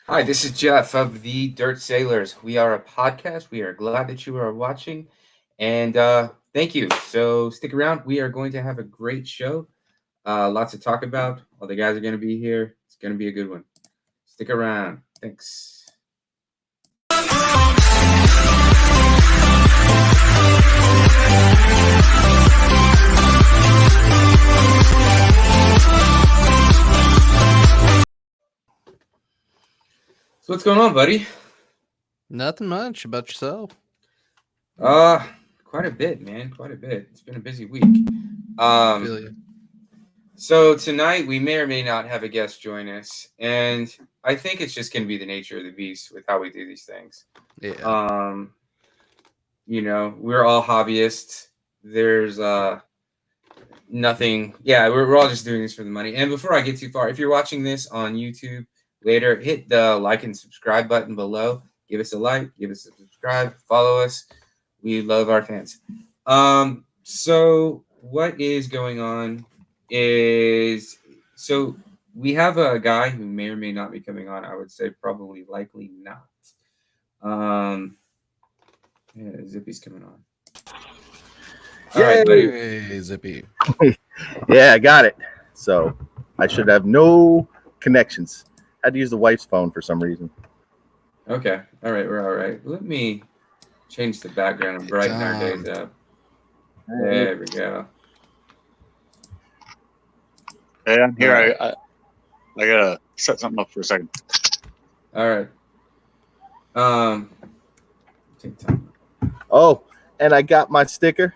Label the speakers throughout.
Speaker 1: Hi, this is Jeff of the Dirt Sailors. We are a podcast. We are glad that you are watching, and thank you. So stick around. We are going to have a great show. Lots to talk about. All the guys are going to be here. It's going to be a good one. Stick around. Thanks. So what's going on, buddy?
Speaker 2: Nothing much about yourself.
Speaker 1: Uh, quite a bit, man. Quite a bit. It's been a busy week.
Speaker 2: Feel you.
Speaker 1: So tonight we may or may not have a guest join us, and I think it's just going to be the nature of the beast with how we do these things.
Speaker 2: Yeah.
Speaker 1: We're all hobbyists. There's nothing. Yeah, we're all just doing this for the money. And before I get too far, if you're watching this on YouTube later, hit the like and subscribe button below. Give us a like, give us a subscribe, follow us. We love our fans. So what is going on is we have a guy who may or may not be coming on. I would say probably likely not. Zippy's coming on.
Speaker 3: All right, buddy.
Speaker 2: Hey, Zippy.
Speaker 3: Yeah, I got it. So I should have no connections. I had to use the wife's phone for some reason.
Speaker 1: Okay. All right. We're all right. Let me change the background and brighten our days up. There we go.
Speaker 4: Hey, I'm here. I gotta set something up for a second.
Speaker 1: All right. Take time.
Speaker 3: Oh, and I got my sticker.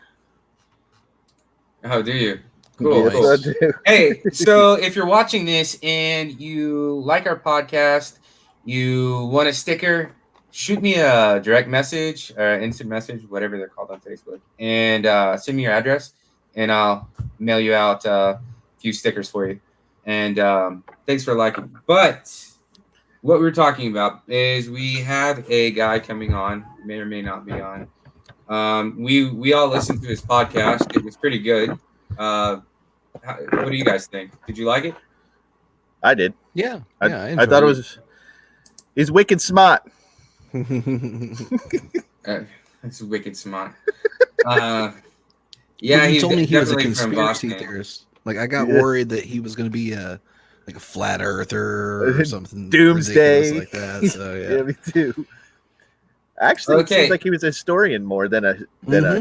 Speaker 1: Oh, do you? Cool.
Speaker 3: Yes,
Speaker 1: Cool.
Speaker 3: I do.
Speaker 1: Hey, so if you're watching this and you like our podcast, you want a sticker, shoot me a direct message or instant message, whatever they're called on Facebook, and send me your address, and I'll mail you out a few stickers for you. And thanks for liking. But what we're talking about is we have a guy coming on, may or may not be on. We all listened to his podcast. It was pretty good. What do you guys think? Did you like it?
Speaker 3: I did.
Speaker 2: Yeah.
Speaker 3: I thought it was. He's wicked smart.
Speaker 1: That's wicked smart. Yeah,
Speaker 2: he
Speaker 1: he's
Speaker 2: told me he was a
Speaker 1: definitely from
Speaker 2: conspiracy
Speaker 1: Boston.
Speaker 2: theorist. Like I got worried that he was going to be a flat earther or something
Speaker 3: Doomsday
Speaker 2: ridiculous like that. So yeah,
Speaker 3: me too. Actually,
Speaker 1: Okay.
Speaker 3: it seems like he was a historian more than a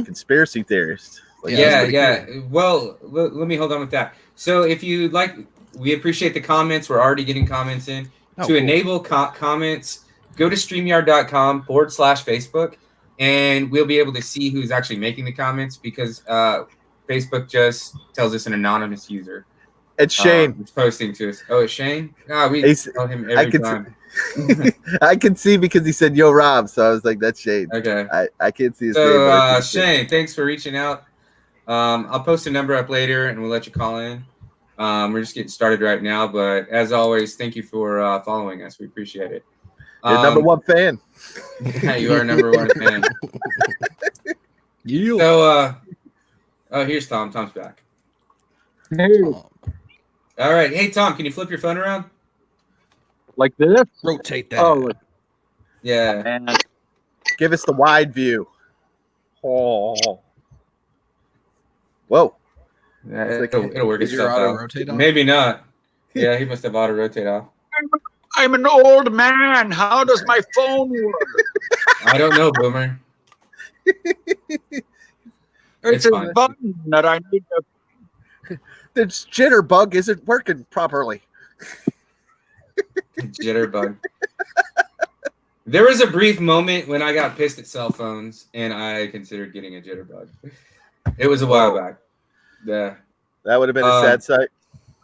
Speaker 3: conspiracy theorist. Like,
Speaker 1: Yeah. Well, let me hold on with that. So if you like, we appreciate the comments. We're already getting comments in. To enable comments, go to StreamYard.com/Facebook, and we'll be able to see who's actually making the comments because Facebook just tells us an anonymous user.
Speaker 3: It's Shane.
Speaker 1: Who's posting to us. Oh, it's Shane? We tell him every time.
Speaker 3: I can see because he said, "Yo, Rob," so I was like, "That's Shane."
Speaker 1: Okay.
Speaker 3: I can't see his name.
Speaker 1: So, Shane, thanks for reaching out. I'll post a number up later, and we'll let you call in. We're just getting started right now, but as always, thank you for following us. We appreciate it.
Speaker 3: You're number one fan.
Speaker 1: Yeah, you are number one fan.
Speaker 2: you.
Speaker 1: So, here's Tom. Tom's back.
Speaker 4: Hey,
Speaker 1: All right. Hey, Tom, can you flip your phone around?
Speaker 4: like this?
Speaker 2: Rotate that.
Speaker 4: Oh,
Speaker 1: Yeah.
Speaker 4: and
Speaker 3: Give us the wide view. Oh. Whoa.
Speaker 1: Yeah, it'll work
Speaker 2: Is your
Speaker 1: itself
Speaker 2: auto
Speaker 1: out.
Speaker 2: rotate off?
Speaker 1: Maybe not. Yeah, he must have auto rotate off.
Speaker 4: I'm an old man. How does my phone work?
Speaker 1: I don't know, Boomer.
Speaker 4: It's
Speaker 1: fine.
Speaker 4: a button that I need to.
Speaker 3: This jitterbug isn't working properly.
Speaker 1: Jitterbug. There was a brief moment when I got pissed at cell phones and I considered getting a jitterbug. It was a while back. Yeah.
Speaker 3: That would have been a sad sight.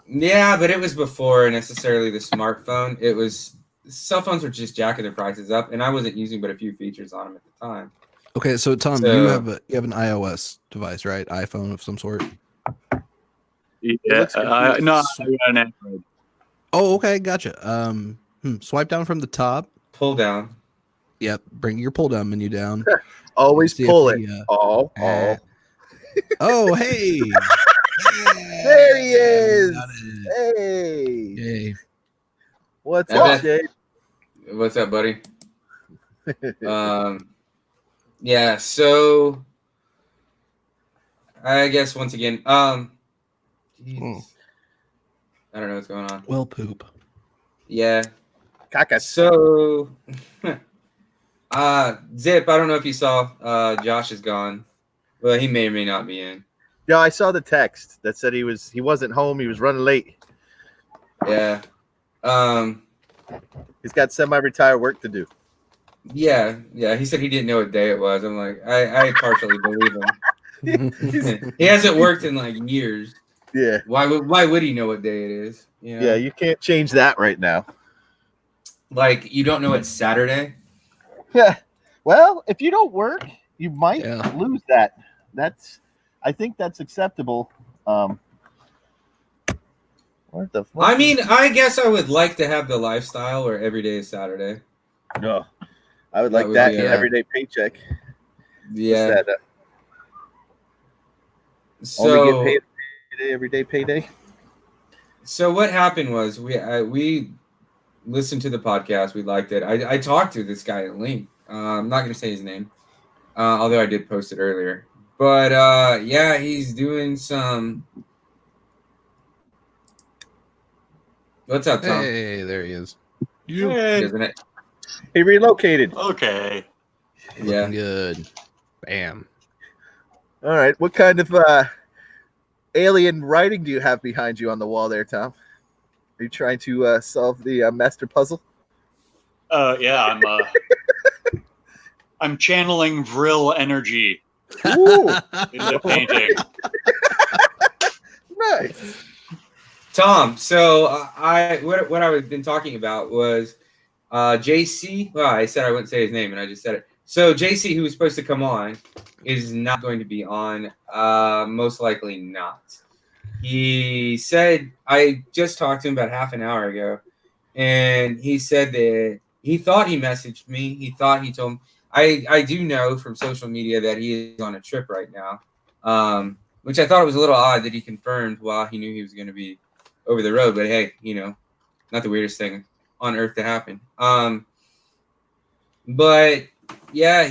Speaker 1: Yeah, but it was before necessarily the smartphone. It was cell phones were just jacking their prices up, and I wasn't using but a few features on them at the time.
Speaker 2: Okay, so Tom,
Speaker 1: So-
Speaker 2: you have an iOS device, right? iPhone of some sort.
Speaker 4: Yeah, no, I got an Android.
Speaker 2: Oh, okay, gotcha. Swipe down from the top.
Speaker 1: Pull down.
Speaker 2: Yep, bring your pull down menu down.
Speaker 3: Always
Speaker 2: See if
Speaker 3: pull it.
Speaker 2: he,
Speaker 3: Oh.
Speaker 2: Oh, hey.
Speaker 3: There he is.
Speaker 2: Got it.
Speaker 3: Hey.
Speaker 2: Hey.
Speaker 3: What's
Speaker 1: I
Speaker 3: up,
Speaker 1: bet-
Speaker 3: Jade?
Speaker 1: What's up, buddy? Yeah, so I guess once again, jeez. I don't know what's going on.
Speaker 2: Well, poop.
Speaker 1: Yeah.
Speaker 3: Cacas.
Speaker 1: So Zip, I don't know if you saw Josh is gone. Well, he may or may not be in.
Speaker 3: Yeah, I saw the text that said he wasn't home. He was running late.
Speaker 1: Yeah.
Speaker 3: He's got semi-retired work to do.
Speaker 1: Yeah. He said he didn't know what day it was. I'm like, I partially believe him. He hasn't worked in like years.
Speaker 3: Yeah.
Speaker 1: Why would he know what day it is? You know?
Speaker 3: Yeah, you can't change that right now.
Speaker 1: Like you don't know it's Saturday.
Speaker 3: Yeah. Well, if you don't work, you might
Speaker 2: Yeah.
Speaker 3: lose that. I think that's acceptable. What the fuck?
Speaker 1: I mean, I guess I would like to have the lifestyle where every day is Saturday.
Speaker 3: No. I would
Speaker 1: That
Speaker 3: like
Speaker 1: would
Speaker 3: that
Speaker 1: be,
Speaker 3: in an everyday paycheck.
Speaker 1: Yeah.
Speaker 3: What's that,
Speaker 1: So
Speaker 3: only get paid everyday payday.
Speaker 1: So what happened was we listened to the podcast. We liked it. I talked to this guy at length. I'm not going to say his name, although I did post it earlier. But yeah, he's doing some. What's up, Tom?
Speaker 2: Hey, there he is.
Speaker 4: Hey.
Speaker 1: Isn't it?
Speaker 3: He relocated.
Speaker 4: Okay.
Speaker 1: Yeah.
Speaker 2: Looking good. Bam.
Speaker 3: All right. What kind of alien writing do you have behind you on the wall there, Tom? Are you trying to solve the master puzzle?
Speaker 4: Yeah, I'm channeling Vril energy
Speaker 3: Ooh,
Speaker 4: into painting.
Speaker 3: nice.
Speaker 1: Tom. So what I've been talking about was JC. Well, I said I wouldn't say his name, and I just said it. So JC, who was supposed to come on, is not going to be on. Most likely not. He said, I just talked to him about half an hour ago, and he said that he thought he messaged me. He thought he told me. I do know from social media that he is on a trip right now, which I thought it was a little odd that he confirmed while he knew he was going to be over the road. But hey, not the weirdest thing on earth to happen. But yeah,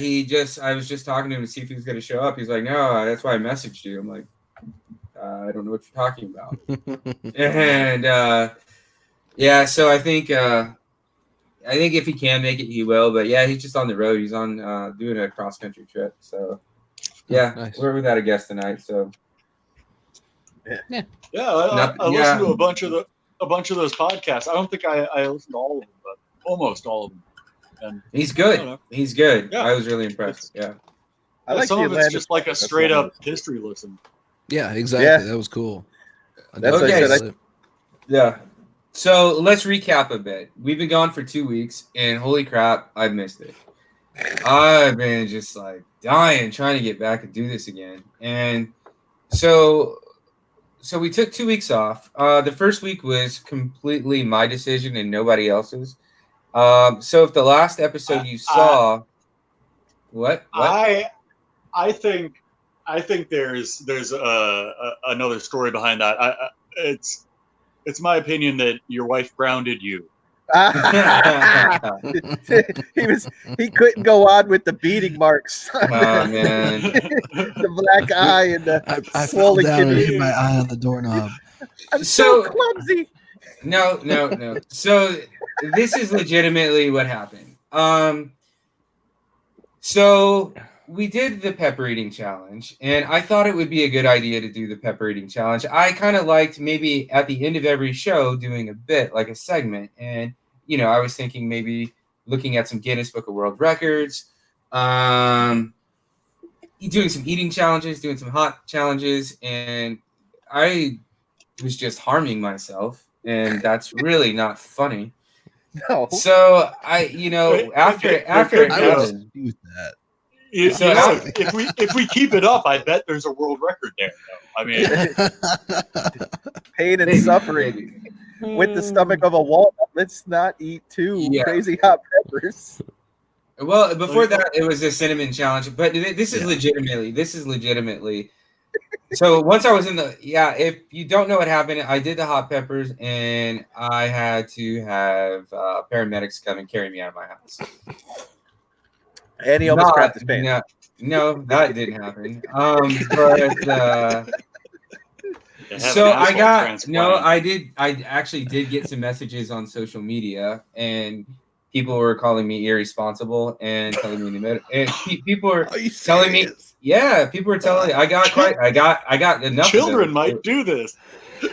Speaker 1: I was just talking to him to see if he was going to show up. He's like, no, that's why I messaged you. I'm like, I don't know what you're talking about. And yeah, so I think if he can make it, he will. But yeah, he's just on the road. He's on doing a cross country trip. So yeah,
Speaker 2: Nice.
Speaker 1: we're without a guest tonight. So
Speaker 4: Yeah, I listened to a bunch of those podcasts. I don't think I listened to all of them, but almost all of them. And
Speaker 1: he's good. He's good.
Speaker 4: Yeah.
Speaker 1: I was really impressed. Yeah.
Speaker 3: I like
Speaker 4: some
Speaker 3: the
Speaker 4: of it's
Speaker 3: Atlantic-
Speaker 4: just like a
Speaker 3: that's
Speaker 4: straight
Speaker 3: one of
Speaker 4: up
Speaker 3: those.
Speaker 4: history listen.
Speaker 2: Yeah, exactly.
Speaker 3: Yeah.
Speaker 2: That was cool.
Speaker 3: That's
Speaker 1: what I
Speaker 3: said.
Speaker 1: Yeah. So let's recap a bit. We've been gone for 2 weeks, and holy crap, I've missed it. I've been just like dying trying to get back and do this again. And so we took 2 weeks off. The first week was completely my decision and nobody else's. So if the last episode you saw, what?
Speaker 4: I think there's another story behind that. It's my opinion that your wife grounded you.
Speaker 3: he couldn't go on with the beating marks.
Speaker 1: Oh man.
Speaker 3: The black eye and the
Speaker 2: I fell
Speaker 3: swollen
Speaker 2: down and
Speaker 3: kidney.
Speaker 2: hit my eye on the doorknob.
Speaker 3: I'm so clumsy.
Speaker 1: No. So this is legitimately what happened. So we did the pepper eating challenge, and I thought it would be a good idea to do the pepper eating challenge. I kind of liked maybe at the end of every show doing a bit, like a segment. And, I was thinking maybe looking at some Guinness Book of World Records, doing some eating challenges, doing some hot challenges. And I was just harming myself, and that's really not funny.
Speaker 3: No.
Speaker 1: So after it
Speaker 2: I would
Speaker 1: happened,
Speaker 2: dispute that.
Speaker 1: So
Speaker 4: if we keep it up, I bet there's a world record there. Though. I mean,
Speaker 3: Pain and
Speaker 1: maybe,
Speaker 3: suffering
Speaker 1: maybe.
Speaker 3: with the stomach of a walnut. Let's not eat two
Speaker 1: Yeah.
Speaker 3: crazy hot peppers.
Speaker 1: Well, before that, it was a cinnamon challenge, but this is
Speaker 2: Yeah.
Speaker 1: legitimately So once I was in the if you don't know what happened, I did the hot peppers, and I had to have paramedics come and carry me out of my house.
Speaker 3: And he almost crapped his pants.
Speaker 1: No, that didn't happen. But so I actually did get some messages on social media, and people were calling me irresponsible and telling me people were telling me, people were telling me I got enough.
Speaker 4: Children might do this.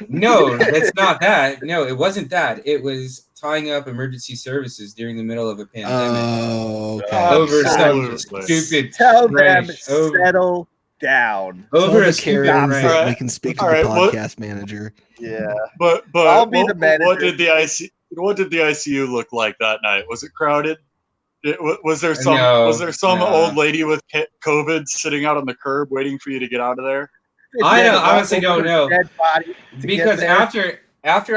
Speaker 1: No, that's not that. No, it wasn't that. It was tying up emergency services during the middle of a pandemic.
Speaker 2: Oh, okay.
Speaker 1: Over some stupid.
Speaker 3: Tell them settle down.
Speaker 1: Over a
Speaker 2: stupid.
Speaker 1: Right.
Speaker 2: We can speak to the podcast manager.
Speaker 3: Yeah,
Speaker 4: but
Speaker 3: I'll be the manager.
Speaker 4: What did the ICU look like that night? Was it crowded? Was there some old lady with COVID sitting out on the curb waiting for you to get out of there?
Speaker 1: I honestly don't know, because after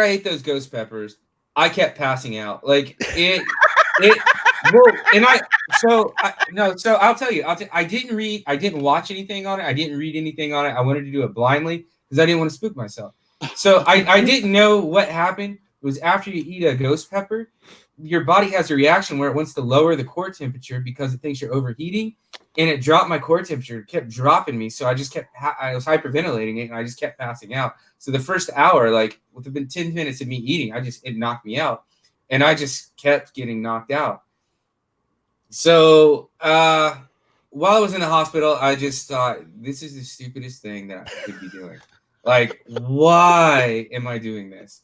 Speaker 1: I ate those ghost peppers, I kept passing out. Like it. So I'll tell you, I didn't watch anything on it. I didn't read anything on it. I wanted to do it blindly because I didn't want to spook myself. So I didn't know what happened. It was after you eat a ghost pepper, your body has a reaction where it wants to lower the core temperature because it thinks you're overheating, and it dropped my core temperature. It kept dropping me, so I just I was hyperventilating it, and I just kept passing out. So the first hour, like within 10 minutes of me eating, it knocked me out, and I just kept getting knocked out. So while I was in the hospital, I just thought, this is the stupidest thing that I could be doing. Like, why am I doing this?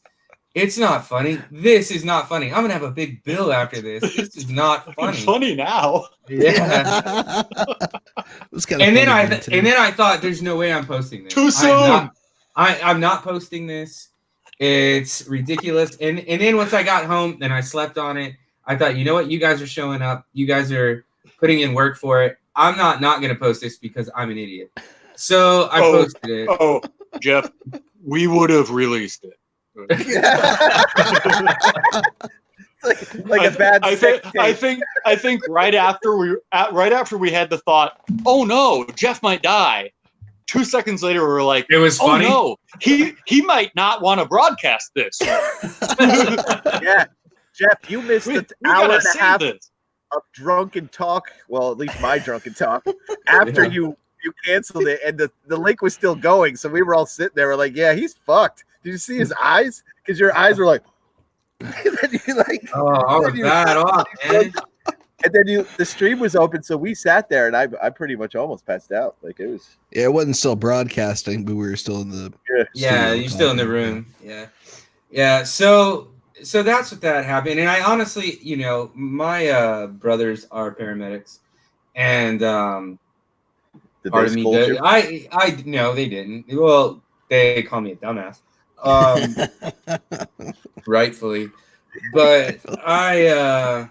Speaker 1: It's not funny. This is not funny. I'm gonna have a big bill after this. This is not funny.
Speaker 4: It's funny now.
Speaker 1: Yeah. And then I thought, there's no way I'm posting this.
Speaker 4: Too soon.
Speaker 1: I'm not posting this. It's ridiculous. And then once I got home and I slept on it, I thought, you know what? You guys are showing up. You guys are putting in work for it. I'm not gonna post this because I'm an idiot. So I posted it.
Speaker 4: Oh, Jeff, we would have released it.
Speaker 3: like a bad.
Speaker 4: I think right after we had the thought, oh no, Jeff might die. 2 seconds later, we were like,
Speaker 1: it was funny.
Speaker 4: Oh no, he might not want to broadcast this.
Speaker 3: Yeah, Jeff, you missed the hour and a half of drunken talk. Well, at least my drunken talk after you canceled it, and the link was still going. So we were all sitting there. We're like, yeah, he's fucked. Did you see his eyes? Because your eyes were like, and then you like,
Speaker 1: oh, I was bad off, man.
Speaker 3: And then the stream was open, so we sat there, and I pretty much almost passed out. Like it was.
Speaker 2: Yeah, it wasn't still broadcasting, but we were still in the.
Speaker 1: Yeah, you're still in the room. Yeah. So that's what that happened, and I honestly, my brothers are paramedics, and part of me did. I no, they didn't. Well, they call me a dumbass. Rightfully, but I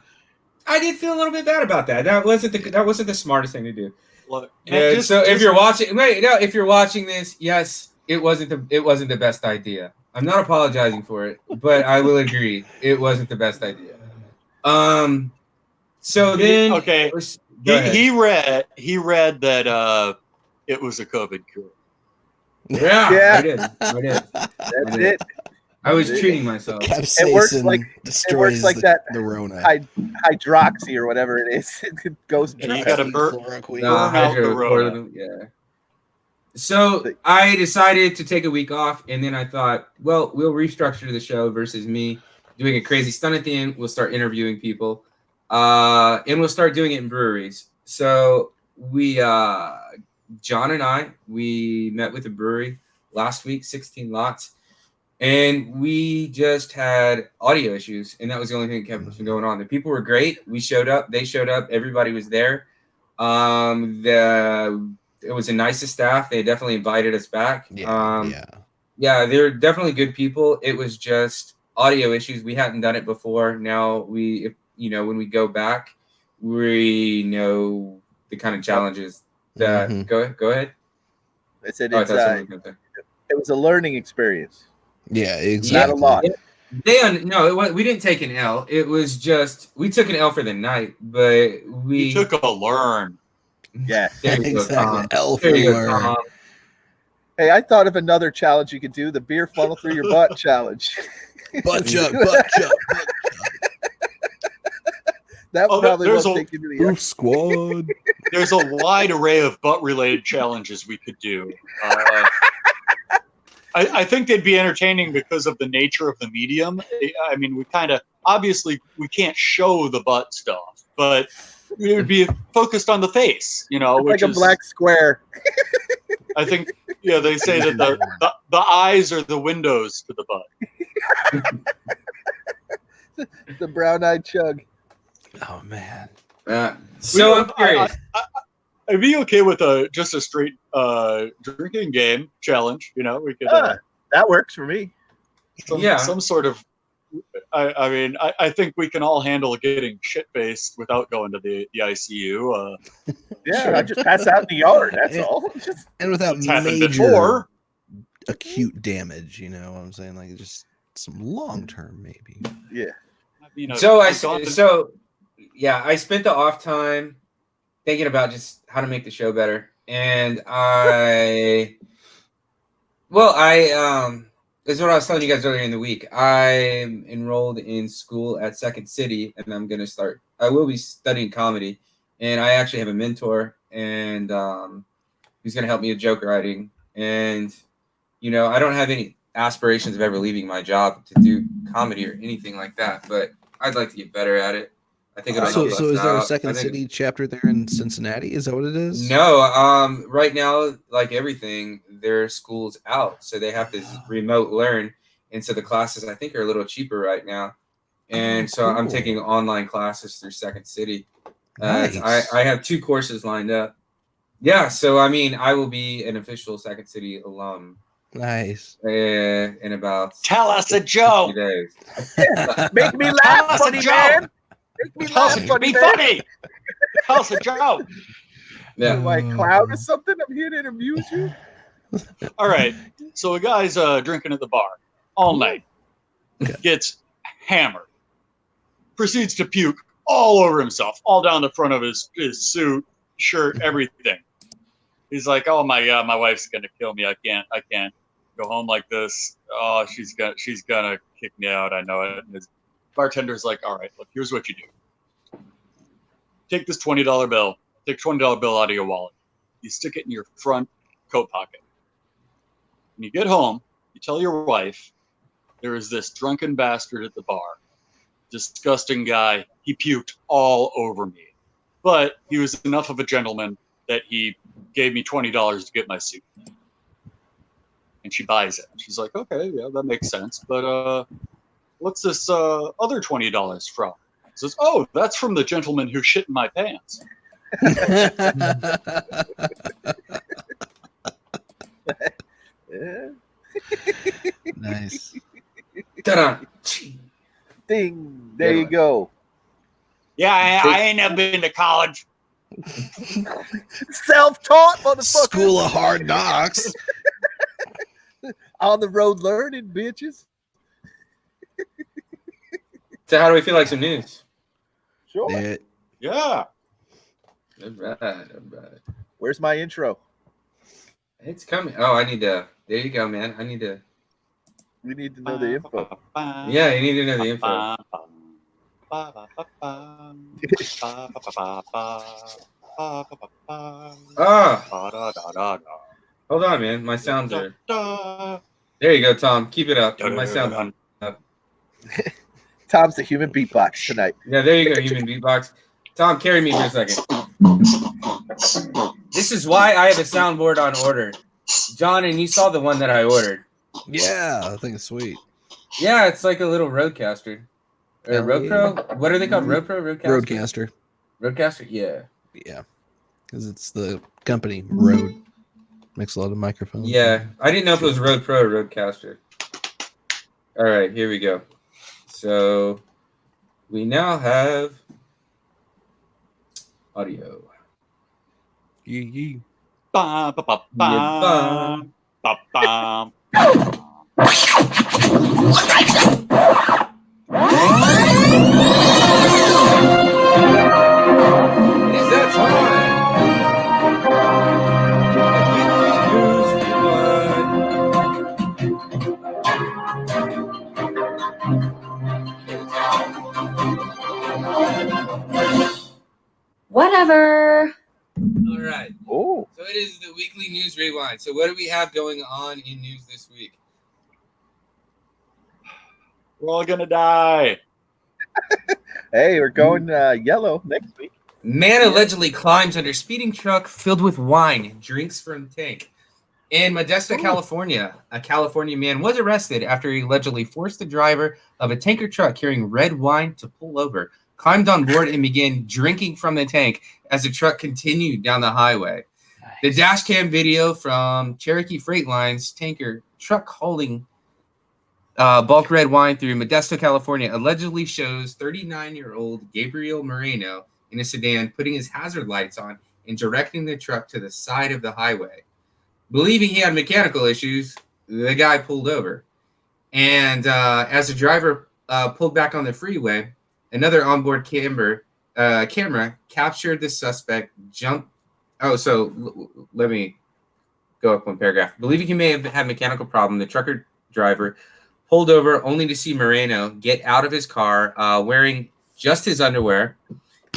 Speaker 1: did feel a little bit bad about that. That wasn't the smartest thing to do.
Speaker 4: Look,
Speaker 1: if you're watching this, yes, it wasn't the best idea. I'm not apologizing for it, but I will agree it wasn't the best idea. So then,
Speaker 4: okay, he read that it was a COVID cure.
Speaker 1: Yeah. I did.
Speaker 3: That's it.
Speaker 1: I was treating myself.
Speaker 3: It works like that.
Speaker 2: The Rona.
Speaker 3: Hydroxy or whatever it is. It goes.
Speaker 4: And you got to burn out the Rona.
Speaker 1: Yeah. So I decided to take a week off, and then I thought, well, we'll restructure the show versus me doing a crazy stunt at the end. We'll start interviewing people, and we'll start doing it in breweries. So we, John and I, we met with a brewery last week, 16 Lots, and we just had audio issues, and that was the only thing that kept from going on. The people were great. We showed up. They showed up. Everybody was there. It was the nicest staff. They definitely invited us back. Yeah, they're definitely good people. It was just audio issues. We hadn't done it before. Now when we go back, we know the kind of challenges that. Go ahead.
Speaker 3: I said it was a learning experience.
Speaker 2: Yeah, exactly.
Speaker 3: Not a lot.
Speaker 1: We didn't take an L. It was just we took an L for the night, but we
Speaker 4: took a learn.
Speaker 3: Yeah,
Speaker 2: exactly. L for learn.
Speaker 3: Hey, I thought of another challenge you could do: the beer funnel through your butt challenge.
Speaker 2: Butt chuck.
Speaker 3: That probably won't take you to the
Speaker 2: Boof squad.
Speaker 4: There's a wide array of butt-related challenges we could do. I think they'd be entertaining because of the nature of the medium. I mean, we kind of obviously we can't show the butt stuff, but it would be focused on the face, you know, which
Speaker 3: like a black square.
Speaker 4: I think, yeah, they say that the eyes are the windows to the butt.
Speaker 3: The brown-eyed chug.
Speaker 2: Oh man.
Speaker 1: So I'm curious.
Speaker 4: I'd be okay with just a straight drinking game challenge. You know, we could.
Speaker 3: That works for me.
Speaker 4: Some sort of. I mean, I think we can all handle getting shit-faced without going to the ICU.
Speaker 3: Sure. I just pass out in the yard. That's all.
Speaker 2: And without major acute damage, you know what I'm saying? Like just some long-term, maybe.
Speaker 3: Yeah.
Speaker 4: You know,
Speaker 1: I spent the off time thinking about just how to make the show better, and this is what I was telling you guys earlier in the week. I'm enrolled in school at Second City, and I will be studying comedy, and I actually have a mentor, and who's going to help me with joke writing. And, you know, I don't have any aspirations of ever leaving my job to do comedy or anything like that, but I'd like to get better at it. I think it'll help us
Speaker 2: is there a
Speaker 1: out.
Speaker 2: Second City chapter there in Cincinnati? Is that what it is?
Speaker 1: No, right now, like everything, their school's out, so they have to remote learn, and so the classes I think are a little cheaper right now, and so I'm taking online classes through Second City.
Speaker 2: Nice.
Speaker 1: I have 2 courses lined up. Yeah, so I mean, I will be an official Second City alum.
Speaker 2: Nice.
Speaker 1: In about
Speaker 4: tell us a joke.
Speaker 1: Days.
Speaker 3: Make me laugh, funny man. Make me laugh, funny man.
Speaker 4: Funny. Tell us a joke.
Speaker 1: Yeah.
Speaker 3: Like clown or something. I'm here to amuse you.
Speaker 4: All right. So a guy's drinking at the bar all night. Gets hammered. Proceeds to puke all over himself, all down the front of his suit, shirt, everything. He's like, "Oh my God, my wife's gonna kill me. I can't go home like this. Oh, she's gonna kick me out. I know it." And his bartender's like, "All right, look, here's what you do. Take this $20 bill. Take $20 bill out of your wallet. You stick it in your front coat pocket. When you get home, you tell your wife there is this drunken bastard at the bar. Disgusting guy. He puked all over me. But he was enough of a gentleman that he gave me $20 to get my suit." And she buys it. She's like, "Okay, yeah, that makes sense. But what's this other $20 from?" He says, "Oh, that's from the gentleman who shit in my pants."
Speaker 2: Nice.
Speaker 1: Ta-da.
Speaker 3: Ding. There you go.
Speaker 4: Yeah, I ain't never been to college.
Speaker 3: Self-taught, motherfucker.
Speaker 2: School of Hard Knocks.
Speaker 3: On the road learning, bitches.
Speaker 1: So how do we feel like some news?
Speaker 3: Sure.
Speaker 4: Yeah.
Speaker 1: All right.
Speaker 3: Where's my intro?
Speaker 1: It's coming. Oh, I need to. There you go, man.
Speaker 3: We need to know the info.
Speaker 1: Yeah, you need to know the info. Hold on, man. My sounds are. There you go, Tom. Keep it up. My sound up.
Speaker 3: Tom's the human beatbox tonight.
Speaker 1: Yeah, there you go, human beatbox. Tom, carry me for a second. This is why I have a soundboard on order. John, and you saw the one that I ordered.
Speaker 2: Yeah, I think it's sweet.
Speaker 1: Yeah, it's like a little Roadcaster. Or RodePro? What are they called? RodePro?
Speaker 2: Roadcaster.
Speaker 1: Roadcaster? Yeah.
Speaker 2: Yeah. Because it's the company, Rode. Makes a lot of microphones.
Speaker 1: Yeah. I didn't know if it was RodePro or Roadcaster. All right, here we go. So we now have audio.
Speaker 2: Yee.
Speaker 4: Ba, ba, ba, ba, ba, ba.
Speaker 1: It is that time.
Speaker 5: Whatever.
Speaker 1: All right.
Speaker 3: Oh.
Speaker 1: So it is the weekly news rewind. So what do we have going on in news this week?
Speaker 4: We're all gonna die.
Speaker 3: Hey, we're going yellow next week.
Speaker 1: Man allegedly climbs under speeding truck filled with wine, drinks from tank. In Modesto, California, a California man was arrested after he allegedly forced the driver of a tanker truck carrying red wine to pull over, climbed on board, and began drinking from the tank as the truck continued down the highway. Nice. The dash cam video from Cherokee Freight Line's tanker truck holding bulk red wine through Modesto, California, allegedly shows 39-year-old Gabriel Moreno in a sedan putting his hazard lights on and directing the truck to the side of the highway. Believing he had mechanical issues, the guy pulled over. And as the driver pulled back on the freeway, another onboard camera captured the suspect jump. Oh, so let me go up one paragraph. Believing he may have had a mechanical problem, the trucker driver pulled over only to see Moreno get out of his car wearing just his underwear.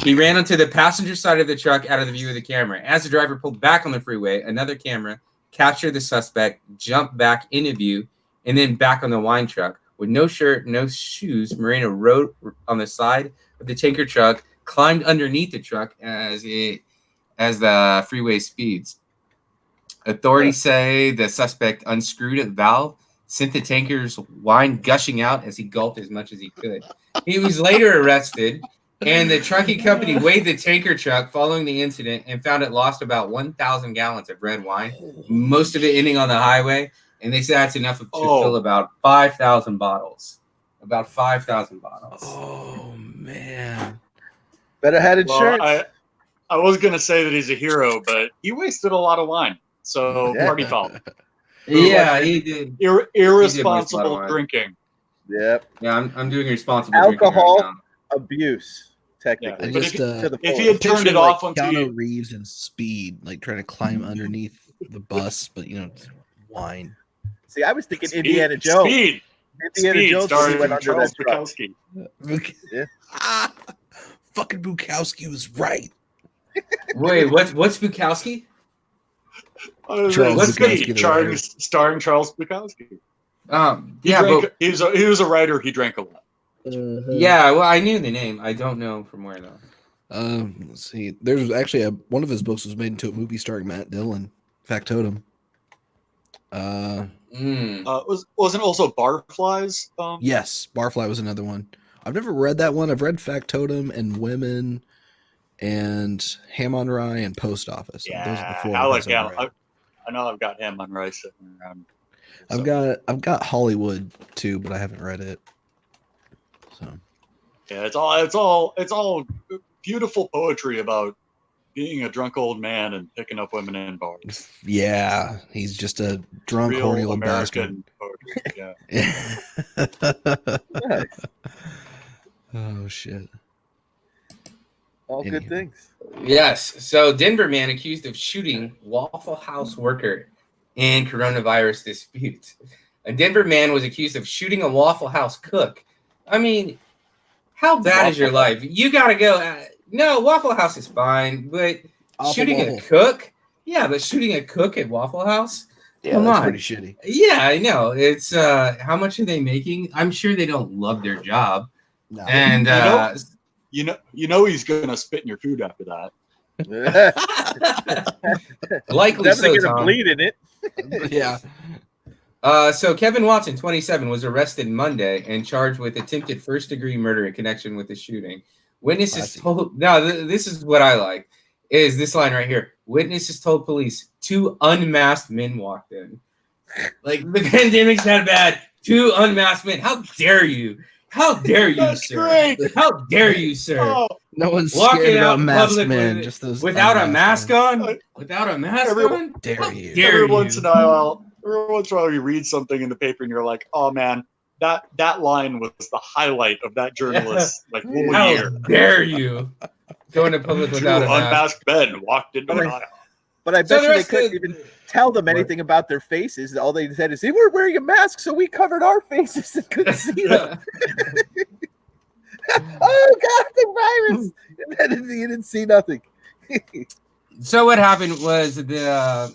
Speaker 1: He ran onto the passenger side of the truck out of the view of the camera. As the driver pulled back on the freeway, another camera captured the suspect, jumped back into view, and then back on the wine truck. With no shirt, no shoes, Moreno rode on the side of the tanker truck, climbed underneath the truck as the freeway speeds. Authorities say the suspect unscrewed a valve, sent the tanker's wine gushing out as he gulped as much as he could. He was later arrested, and the trucking company weighed the tanker truck following the incident and found it lost about 1,000 gallons of red wine, most of it ending on the highway. And they said that's enough to fill about 5,000 bottles. About 5,000 bottles.
Speaker 2: Oh, man.
Speaker 3: Better had insurance.
Speaker 4: Well, I was going to say that he's a hero, but he wasted a lot of wine. So, party foul.
Speaker 1: Yeah, he did.
Speaker 4: Irresponsible drinking.
Speaker 3: Yep.
Speaker 1: Yeah, I'm doing responsible
Speaker 3: alcohol
Speaker 1: drinking right
Speaker 3: abuse, technically.
Speaker 4: Yeah, if he had turned it off onto
Speaker 2: Keanu Reeves and Speed, like trying to climb underneath the bus, but wine.
Speaker 3: See, I was thinking Indiana Jones.
Speaker 4: Indiana Jones
Speaker 3: starring went under
Speaker 4: Charles
Speaker 3: that truck.
Speaker 4: Bukowski.
Speaker 3: Yeah.
Speaker 2: Fucking Bukowski was right.
Speaker 1: Wait, what's Bukowski?
Speaker 2: Charles Bukowski,
Speaker 4: starring Charles Bukowski.
Speaker 1: He
Speaker 4: was a writer. He drank a lot.
Speaker 1: Yeah, well, I knew the name. I don't know from where though.
Speaker 2: Let's see. There's actually one of his books was made into a movie starring Matt Dillon, Factotum.
Speaker 4: Wasn't also Barflies?
Speaker 2: Yes, Barfly was another one. I've never read that one. I've read Factotum and Women and Ham on Rye and Post Office.
Speaker 4: Yeah,
Speaker 2: those are the four
Speaker 4: I like Ham. I know I've got Ham on Rye sitting around.
Speaker 2: So. I've got Hollywood too, but I haven't read it. So
Speaker 4: yeah, it's all beautiful poetry about being a drunk old man and picking up women in bars.
Speaker 2: Yeah, he's just a drunk,
Speaker 4: real
Speaker 2: horny old
Speaker 4: American
Speaker 2: bastard.
Speaker 4: Poetry.
Speaker 2: Yeah. Oh shit.
Speaker 3: All good things.
Speaker 1: Yes. So Denver man accused of shooting Waffle House worker in coronavirus dispute. A Denver man was accused of shooting a Waffle House cook. I mean, how bad is your life? You got to go. No, Waffle House is fine, but shooting a cook? Yeah, but shooting a cook at Waffle House?
Speaker 2: Yeah,
Speaker 1: come
Speaker 2: that's
Speaker 1: on.
Speaker 2: pretty shitty.
Speaker 1: Yeah, I know. It's how much are they making? I'm sure they don't love their job.
Speaker 2: No.
Speaker 1: And
Speaker 4: you know he's gonna spit in your food after that.
Speaker 1: Likely so,
Speaker 3: gonna
Speaker 1: Tom.
Speaker 3: bleed in it.
Speaker 2: Yeah.
Speaker 1: So Kevin Watson, 27, was arrested Monday and charged with attempted first-degree murder in connection with the shooting. Witnesses told. Now, this is what I like. Is this line right here? Witnesses told police 2 unmasked men walked in. Like the pandemic's that bad. 2 unmasked men. How dare you? How dare you,
Speaker 4: That's
Speaker 1: sir?
Speaker 4: great.
Speaker 1: How dare you, sir?
Speaker 4: Oh,
Speaker 2: No one's
Speaker 1: Walking
Speaker 2: scared
Speaker 1: out
Speaker 2: about
Speaker 1: in
Speaker 2: masked
Speaker 1: public
Speaker 2: men.
Speaker 1: with-
Speaker 2: Just those
Speaker 1: without a mask
Speaker 2: unmasked
Speaker 1: on? Without a mask
Speaker 4: Everyone-
Speaker 1: on?
Speaker 2: Dare
Speaker 1: How
Speaker 2: you.
Speaker 1: dare
Speaker 4: every
Speaker 1: you?
Speaker 4: once in a while you read something in the paper and you're like, oh man, that line was the highlight of that journalist's whole
Speaker 1: How
Speaker 4: year.
Speaker 1: dare you? Going to public
Speaker 4: 2
Speaker 1: without a mask.
Speaker 4: unmasked men walked into an aisle.
Speaker 3: But I
Speaker 1: So
Speaker 3: bet
Speaker 1: the
Speaker 3: you they
Speaker 1: rest
Speaker 3: couldn't
Speaker 1: of-
Speaker 3: even tell them anything about their faces. All they said is they were wearing a mask, so we covered our faces and couldn't see them. Oh God, the virus! And then you didn't see nothing.
Speaker 1: So what happened was they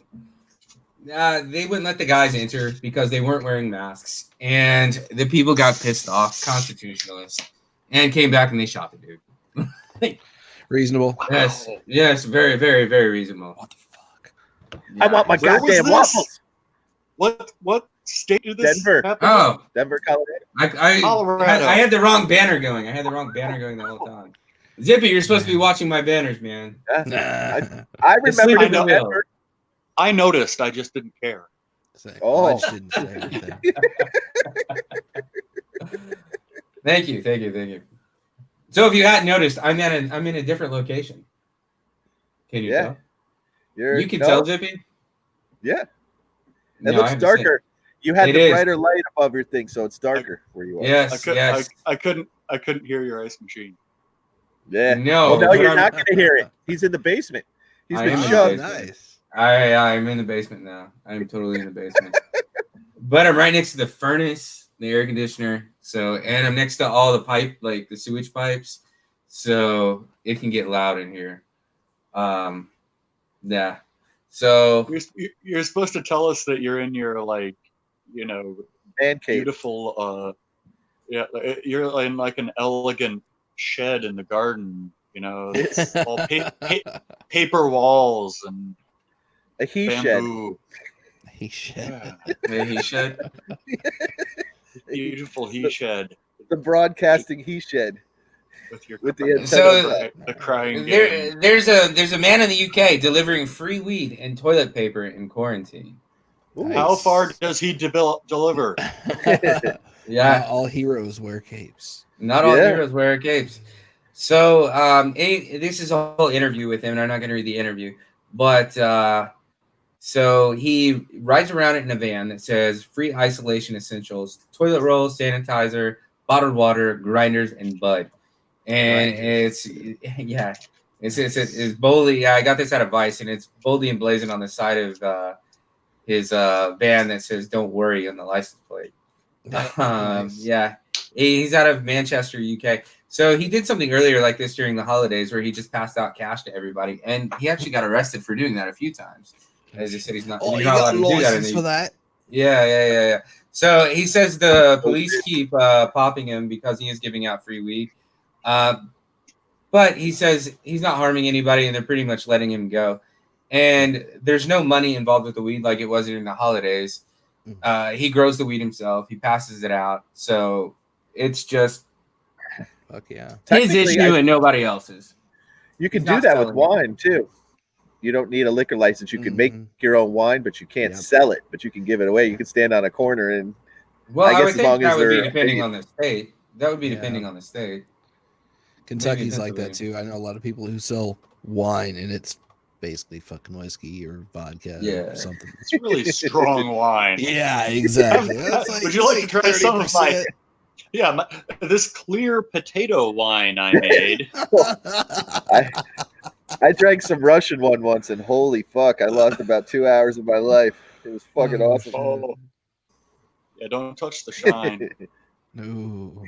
Speaker 1: wouldn't let the guys enter because they weren't wearing masks, and the people got pissed off, constitutionalists, and came back and they shot the dude.
Speaker 2: Reasonable.
Speaker 1: Yes, very, very, very reasonable.
Speaker 2: What the fuck?
Speaker 3: I want my goddamn waffles.
Speaker 4: What state did this
Speaker 3: Denver.
Speaker 4: happen?
Speaker 1: Oh,
Speaker 3: Denver, Colorado.
Speaker 1: I had the wrong banner going. I had the wrong banner going the whole time. Zippy, you're supposed to be watching my banners, man.
Speaker 3: I remember
Speaker 1: sleeping
Speaker 3: in Denver.
Speaker 4: I noticed. I just didn't care.
Speaker 2: Oh, I just didn't say anything.
Speaker 1: Thank you. So if you hadn't noticed, I'm in a different location. Can you tell? You can tell, Zippy?
Speaker 3: Yeah. It looks darker. You had the brighter light above your thing, so it's darker where you are.
Speaker 1: Yes,
Speaker 4: I couldn't hear your ice machine.
Speaker 3: Yeah.
Speaker 1: No.
Speaker 3: Well, now you're not going to hear it. He's in the basement. He's been shoved.
Speaker 2: Nice.
Speaker 1: I'm in the basement now. I'm totally in the basement. But I'm right next to the furnace, the air conditioner. So, and I'm next to all the pipe, like the sewage pipes. So it can get loud in here. Yeah. So
Speaker 4: you're supposed to tell us that you're in your man cave. Beautiful. You're in like an elegant shed in the garden. It's all paper walls and
Speaker 3: a he
Speaker 4: bamboo.
Speaker 3: Shed.
Speaker 2: He shed.
Speaker 1: Yeah, he shed.
Speaker 4: Beautiful he shed.
Speaker 3: The broadcasting he shed. With the antenna.
Speaker 1: So
Speaker 4: the crying.
Speaker 1: There's a man in the UK delivering free weed and toilet paper in quarantine.
Speaker 2: Nice.
Speaker 4: How far does he deliver?
Speaker 1: Yeah.
Speaker 2: Not all heroes wear capes.
Speaker 1: Not all heroes wear capes. So this is a whole interview with him, and I'm not going to read the interview. But so he rides around in a van that says free isolation essentials, toilet roll, sanitizer, bottled water, grinders, and bud. And it's boldly. I got this out of Vice, and it's boldly emblazoned on the side of his van that says "Don't worry" on the license plate.
Speaker 2: Nice.
Speaker 1: Yeah, he's out of Manchester, UK. So he did something earlier like this during the holidays, where he just passed out cash to everybody, and he actually got arrested for doing that a few times. As he said, he's not allowed to do that.
Speaker 2: For that.
Speaker 1: Yeah. So he says the police keep popping him because he is giving out free weed. But he says he's not harming anybody, and they're pretty much letting him go. And there's no money involved with the weed like it was during the holidays. He grows the weed himself. He passes it out. So it's just his issue and nobody else's.
Speaker 3: You can do that with wine, too. You don't need a liquor license. You can make your own wine, but you can't sell it. But you can give it away. You can stand on a corner and...
Speaker 1: Well, I would think that would be depending on the state. That would be depending on the state.
Speaker 2: Kentucky's like that too. I know a lot of people who sell wine, and it's basically fucking whiskey or vodka or something.
Speaker 4: It's really strong wine.
Speaker 2: Yeah, exactly.
Speaker 4: Would you like to try some of my... Yeah, this clear potato wine I made.
Speaker 3: I drank some Russian one once, and holy fuck, I lost about 2 hours of my life. It was fucking awesome.
Speaker 4: Oh. Yeah, don't touch the shine.
Speaker 2: No.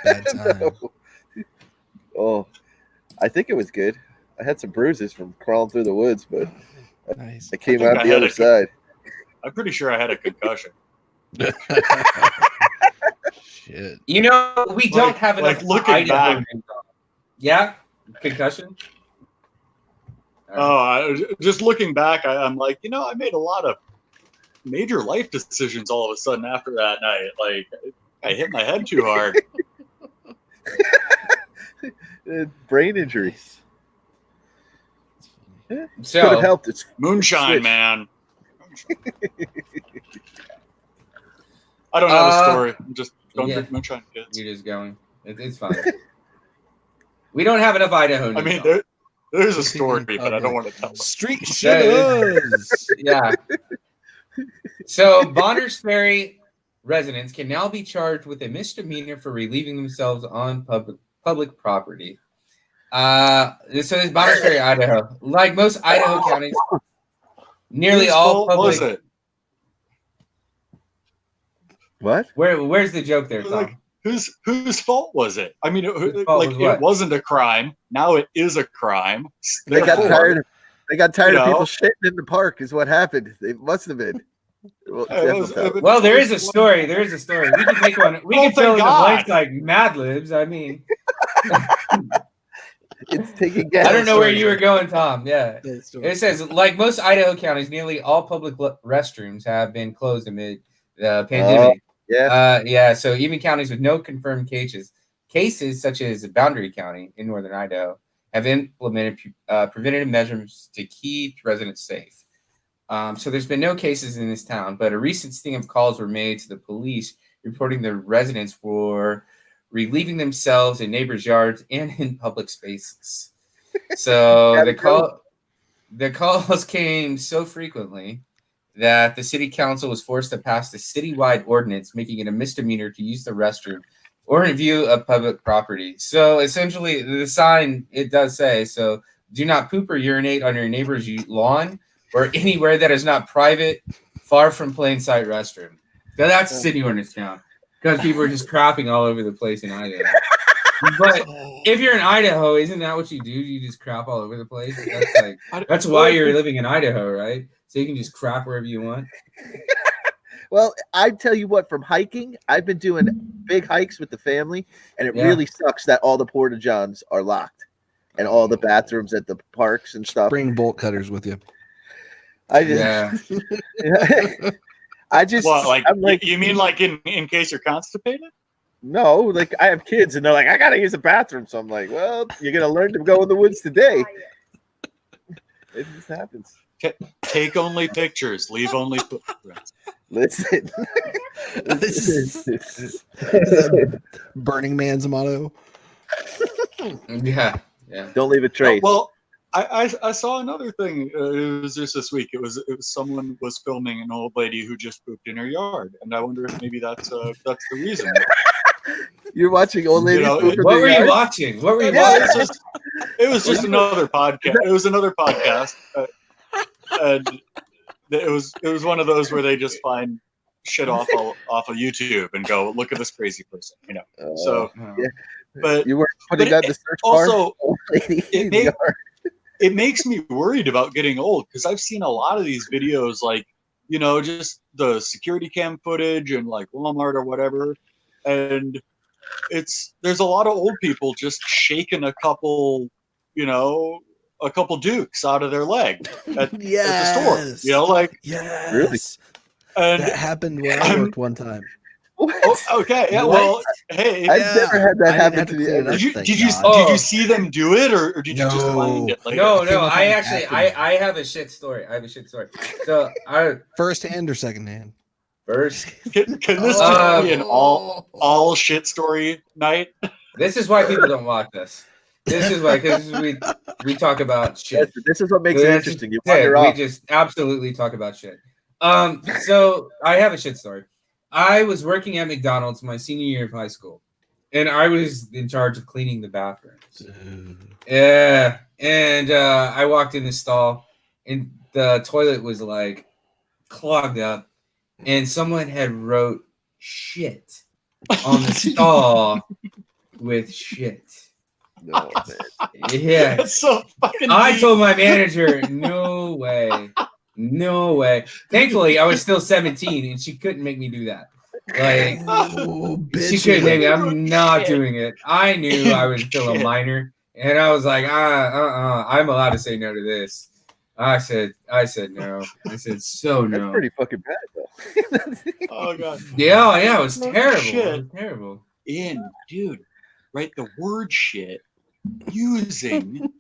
Speaker 2: Bad time.
Speaker 3: No. Oh, I think it was good. I had some bruises from crawling through the woods, but
Speaker 2: nice.
Speaker 3: I came out the other side.
Speaker 4: I'm pretty sure I had a concussion.
Speaker 2: Shit.
Speaker 1: We don't have enough.
Speaker 4: Like looking back.
Speaker 1: Yeah, concussion.
Speaker 4: Just looking back, I'm like, I made a lot of major life decisions all of a sudden after that night. Like, I hit my head too hard.
Speaker 3: Brain injury.
Speaker 1: So
Speaker 3: could have helped. It's
Speaker 4: moonshine, man. I don't have a story. I'm just don't drink moonshine, kids.
Speaker 1: You're just going. It's fine. We don't have enough Idaho.
Speaker 4: I mean, there's a story, but I don't want to tell it.
Speaker 2: Street shadows.
Speaker 1: Yeah. So Bonners Ferry residents can now be charged with a misdemeanor for relieving themselves on public property. This is Bonners Ferry, Idaho. Like most Idaho counties, nearly all public.
Speaker 3: What?
Speaker 1: Where's the joke there, Tom?
Speaker 4: whose fault was it? I mean, it
Speaker 1: what?
Speaker 4: wasn't a crime. Now it is a crime.
Speaker 3: They got tired. They got tired of people shitting in the park. Is what happened. It must have been.
Speaker 1: Well, there is a story. There is a story. We can make one. We can fill in the blanks like Mad Libs. I mean,
Speaker 3: it's taking gas.
Speaker 1: I don't know where you were going, Tom. Yeah, it says like most Idaho counties, nearly all public restrooms have been closed amid the pandemic. Yeah. So even counties with no confirmed cases such as Boundary County in northern Idaho, have implemented preventative measures to keep residents safe. So there's been no cases in this town, but a recent sting of calls were made to the police reporting the residents were relieving themselves in neighbors' yards and in public spaces. So the calls came so frequently that the city council was forced to pass the citywide ordinance, making it a misdemeanor to use the restroom or in view of public property. So essentially, the sign, it does say, so do not poop or urinate on your neighbor's lawn or anywhere that is not private, far from plain sight restroom. So that's city ordinance town, because people are just crapping all over the place in Idaho. But if you're in Idaho, isn't that what you do? You just crap all over the place? That's why you're living in Idaho, right? So you can just crap wherever you want.
Speaker 3: Well, I tell you what, from hiking, I've been doing big hikes with the family, and it really sucks that all the porta johns are locked and all the bathrooms at the parks and stuff.
Speaker 2: Bring bolt cutters with you.
Speaker 3: I just,
Speaker 4: I'm like, you mean like in case you're constipated?
Speaker 3: No, like I have kids and they're like, I gotta use the bathroom. So I'm like, well, you're gonna learn to go in the woods today. It just happens.
Speaker 4: Take only pictures, leave only footprints.
Speaker 3: Listen.
Speaker 2: Burning Man's motto.
Speaker 1: Yeah.
Speaker 3: Don't leave a trace.
Speaker 4: Well, I saw another thing. It was just this week. It was someone was filming an old lady who just pooped in her yard, and I wonder if maybe that's the reason.
Speaker 3: You're watching old lady.
Speaker 1: What were you watching? What were you watching?
Speaker 4: It was just another podcast. It was another podcast, and it was one of those where they just find shit off of YouTube and go, look at this crazy person, you know. So, but
Speaker 3: you were putting that in the search bar.
Speaker 4: Also, it makes me worried about getting old, because I've seen a lot of these videos, like, you know, just the security cam footage and like Walmart or whatever, and there's a lot of old people just shaking a couple dukes out of their leg at the store, you know, like,
Speaker 3: really.
Speaker 2: And that happened when I worked one time.
Speaker 4: Oh, okay, yeah. What? Well, hey,
Speaker 3: I've never had that happen to me.
Speaker 4: Did you see them do it, or did you just find it later?
Speaker 1: No. I actually I have a shit story. So
Speaker 2: first hand or second hand?
Speaker 1: First.
Speaker 4: Can this just be an all shit story night?
Speaker 1: This is why people don't watch us. This is why, because we talk about shit.
Speaker 3: This is what makes it interesting.
Speaker 1: We just absolutely talk about shit. So I have a shit story. I was working at McDonald's my senior year of high school, and I was in charge of cleaning the bathrooms. Yeah, and I walked in the stall, and the toilet was like clogged up, and someone had wrote shit on the stall with shit.
Speaker 3: No,
Speaker 1: yeah,
Speaker 4: that's so fucking.
Speaker 1: I told my manager, no way. Thankfully, I was still 17, and she couldn't make me do that. Like, she couldn't make me. I'm not doing it. I knew I was still a minor, and I was like, I'm allowed to say no to this. I said no. I said no.
Speaker 3: That's pretty fucking bad, though.
Speaker 4: Oh god.
Speaker 1: Yeah, it was terrible. Shit. It was terrible.
Speaker 4: Dude, write the word shit using.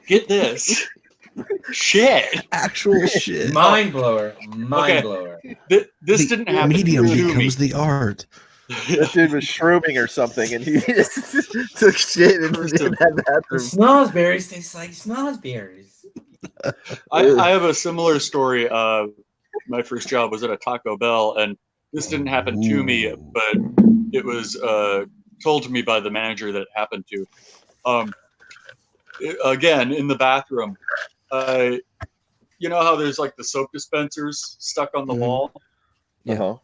Speaker 4: Get this. Shit.
Speaker 2: Actual shit.
Speaker 1: Mind blower.
Speaker 4: This didn't happen.
Speaker 2: Medium becomes the art.
Speaker 3: That dude was shrooming or something, and he just took shit in that bathroom.
Speaker 1: Snozberries taste like snozberries.
Speaker 4: I have a similar story. My first job was at a Taco Bell, and this didn't happen to me, but it was told to me by the manager that it happened to. Again, in the bathroom. You know how there's like the soap dispensers stuck on the wall?
Speaker 3: Uh-huh.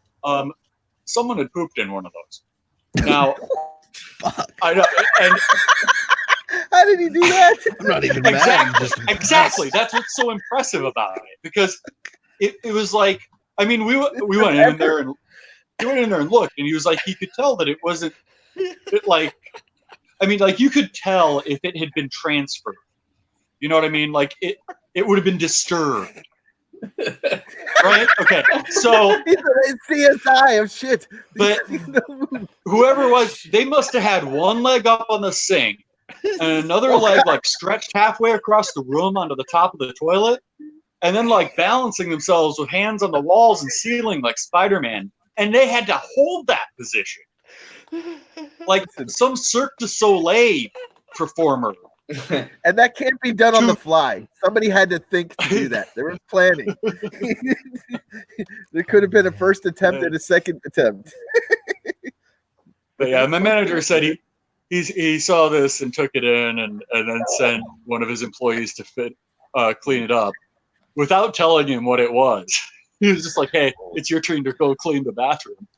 Speaker 4: Someone had pooped in one of those. Now,
Speaker 2: Fuck.
Speaker 4: I know, and
Speaker 3: How did he do that?
Speaker 2: I'm not even mad. I'm just
Speaker 4: exactly. That's what's so impressive about it, because it was like, I mean, we went in there and looked, and he was like, he could tell that it wasn't like, I mean, like, you could tell if it had been transferred. You know what I mean? Like, it would have been disturbed. Right? Okay. So
Speaker 3: He's a CSI of shit.
Speaker 4: But whoever it was, they must have had one leg up on the sink and another leg like stretched halfway across the room onto the top of the toilet, and then like balancing themselves with hands on the walls and ceiling like Spider-Man. And they had to hold that position like some Cirque du Soleil performer.
Speaker 3: And that can't be done on the fly. Somebody had to think to do that. There was planning. There could have been a first attempt and a second attempt.
Speaker 4: But yeah, my manager said he saw this and took it in and then sent one of his employees to clean it up without telling him what it was. He was just like, "Hey, it's your turn to go clean the bathroom."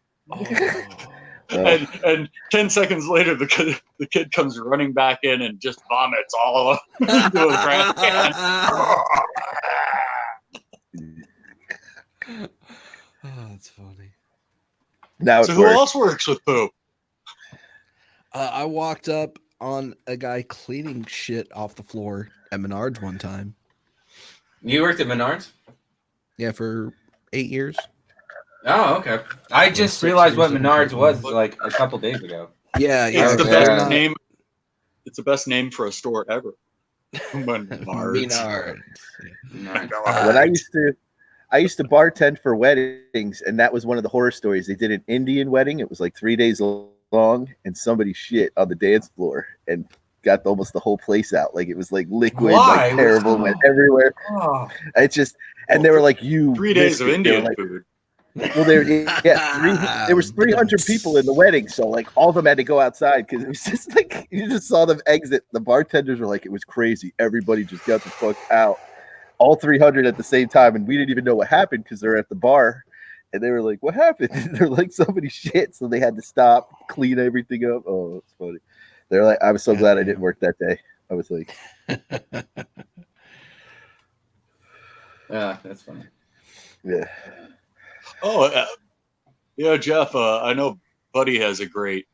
Speaker 4: And 10 seconds later, the kid comes running back in and just vomits all over the trash can.
Speaker 2: Oh, that's funny.
Speaker 3: Now
Speaker 4: so who else works with poop?
Speaker 2: I walked up on a guy cleaning shit off the floor at Menards one time.
Speaker 1: You worked at Menards?
Speaker 2: Yeah, for 8 years.
Speaker 1: Oh, okay. I just realized what Menards was like a couple days ago.
Speaker 2: Yeah,
Speaker 4: It's the best name. It's the best name for a store ever.
Speaker 2: Menards.
Speaker 3: When I used to bartend for weddings, and that was one of the horror stories. They did an Indian wedding. It was like 3 days long, and somebody shit on the dance floor and got almost the whole place out. Like it was like liquid, like terrible, went everywhere.
Speaker 1: Oh.
Speaker 3: It's just, and they were like, "You
Speaker 4: 3 days of Indian food."
Speaker 3: Well, there was 300 people in the wedding, so like all of them had to go outside because it was just like you just saw them exit. The bartenders were like, it was crazy. Everybody just got the fuck out, all 300 at the same time, and we didn't even know what happened because they're at the bar, and they were like, "What happened?" They're like, "Somebody shit," so they had to stop, clean everything up. Oh, it's funny. They're like, I was so glad I didn't work that day. I was like,
Speaker 1: that's funny.
Speaker 3: Yeah.
Speaker 4: Oh, yeah, Jeff. I know Buddy has a great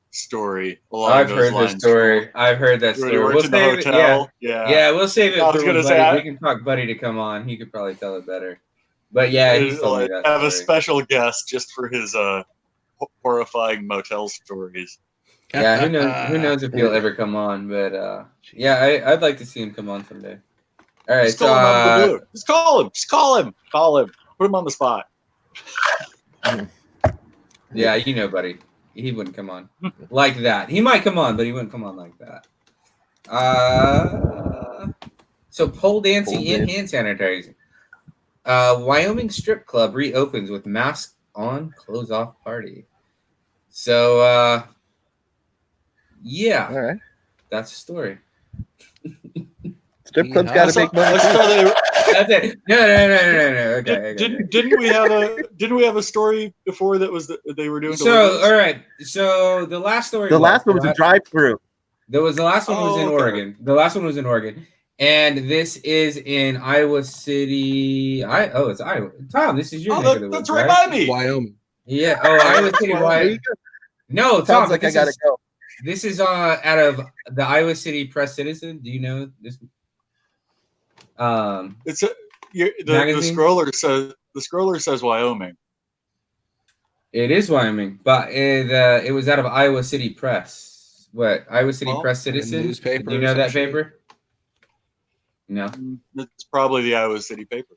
Speaker 4: story.
Speaker 1: I've heard this story. I've heard that story.
Speaker 4: We'll save it.
Speaker 1: Yeah, we'll save it.
Speaker 4: I was gonna say
Speaker 1: we can talk Buddy to come on. He could probably tell it better. But yeah, he's told me that.
Speaker 4: Have a special guest just for his horrifying motel stories.
Speaker 1: Yeah, who knows if he'll ever come on? But yeah, I'd like to see him come on someday. All right,
Speaker 4: just call him. Just call him. Put him on the spot.
Speaker 1: Yeah, you know, Buddy. He wouldn't come on like that. He might come on, but he wouldn't come on like that. So pole dancing and hand sanitizing. Wyoming strip club reopens with mask on, clothes off party. So yeah,
Speaker 3: all right,
Speaker 1: that's a story.
Speaker 3: Strip club's got to make money.
Speaker 1: That's it. No. Okay.
Speaker 4: Didn't we have a story before that was that they were doing?
Speaker 1: So all right. So the last story.
Speaker 3: The last one was a drive-through.
Speaker 1: The last one was in Oregon. The last one was in Oregon, and this is in Iowa City. It's Iowa. Tom, this is your neck of the woods,
Speaker 4: that's right by me.
Speaker 2: Wyoming.
Speaker 1: Yeah. Oh, Iowa City. Wyoming. No, Tom.
Speaker 3: Sounds like I gotta go.
Speaker 1: This is out of the Iowa City Press Citizen. Do you know this?
Speaker 4: It's the scroller says Wyoming.
Speaker 1: It is Wyoming, but it was out of Iowa City Press. What, Iowa City Press Citizen?
Speaker 2: Newspaper.
Speaker 1: Do you know that paper? No.
Speaker 4: It's probably the Iowa City paper.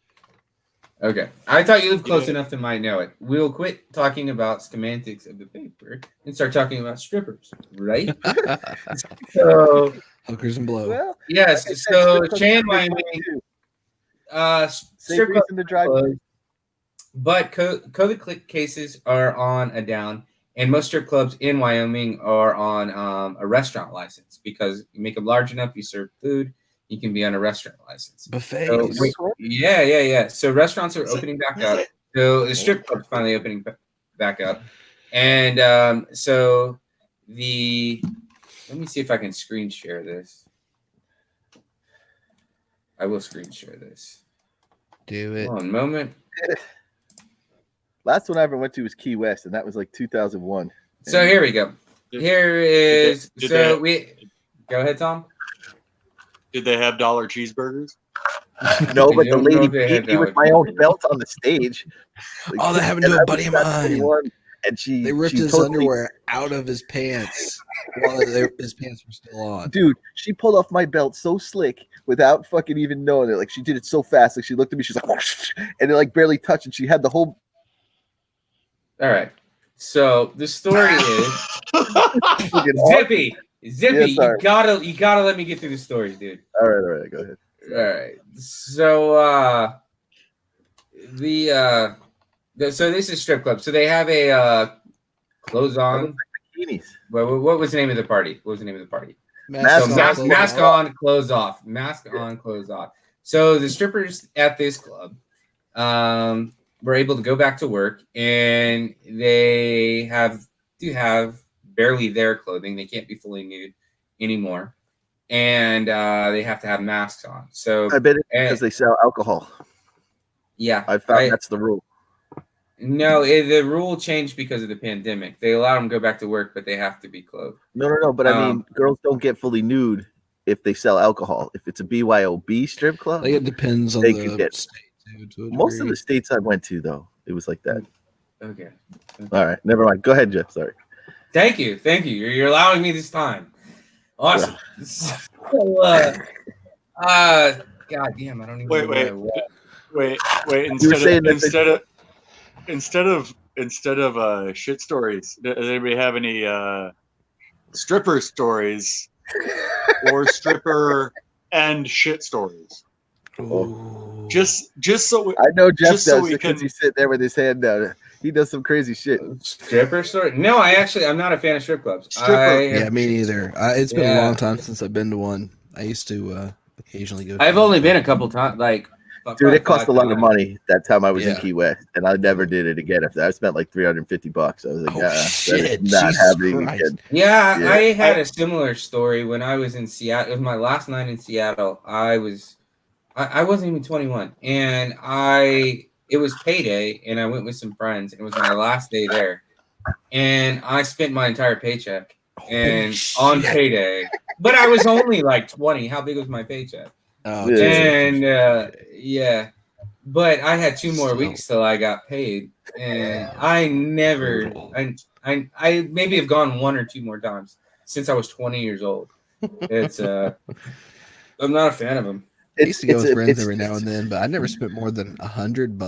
Speaker 1: Okay. I thought you lived close enough to might know it. We'll quit talking about semantics of the paper and start talking about strippers, right? So
Speaker 2: hookers and blow.
Speaker 3: Well,
Speaker 1: yes. So Chan, Wyoming, strip club
Speaker 3: in the drive.
Speaker 1: But COVID cases are on a down, and most strip clubs in Wyoming are on a restaurant license because you make them large enough, you serve food, you can be on a restaurant license.
Speaker 2: Buffets.
Speaker 1: So, yeah. So restaurants are opening back up. So the strip club's finally opening back up. And so let me see if I can screen share this. I will screen share this.
Speaker 2: Do it.
Speaker 1: One moment.
Speaker 3: Last one I ever went to was Key West, and that was like 2001.
Speaker 1: So here we go. Here is go ahead, Tom.
Speaker 4: Did they have dollar cheeseburgers?
Speaker 3: No,
Speaker 1: I
Speaker 3: but the
Speaker 1: don't know
Speaker 3: lady
Speaker 1: if they
Speaker 3: beat
Speaker 1: had
Speaker 3: me with
Speaker 1: dollar
Speaker 3: my own belt on the stage.
Speaker 2: Oh, that happened to
Speaker 3: and
Speaker 2: a
Speaker 3: I
Speaker 2: buddy of
Speaker 3: was
Speaker 2: mine.
Speaker 3: 21, and
Speaker 2: They ripped his underwear out of his pants while his pants were still on.
Speaker 3: Dude, she pulled off my belt so slick without fucking even knowing it. Like, she did it so fast. Like, she looked at me, she's like, whoosh, and it like barely touched, and she had the whole.
Speaker 1: All right. So the story is Zippy.
Speaker 3: Yeah,
Speaker 1: you gotta let me get through the story, dude.
Speaker 3: All right, go ahead.
Speaker 1: All right. So so this is strip club. So they have a clothes on.
Speaker 3: Bikinis.
Speaker 1: What was the name of the party?
Speaker 2: Mask
Speaker 1: on, clothes off. Mask on, clothes off. So the strippers at this club were able to go back to work, and they do have barely their clothing. They can't be fully nude anymore, and they have to have masks on. So
Speaker 3: I bet it's because they sell alcohol.
Speaker 1: Yeah,
Speaker 3: I found that's the rule.
Speaker 1: No, the rule changed because of the pandemic. They allow them to go back to work, but they have to be clothed.
Speaker 3: No. But I mean, girls don't get fully nude if they sell alcohol. If it's a BYOB strip club,
Speaker 2: like it depends on the state.
Speaker 3: Most of the states I went to, though, it was like that.
Speaker 1: Okay.
Speaker 3: All right, never mind. Go ahead, Jeff. Sorry.
Speaker 1: Thank you. You're allowing me this time. Awesome.
Speaker 3: Yeah.
Speaker 1: So, God damn, I don't even know.
Speaker 4: Wait. Instead of shit stories, does anybody have any stripper stories or stripper and shit stories?
Speaker 2: Ooh.
Speaker 4: Just so
Speaker 3: I know Jeff does
Speaker 4: so
Speaker 3: because he's sitting there with his hand down. He does some crazy shit.
Speaker 1: Stripper story? No, I'm not a fan of strip clubs.
Speaker 2: Yeah, me neither. It's been a long time since I've been to one. I used to occasionally go.
Speaker 1: I've only been a couple times.
Speaker 3: Dude, it cost a lot of money that time I was in Key West, and I never did it again. After that, I spent like $350. I was like,
Speaker 2: shit,
Speaker 3: not happening again.
Speaker 1: Yeah, I had a similar story when I was in Seattle. It was my last night in Seattle. I wasn't even 21, and it was payday, and I went with some friends, and it was my last day there, and I spent my entire paycheck on payday, but I was only like 20. How big was my paycheck?
Speaker 2: Oh,
Speaker 1: and but I had 2 more weeks till I got paid, and I never, I maybe have gone 1 or 2 more times since I was 20 years old. It's I'm not a fan of them.
Speaker 2: I used to go with friends every now and then, but I never spent more than $100.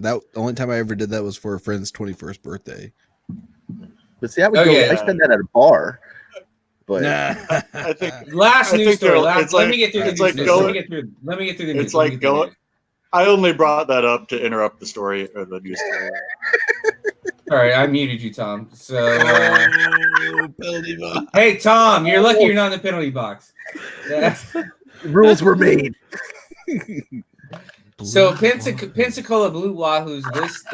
Speaker 2: The only time I ever did that was for a friend's 21st birthday.
Speaker 3: But see, I spend that at a bar. But
Speaker 4: I think
Speaker 1: last news story. Let me get through the news.
Speaker 4: It's like going. I only brought that up to interrupt the story or the news story.
Speaker 1: All right, I muted you, Tom. So, hey, Tom, you're lucky you're not in the penalty box.
Speaker 3: Rules were made.
Speaker 1: So, Pensacola Blue Wahoos list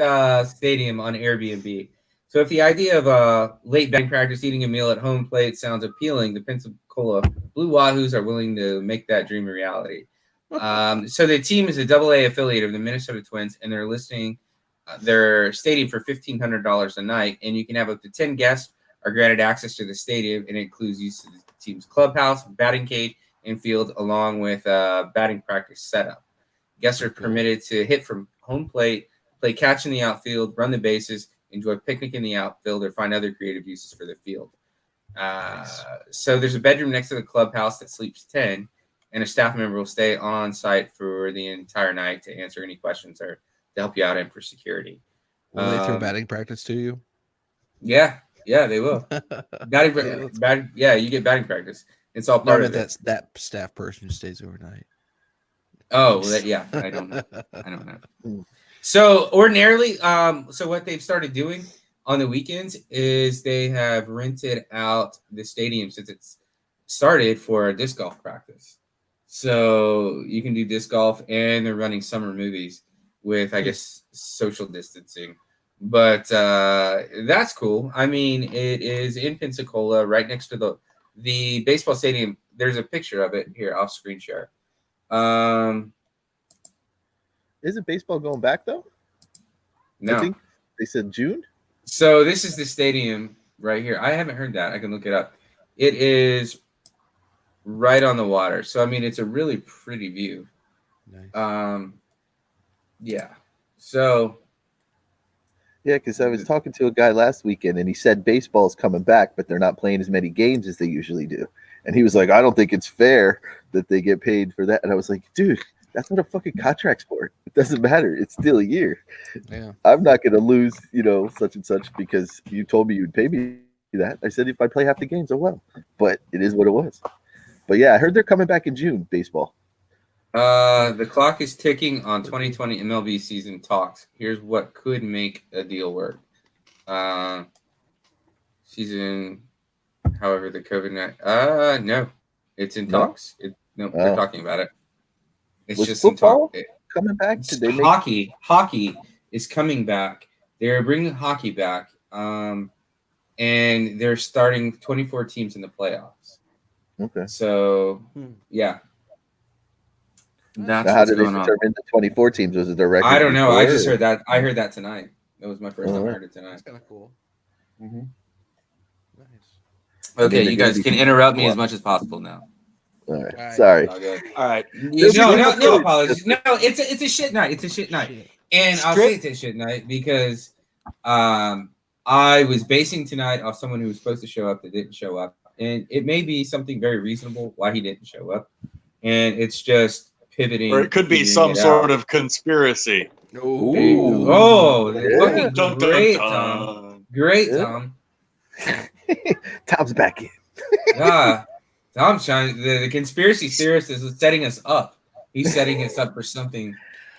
Speaker 1: stadium on Airbnb. So if the idea of late batting practice, eating a meal at home plate sounds appealing, the Pensacola Blue Wahoos are willing to make that dream a reality. So the team is a AA affiliate of the Minnesota Twins, and they're listing their stadium for $1,500 a night, and you can have up to 10 guests are granted access to the stadium, and it includes use of the team's clubhouse, batting cage, and field, along with batting practice setup. Guests are permitted to hit from home plate, play catch in the outfield, run the bases, enjoy a picnic in the outfield, or find other creative uses for the field. So there's a bedroom next to the clubhouse that sleeps 10, and a staff member will stay on site for the entire night to answer any questions or to help you out and for security.
Speaker 2: Will they throw batting practice to you?
Speaker 1: Yeah, they will. You get batting practice. It's all part of it.
Speaker 2: That staff person who stays overnight.
Speaker 1: Oh, I don't know. So ordinarily, so what they've started doing on the weekends is they have rented out the stadium since it's started for a disc golf practice. So you can do disc golf, and they're running summer movies with, I guess, social distancing. But that's cool. I mean, it is in Pensacola, right next to the baseball stadium. There's a picture of it here. I'll screen share.
Speaker 3: Isn't baseball going back though?
Speaker 1: No.
Speaker 3: I think they said June.
Speaker 1: So this is the stadium right here. I haven't heard that. I can look it up. It is right on the water. So I mean, it's a really pretty view.
Speaker 2: Nice.
Speaker 1: Yeah. So.
Speaker 3: Yeah, because I was talking to a guy last weekend, and he said baseball's coming back, but they're not playing as many games as they usually do. And he was like, I don't think it's fair that they get paid for that. And I was like, dude, that's not a fucking contract sport. It doesn't matter. It's still a year.
Speaker 2: Yeah.
Speaker 3: I'm not going to lose, such and such because you told me you'd pay me that. I said, if I play half the games, oh well. But it is what it was. But yeah, I heard they're coming back in June, baseball.
Speaker 1: The clock is ticking on 2020 MLB season talks. Here's what could make a deal work. Season, however, the COVID-19. No, it's in talks. They're talking about it. It's just
Speaker 3: football
Speaker 1: in talk.
Speaker 3: Coming back?
Speaker 1: Hockey is coming back. They're bringing hockey back. And they're starting 24 teams in the playoffs.
Speaker 3: Okay.
Speaker 1: So, yeah.
Speaker 3: That's how did they determine the 24 teams? Was it their record?
Speaker 1: I don't know. I just heard that. I heard that tonight. That was my first time I heard it tonight.
Speaker 2: That's kind of cool.
Speaker 3: Mm-hmm.
Speaker 1: Nice. Okay, you guys can interrupt me as much as possible now.
Speaker 3: All right. Sorry.
Speaker 4: All right.
Speaker 1: No apologies. No, it's a shit night. It's a shit night. And I'll say it's a shit night because I was basing tonight off someone who was supposed to show up that didn't show up. And it may be something very reasonable why he didn't show up. And it's just pivoting.
Speaker 4: Or it could be some sort of conspiracy.
Speaker 1: Ooh.
Speaker 3: Oh,
Speaker 1: fucking great, Tom. Great, Tom.
Speaker 3: Tom's back in.
Speaker 1: Tom's trying. The conspiracy theorist is setting us up. He's setting us up for something.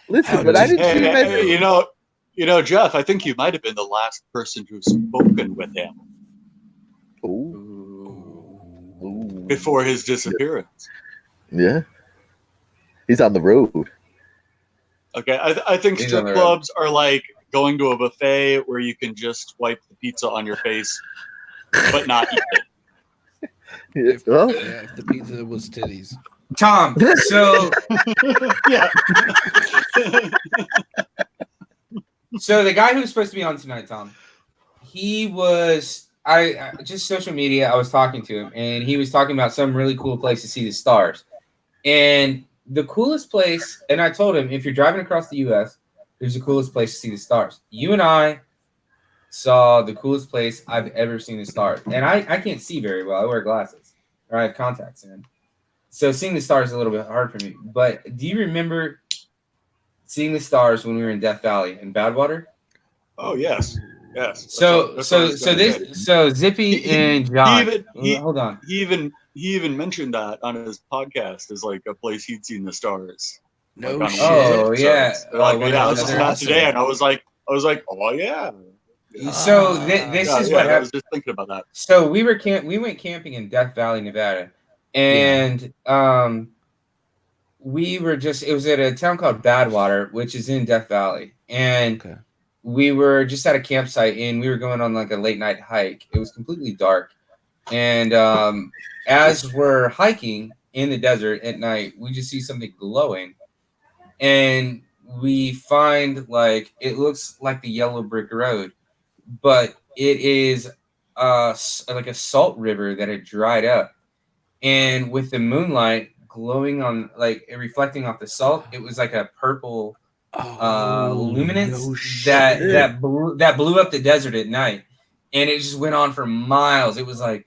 Speaker 3: Listen, but I didn't see him.
Speaker 4: Hey, Jeff, I think you might have been the last person who's spoken with him.
Speaker 3: Ooh.
Speaker 4: Before his disappearance.
Speaker 3: Yeah. He's on the road.
Speaker 4: Okay, I think strip clubs are like going to a buffet where you can just wipe the pizza on your face, but not eat it.
Speaker 2: If the pizza was titties.
Speaker 1: Tom, so
Speaker 4: yeah.
Speaker 1: So the guy who's supposed to be on tonight, Tom, he was I just social media. I was talking to him, and he was talking about some really cool place to see the stars, and the coolest place, and I told him, if you're driving across the U.S., there's the coolest place to see the stars. You and I saw the coolest place I've ever seen the stars. And I can't see very well. I wear glasses, or I have contacts in. So seeing the stars is a little bit hard for me. But do you remember seeing the stars when we were in Death Valley in Badwater?
Speaker 4: Oh, yes. Yes.
Speaker 1: So Zippy and John. Hold on.
Speaker 4: He even mentioned that on his podcast as like a place he'd seen the stars.
Speaker 2: No
Speaker 4: like
Speaker 2: shit.
Speaker 1: Oh yeah.
Speaker 4: This is not today. And I was like, oh yeah.
Speaker 1: So this is what happened.
Speaker 4: I was just thinking about that.
Speaker 1: So we went camping in Death Valley, Nevada, and we were it was at a town called Badwater, which is in Death Valley, and we were just at a campsite, and we were going on like a late night hike. It was completely dark, and as we're hiking in the desert at night, we just see something glowing, and we find like it looks like the yellow brick road, but it is like a salt river that had dried up, and with the moonlight glowing on, like, reflecting off the salt, it was like a purple luminance that blew up the desert at night, and it just went on for miles. It was like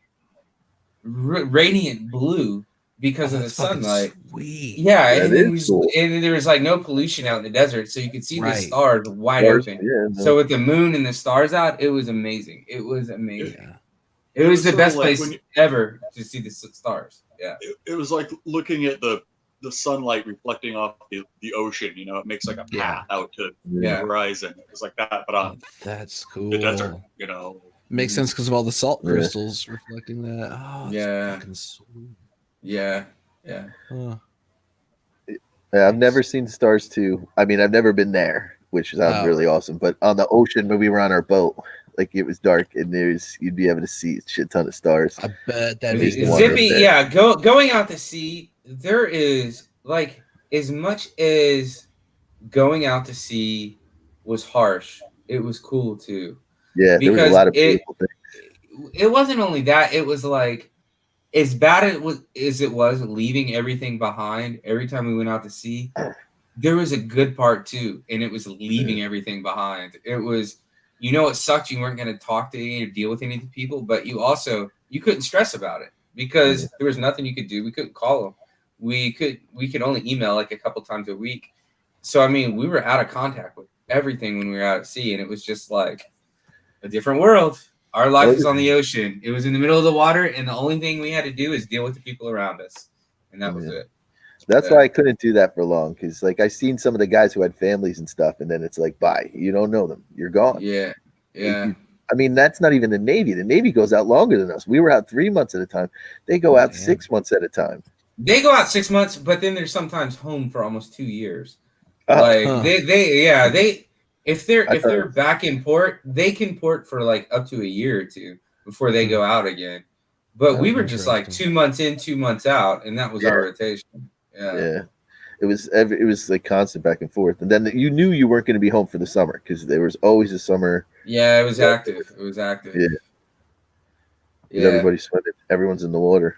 Speaker 1: radiant blue because of the sunlight.
Speaker 2: Sweet.
Speaker 1: Yeah, and there was like no pollution out in the desert, so you could see the stars wide open. Yeah, so with the moon and the stars out, it was amazing. It was amazing. Yeah. It was the best place ever to see the stars. Yeah.
Speaker 4: It was like looking at the sunlight reflecting off the ocean. You know, it makes like a path out to the horizon. It was like that, but on
Speaker 2: that's cool.
Speaker 4: The desert, you know.
Speaker 2: Makes sense because of all the salt crystals reflecting that. Oh,
Speaker 1: yeah. Yeah.
Speaker 3: Yeah, I've never seen stars too. I mean, I've never been there which sounds really awesome. But on the ocean when we were on our boat, like it was dark and you'd be able to see a shit ton of stars.
Speaker 2: I bet that
Speaker 3: is
Speaker 1: Zippy. Yeah, going out to sea. There is like as much as going out to sea was harsh. It was cool too.
Speaker 3: Yeah, there was a lot of beautiful things.
Speaker 1: It wasn't only that. It was like as bad as it was leaving everything behind every time we went out to sea. There was a good part too, and it was leaving everything behind. It was, it sucked. You weren't going to talk to any or deal with any people, but you couldn't stress about it because there was nothing you could do. We couldn't call them. We could only email like a couple times a week. So I mean, we were out of contact with everything when we were out at sea, and it was just like a different world. Our life was on the ocean. It was in the middle of the water, and the only thing we had to do is deal with the people around us, and that was it.
Speaker 3: That's why I couldn't do that for long, because like I seen some of the guys who had families and stuff, and then it's like, bye, you don't know them, you're gone.
Speaker 1: Yeah.
Speaker 3: I mean, that's not even the Navy. The Navy goes out longer than us. We were out 3 months at a time. They go out 6 months at a time.
Speaker 1: They go out 6 months, but then they're sometimes home for almost 2 years. If they're back in port, they can port for like up to a year or two before they go out again. But we were just like 2 months in, 2 months out, and that was our rotation. Yeah.
Speaker 3: It was like constant back and forth, and then you knew you weren't going to be home for the summer because there was always a summer.
Speaker 1: Yeah, it was active. It was active.
Speaker 3: Yeah. Everybody's sweating. Everyone's in the water.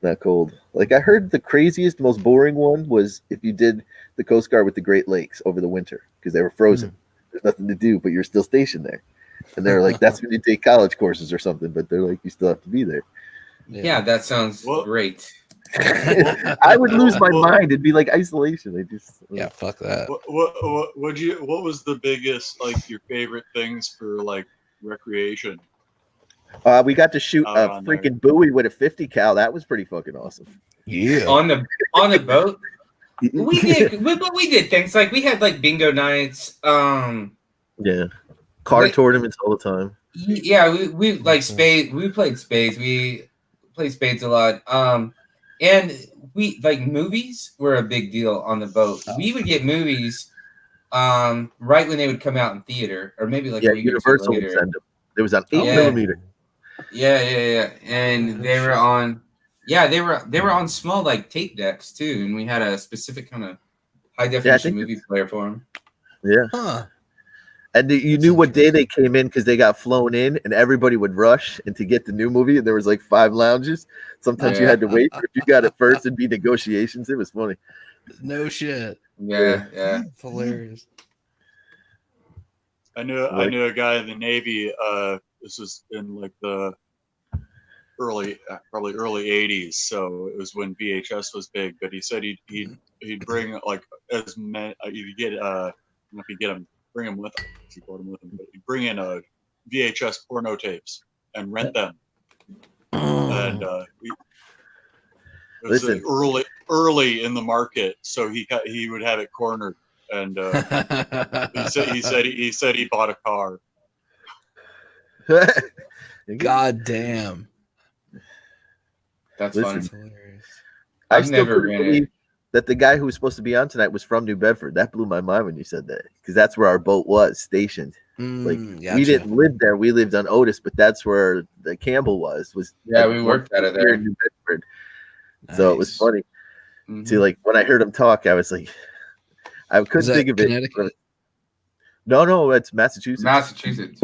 Speaker 3: Not cold. Like I heard the craziest, most boring one was if you did the Coast Guard with the Great Lakes over the winter because they were frozen. There's nothing to do, but you're still stationed there. And they're like, that's when you take college courses or something, but they're like, you still have to be there.
Speaker 1: Yeah, that sounds great.
Speaker 3: I would lose my mind. It'd be like isolation.
Speaker 2: Fuck that.
Speaker 4: What was the biggest, like, your favorite things for like recreation?
Speaker 3: We got to shoot a freaking buoy with a 50 cal. That was pretty fucking awesome.
Speaker 2: Yeah.
Speaker 1: On the boat. We did things like we had like bingo nights.
Speaker 3: Card tournaments all the time.
Speaker 1: Yeah, we like spades. We played spades. We played spades a lot. And we like movies were a big deal on the boat. We would get movies right when they would come out in theater, or maybe like
Speaker 3: Universal would send them. There was an 8mm.
Speaker 1: Yeah. And they were on. Yeah, they were on small like tape decks too, and we had a specific kind of high definition movie player for them.
Speaker 3: Yeah.
Speaker 2: Huh.
Speaker 3: And you knew what day they came in because they got flown in, and everybody would rush and to get the new movie. And there was like 5 lounges. Sometimes you had to wait. But if you got it first, it'd be negotiations. It was funny.
Speaker 2: No shit.
Speaker 1: Yeah.
Speaker 2: It's hilarious.
Speaker 4: I knew a guy in the Navy. This was in like the probably early 80s. So it was when VHS was big. But he said he'd bring like as many. You get if you get them. Bring them with him if you brought them with him. But you bring in VHS porno tapes and rent them. And it was early in the market, so he would have it cornered. And he said he bought a car.
Speaker 2: God damn,
Speaker 1: that's funny.
Speaker 3: I still couldn't believe that the guy who was supposed to be on tonight was from New Bedford. That blew my mind when you said that, because that's where our boat was stationed.
Speaker 2: Gotcha.
Speaker 3: We didn't live there. We lived on Otis, but that's where the Campbell was.
Speaker 1: We worked out of there
Speaker 3: in New Bedford. Nice. So it was funny to like when I heard him talk. I was like, I couldn't think of
Speaker 2: Connecticut?
Speaker 3: it. No, it's Massachusetts.
Speaker 2: Massachusetts.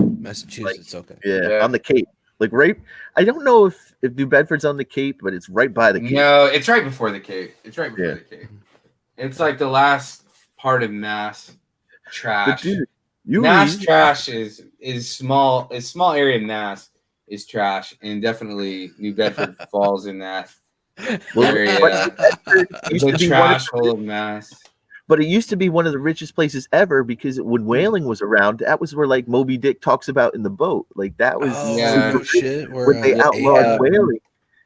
Speaker 2: Okay.
Speaker 3: Yeah, on the Cape. Like right, I don't know if New Bedford's on the Cape, but it's right by the Cape.
Speaker 1: No, it's right before the Cape. The Cape. It's like the last part of Mass trash.
Speaker 3: But dude,
Speaker 1: Mass trash is small. A small area of Mass is trash, and definitely New Bedford falls in that area. The trash hole of Mass.
Speaker 3: But it used to be one of the richest places ever, because when whaling was around, that was where like Moby Dick talks about in the boat. Like that was
Speaker 2: shit.
Speaker 3: Where they outlawed whaling.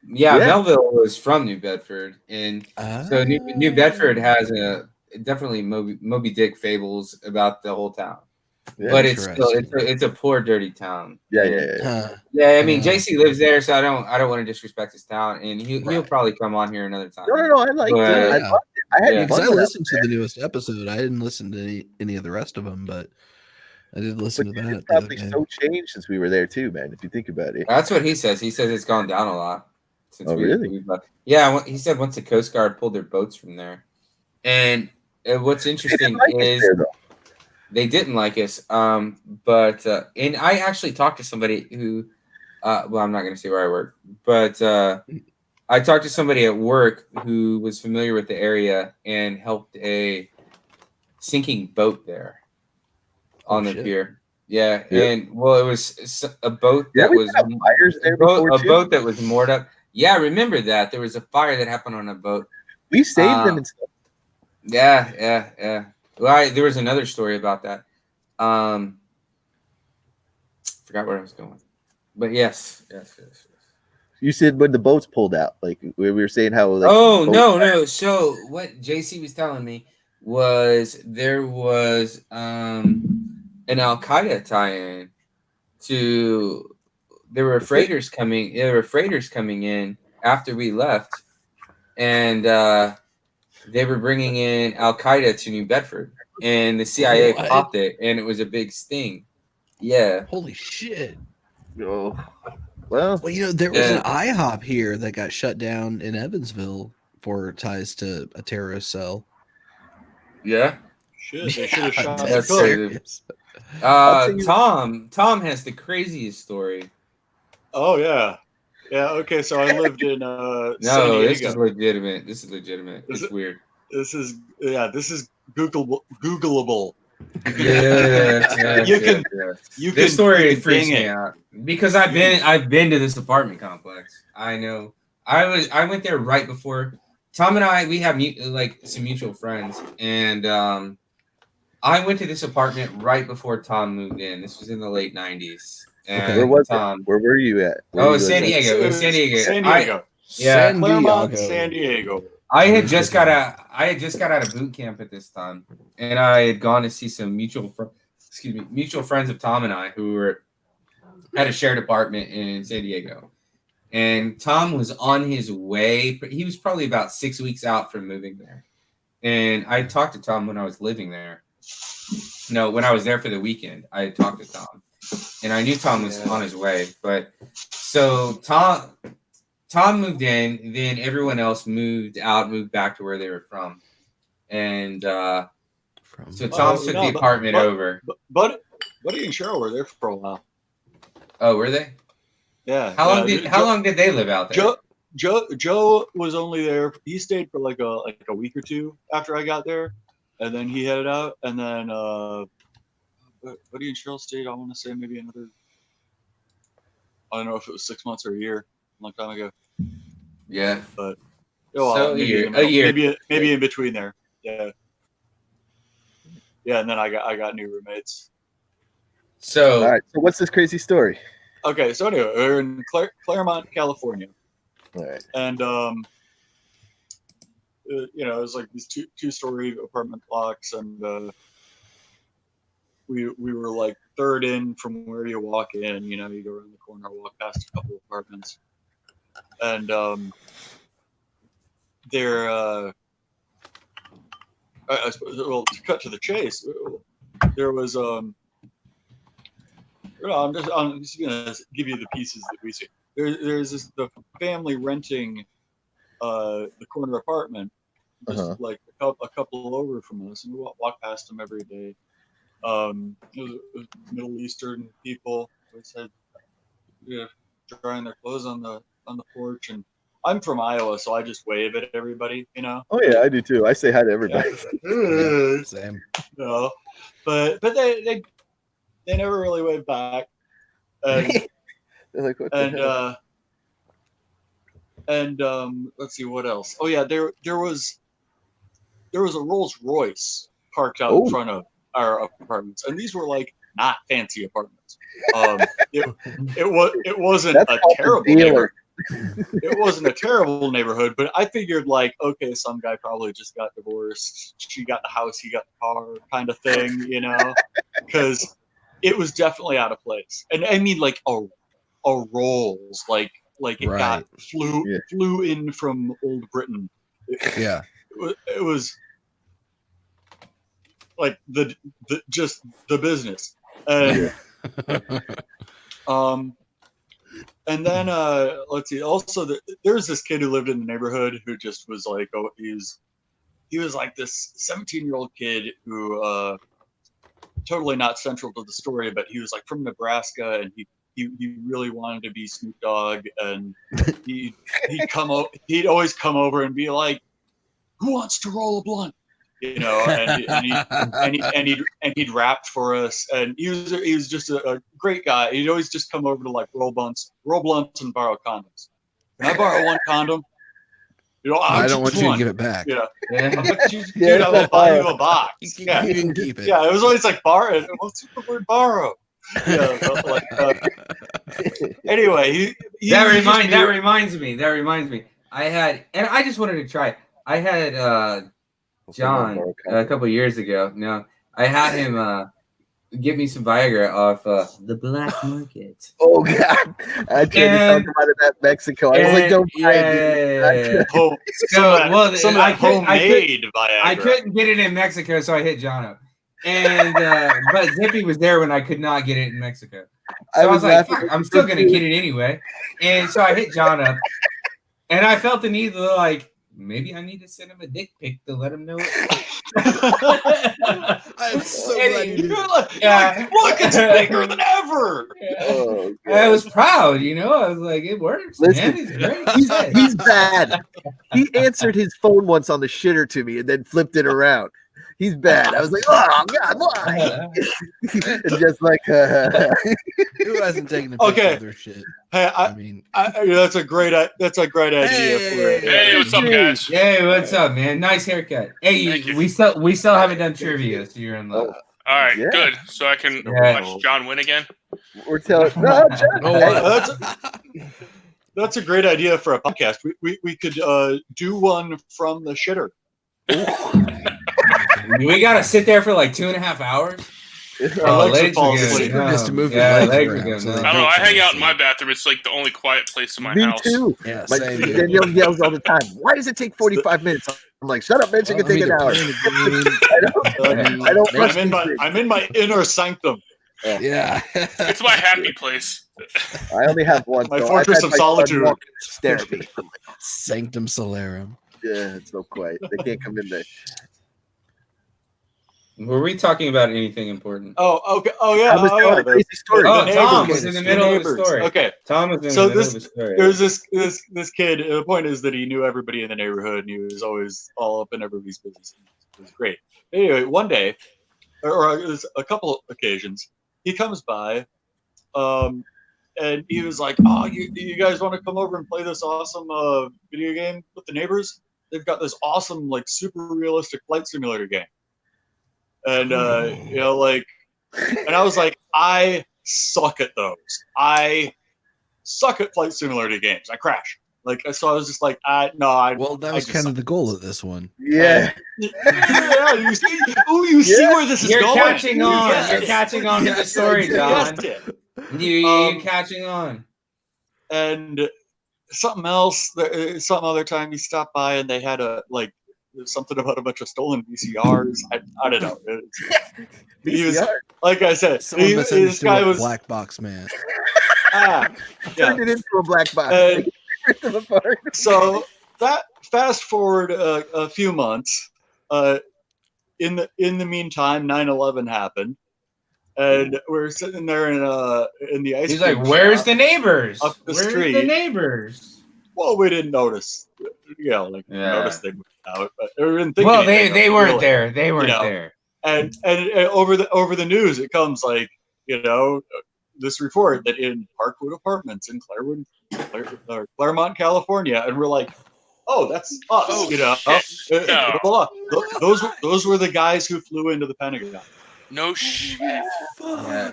Speaker 1: Yeah, Melville was from New Bedford, and so New Bedford has definitely Moby Dick fables about the whole town. Yeah, but it's a poor, dirty town.
Speaker 3: Yeah.
Speaker 1: I mean, JC lives there, so I don't want to disrespect his town, and he'll probably come on here another time.
Speaker 3: No, I liked it. I loved it. I had
Speaker 1: Yeah.
Speaker 2: Because
Speaker 3: fun
Speaker 2: I
Speaker 3: when
Speaker 2: listened to the newest episode. I didn't listen to any of the rest of them, but I did listen
Speaker 3: But
Speaker 2: to
Speaker 3: dude,
Speaker 2: that
Speaker 3: it's
Speaker 2: the other
Speaker 3: probably
Speaker 2: day.
Speaker 3: so changed since we were there too, man. If you think about it.
Speaker 1: That's what he says. He says it's gone down a lot since
Speaker 3: Oh, really?
Speaker 1: we've left. Yeah, he said once the Coast Guard pulled their boats from there. And what's
Speaker 3: They didn't
Speaker 1: interesting
Speaker 3: like us
Speaker 1: is
Speaker 3: there, though.
Speaker 1: they didn't like us. But and I actually talked to somebody who, well, I'm not going to say where I work, but I talked to somebody at work who was familiar with the area and helped a sinking boat there on the
Speaker 2: shit.
Speaker 1: pier. Yeah,
Speaker 3: Yeah.
Speaker 1: and well, it was a boat
Speaker 3: Yeah,
Speaker 1: that
Speaker 3: we
Speaker 1: was
Speaker 3: had fires there before,
Speaker 1: a
Speaker 3: too.
Speaker 1: boat that was moored up. Yeah, I remember that there was a fire that happened on a boat.
Speaker 3: We saved them and stuff.
Speaker 1: Yeah. Well, there was another story about that. Forgot where I was going, but yes.
Speaker 3: You said when the boats pulled out, like we were saying how like
Speaker 1: No. So what JC was telling me was there was an Al Qaeda tie-in to there were freighters coming in after we left, and they were bringing in Al Qaeda to New Bedford, and the CIA
Speaker 2: What?
Speaker 1: popped it, and it was a big sting. Yeah.
Speaker 2: Holy shit.
Speaker 3: Oh, well,
Speaker 2: Well, there was an IHOP here that got shut down in Evansville for ties to a terrorist cell.
Speaker 1: Yeah.
Speaker 4: Shit, they should have shot the
Speaker 1: That's
Speaker 4: cook.
Speaker 1: serious. Tom has the craziest story.
Speaker 4: Oh yeah. Okay. So I lived in San
Speaker 1: No,
Speaker 4: Diego.
Speaker 1: this is legitimate. It's weird.
Speaker 4: This is Googleable.
Speaker 1: Yeah,
Speaker 4: You can
Speaker 1: this story
Speaker 4: freaking
Speaker 1: freaks
Speaker 4: ding
Speaker 1: me
Speaker 4: it.
Speaker 1: out because I've been to this apartment complex. I know. I went there right before Tom and we have like some mutual friends, and I went to this apartment right before Tom moved in. This was in the late '90s. And
Speaker 3: where was
Speaker 1: Tom?
Speaker 3: it? Where were you at?
Speaker 1: San Diego. It was San Diego.
Speaker 4: San Diego.
Speaker 1: Yeah,
Speaker 4: Claremont, San Diego.
Speaker 1: I had just got out of boot camp at this time, and I had gone to see some mutual friends of Tom and I who had a shared apartment in San Diego. And Tom was on his way. He was probably about 6 weeks out from moving there. And I talked to Tom when I was living there. No, when I was there for the weekend, I had talked to Tom, and I knew Tom was on his way. But so Tom moved in, then everyone else moved back to where they were from. And so Tom took the apartment over.
Speaker 4: Buddy and Cheryl were there for a while.
Speaker 1: Oh, were they?
Speaker 4: Yeah.
Speaker 1: How long did they live out there?
Speaker 4: Joe was only there. He stayed for like a week or two after I got there, and then he headed out. And then Buddy and Cheryl stayed. I want to say maybe another. I don't know if it was 6 months or a year. A long time ago.
Speaker 1: Yeah.
Speaker 4: But
Speaker 1: a year.
Speaker 4: Maybe in between there. Yeah. Yeah, and then I got new roommates.
Speaker 1: So
Speaker 3: all right. So what's this crazy story?
Speaker 4: Okay, so anyway, we're in Claremont, California.
Speaker 3: All right.
Speaker 4: And it was like these two-story apartment blocks, and we were like third in from where you walk in. You go around the corner, walk past a couple of apartments, and they're I suppose, well, to cut to the chase, there was I'm just gonna give you the pieces that we see. There's the family renting the corner apartment, just like a couple over from us, and we walk past them every day. It was Middle Eastern people. We said, drying their clothes on the porch, and I'm from Iowa, so I just wave at everybody,
Speaker 3: Oh yeah, I do too. I say hi to everybody.
Speaker 2: Yeah, same.
Speaker 4: But they never really waved back. And,
Speaker 3: They're like, what the hell?
Speaker 4: And let's see what else. Oh yeah, there was a Rolls Royce parked out in front of our apartments, and these were like not fancy apartments. It wasn't a terrible neighborhood. It wasn't a terrible neighborhood, but I figured like, okay, some guy probably just got divorced. She got the house, he got the car, kind of thing, because it was definitely out of place. And I mean, like a Rolls, like it got flew in from old Britain.
Speaker 2: Yeah.
Speaker 4: it was like the just the business. And and then let's see. Also, there was this kid who lived in the neighborhood who just was like, oh, he was like this 17-year-old kid who totally not central to the story, but he was like from Nebraska, and he really wanted to be Snoop Dogg, and he'd always come over and be like, who wants to roll a blunt? You know, and he'd rap for us, and he was just a great guy. He'd always just come over to like roll blunts, and borrow condoms. Can I borrow one condom? You know,
Speaker 2: I don't want you to give it back.
Speaker 4: Yeah, dude, I will buy you a box.
Speaker 2: You can keep it.
Speaker 4: Yeah, it was always like borrow. What's the word borrow? Yeah, anyway,
Speaker 1: that reminds me. I had, and I just wanted to try. I had John a couple of years ago. No, I had him give me some Viagra off the black market.
Speaker 3: Oh God! I tried to talk about it at Mexico. I was like, "Don't buy it."
Speaker 4: Some of that homemade Viagra.
Speaker 1: I couldn't get it in Mexico, so I hit John up. And but Zippy was there when I could not get it in Mexico. So I was like, I'm still gonna get it anyway. And so I hit John up, and I felt the need to like, maybe I need to send him a dick pic to let him know it.
Speaker 2: I'm so glad you did.
Speaker 4: Look, it's bigger than ever.
Speaker 3: Oh,
Speaker 1: I was proud, you know. I was like, it works.
Speaker 3: Listen,
Speaker 1: man. It's great.
Speaker 3: he's bad. He answered his phone once on the shitter to me and then flipped it around. He's bad. I was like, oh God, why? And just like,
Speaker 2: who hasn't taken a picture of their shit?
Speaker 4: Hey, I mean, that's a great idea.
Speaker 5: Hey, what's up, guys?
Speaker 1: Hey, what's up, man? Nice haircut. Hey, we still haven't done trivia, so you're in love.
Speaker 5: All right,
Speaker 3: Yeah.
Speaker 5: good. So I can watch John win again.
Speaker 3: we're telling. No, John,
Speaker 4: That's a great idea for a podcast. We could do one from the shitter.
Speaker 1: We gotta sit there for like 2.5 hours.
Speaker 4: Legs are
Speaker 2: asleep. Just to move your legs around.
Speaker 5: I don't know. I hang out in my bathroom. It's like the only quiet place in my
Speaker 3: me
Speaker 5: house.
Speaker 3: too.
Speaker 2: Yeah,
Speaker 3: My
Speaker 2: same here.
Speaker 3: Danielle yells all the time. Why does it take 45 minutes? I'm like, shut up, bitch. It can take an hour. I don't.
Speaker 4: I'm in my inner sanctum.
Speaker 2: Yeah.
Speaker 5: It's my happy place.
Speaker 3: I only have one.
Speaker 4: My
Speaker 3: so
Speaker 4: fortress
Speaker 3: I've had
Speaker 4: of
Speaker 3: my son
Speaker 4: solitude.
Speaker 3: walk and stare at me.
Speaker 2: Sanctum Solarum.
Speaker 3: Yeah, it's not quite. They can't come in there.
Speaker 1: Were we talking about anything important?
Speaker 4: Oh, okay. Oh, yeah.
Speaker 3: I was telling a crazy story.
Speaker 1: Oh,
Speaker 4: The
Speaker 1: Tom
Speaker 4: neighbors.
Speaker 1: was in the middle of the story.
Speaker 4: Okay.
Speaker 1: Tom was in
Speaker 4: So
Speaker 1: the middle of the story.
Speaker 4: There's this kid. The point is that he knew everybody in the neighborhood, and he was always all up in everybody's business. It was great. Anyway, one day, or a couple occasions, he comes by, and he was like, "Oh, you guys want to come over and play this awesome video game with the neighbors? They've got this awesome, like, super realistic flight simulator game." And and I was like, I suck at those. I suck at flight simulator games. I crash. So I was just like,
Speaker 2: Well, that was kind of the goal of this one.
Speaker 3: Yeah.
Speaker 4: Yeah, you see? Oh, you see where this is
Speaker 1: You're
Speaker 4: going?
Speaker 1: catching on.
Speaker 4: Yes.
Speaker 1: You're catching on to the story, John. You're catching on.
Speaker 4: And something else, some other time he stopped by and they had something about a bunch of stolen VCRs. I don't know. He was, like I said, this guy was
Speaker 2: black box man.
Speaker 3: Turned it into a black box.
Speaker 4: So that fast forward a few months. In the meantime, 9/11 happened, and we're sitting there in the ice.
Speaker 1: He's like, "Where's the neighbors?
Speaker 4: Up the
Speaker 1: Where's
Speaker 4: street.
Speaker 1: the neighbors?"
Speaker 4: Well, we didn't notice. Notice they moved out. But they
Speaker 1: weren't
Speaker 4: really.
Speaker 1: there. They weren't there.
Speaker 4: And over the news, it comes like, this report that in Parkwood Apartments in Claremont, California, and we're like, oh, that's us.
Speaker 5: Oh,
Speaker 4: No. Those were the guys who flew into the Pentagon.
Speaker 5: No shit.
Speaker 4: I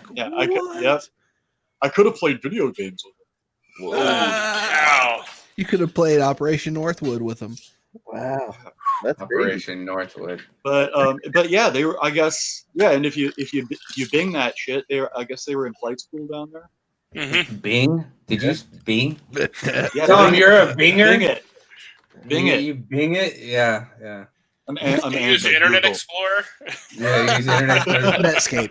Speaker 4: could have played video games with them.
Speaker 5: Wow.
Speaker 2: You could have played Operation Northwood with them.
Speaker 3: Wow, that's
Speaker 1: Operation Northwood.
Speaker 4: But yeah, they were. I guess and if you Bing that shit, I guess they were in flight school down there.
Speaker 5: Mm-hmm.
Speaker 1: Bing? Did you Bing?
Speaker 4: Yeah,
Speaker 1: Tom, you're a Binger.
Speaker 4: Bing it.
Speaker 1: You Bing it? Yeah.
Speaker 4: An
Speaker 5: You use
Speaker 4: answer,
Speaker 5: Internet
Speaker 4: Google.
Speaker 5: Explorer.
Speaker 1: Yeah, you use Internet Explorer.
Speaker 2: Netscape.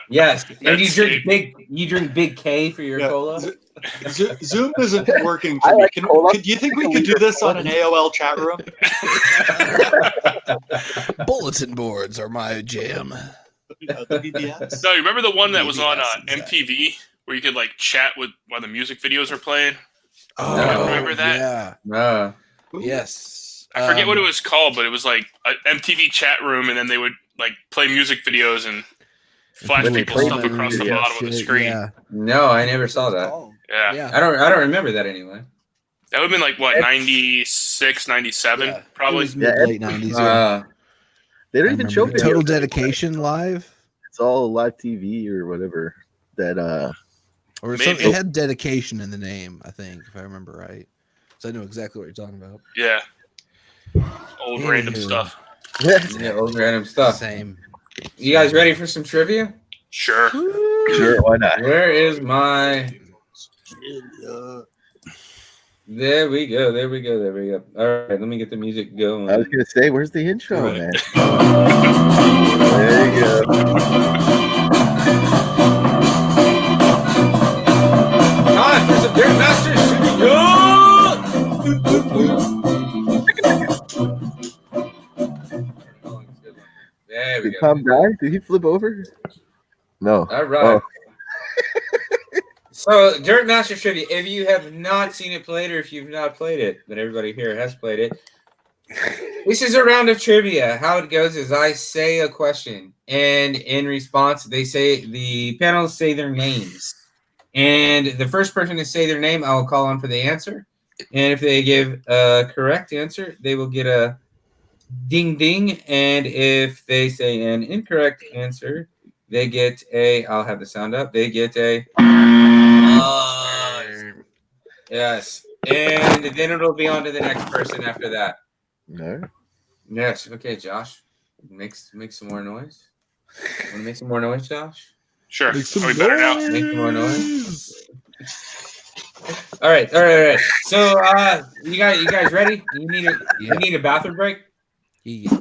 Speaker 1: Yes, and
Speaker 5: Netscape.
Speaker 1: you drink Big K for your
Speaker 4: Yeah.
Speaker 1: cola.
Speaker 4: Zoom isn't working
Speaker 3: I
Speaker 4: for me.
Speaker 3: like cola.
Speaker 4: Do you think we
Speaker 3: Like a
Speaker 4: could do
Speaker 3: liter
Speaker 4: this
Speaker 3: cola.
Speaker 4: on an AOL chat room?
Speaker 2: Bulletin boards are my jam.
Speaker 4: The BBS?
Speaker 5: No, you remember the one that was on
Speaker 2: BBS, exactly.
Speaker 5: MTV where you could like chat with while the music videos are playing?
Speaker 1: No.
Speaker 5: Remember that?
Speaker 2: Yeah. Yes.
Speaker 5: I forget what it was called, but it was like an MTV chat room, and then they would like play music videos and flash
Speaker 3: When they
Speaker 5: people's
Speaker 3: play
Speaker 5: stuff across the
Speaker 3: video
Speaker 5: bottom of the screen.
Speaker 2: Yeah.
Speaker 1: No, I never saw that.
Speaker 5: Yeah.
Speaker 2: Yeah.
Speaker 1: I don't remember that anyway.
Speaker 5: That would have been like what, 96, 97,
Speaker 2: Yeah.
Speaker 5: probably.
Speaker 2: It was late 90s. Yeah.
Speaker 3: They don't
Speaker 2: I
Speaker 3: even show
Speaker 2: remember.
Speaker 3: videos.
Speaker 2: Total Dedication live.
Speaker 3: It's all live TV or whatever. That
Speaker 2: Or
Speaker 5: Maybe.
Speaker 2: some, it had dedication in the name, I think, if I remember right. So I know exactly what you're talking about.
Speaker 5: Yeah. Old random
Speaker 2: Anywho.
Speaker 5: stuff.
Speaker 1: Yeah, old random stuff.
Speaker 2: Same.
Speaker 1: You guys ready for some trivia?
Speaker 5: Sure.
Speaker 3: Sure, why not?
Speaker 1: Where is my? There we go. There we go. There we go. All right, let me get the music going.
Speaker 3: I was gonna say, where's the intro,
Speaker 4: Right.
Speaker 3: man? There you go.
Speaker 1: Time for some Dirt Masters trivia. There we
Speaker 3: Did
Speaker 1: go.
Speaker 3: Tom die? Did he flip over? No.
Speaker 1: All right.
Speaker 3: Oh.
Speaker 1: So, Dirt Master Trivia, if you have not seen it played or if you've not played it, but everybody here has played it, this is a round of trivia. How it goes is I say a question, and in response, the panelists say their names. And the first person to say their name, I will call on for the answer. And if they give a correct answer, they will get a ding ding. And if they say an incorrect answer, they get I'll have the sound up, they get a yes. And then it'll be on to the next person after that.
Speaker 3: No.
Speaker 1: Yes. Okay, Josh. Make some more noise. Want to make some more noise, Josh?
Speaker 5: Sure.
Speaker 2: Make some
Speaker 5: Are we better now?
Speaker 1: Make some more noise. All right. So, you guys ready? You need a bathroom break?
Speaker 2: Yeah.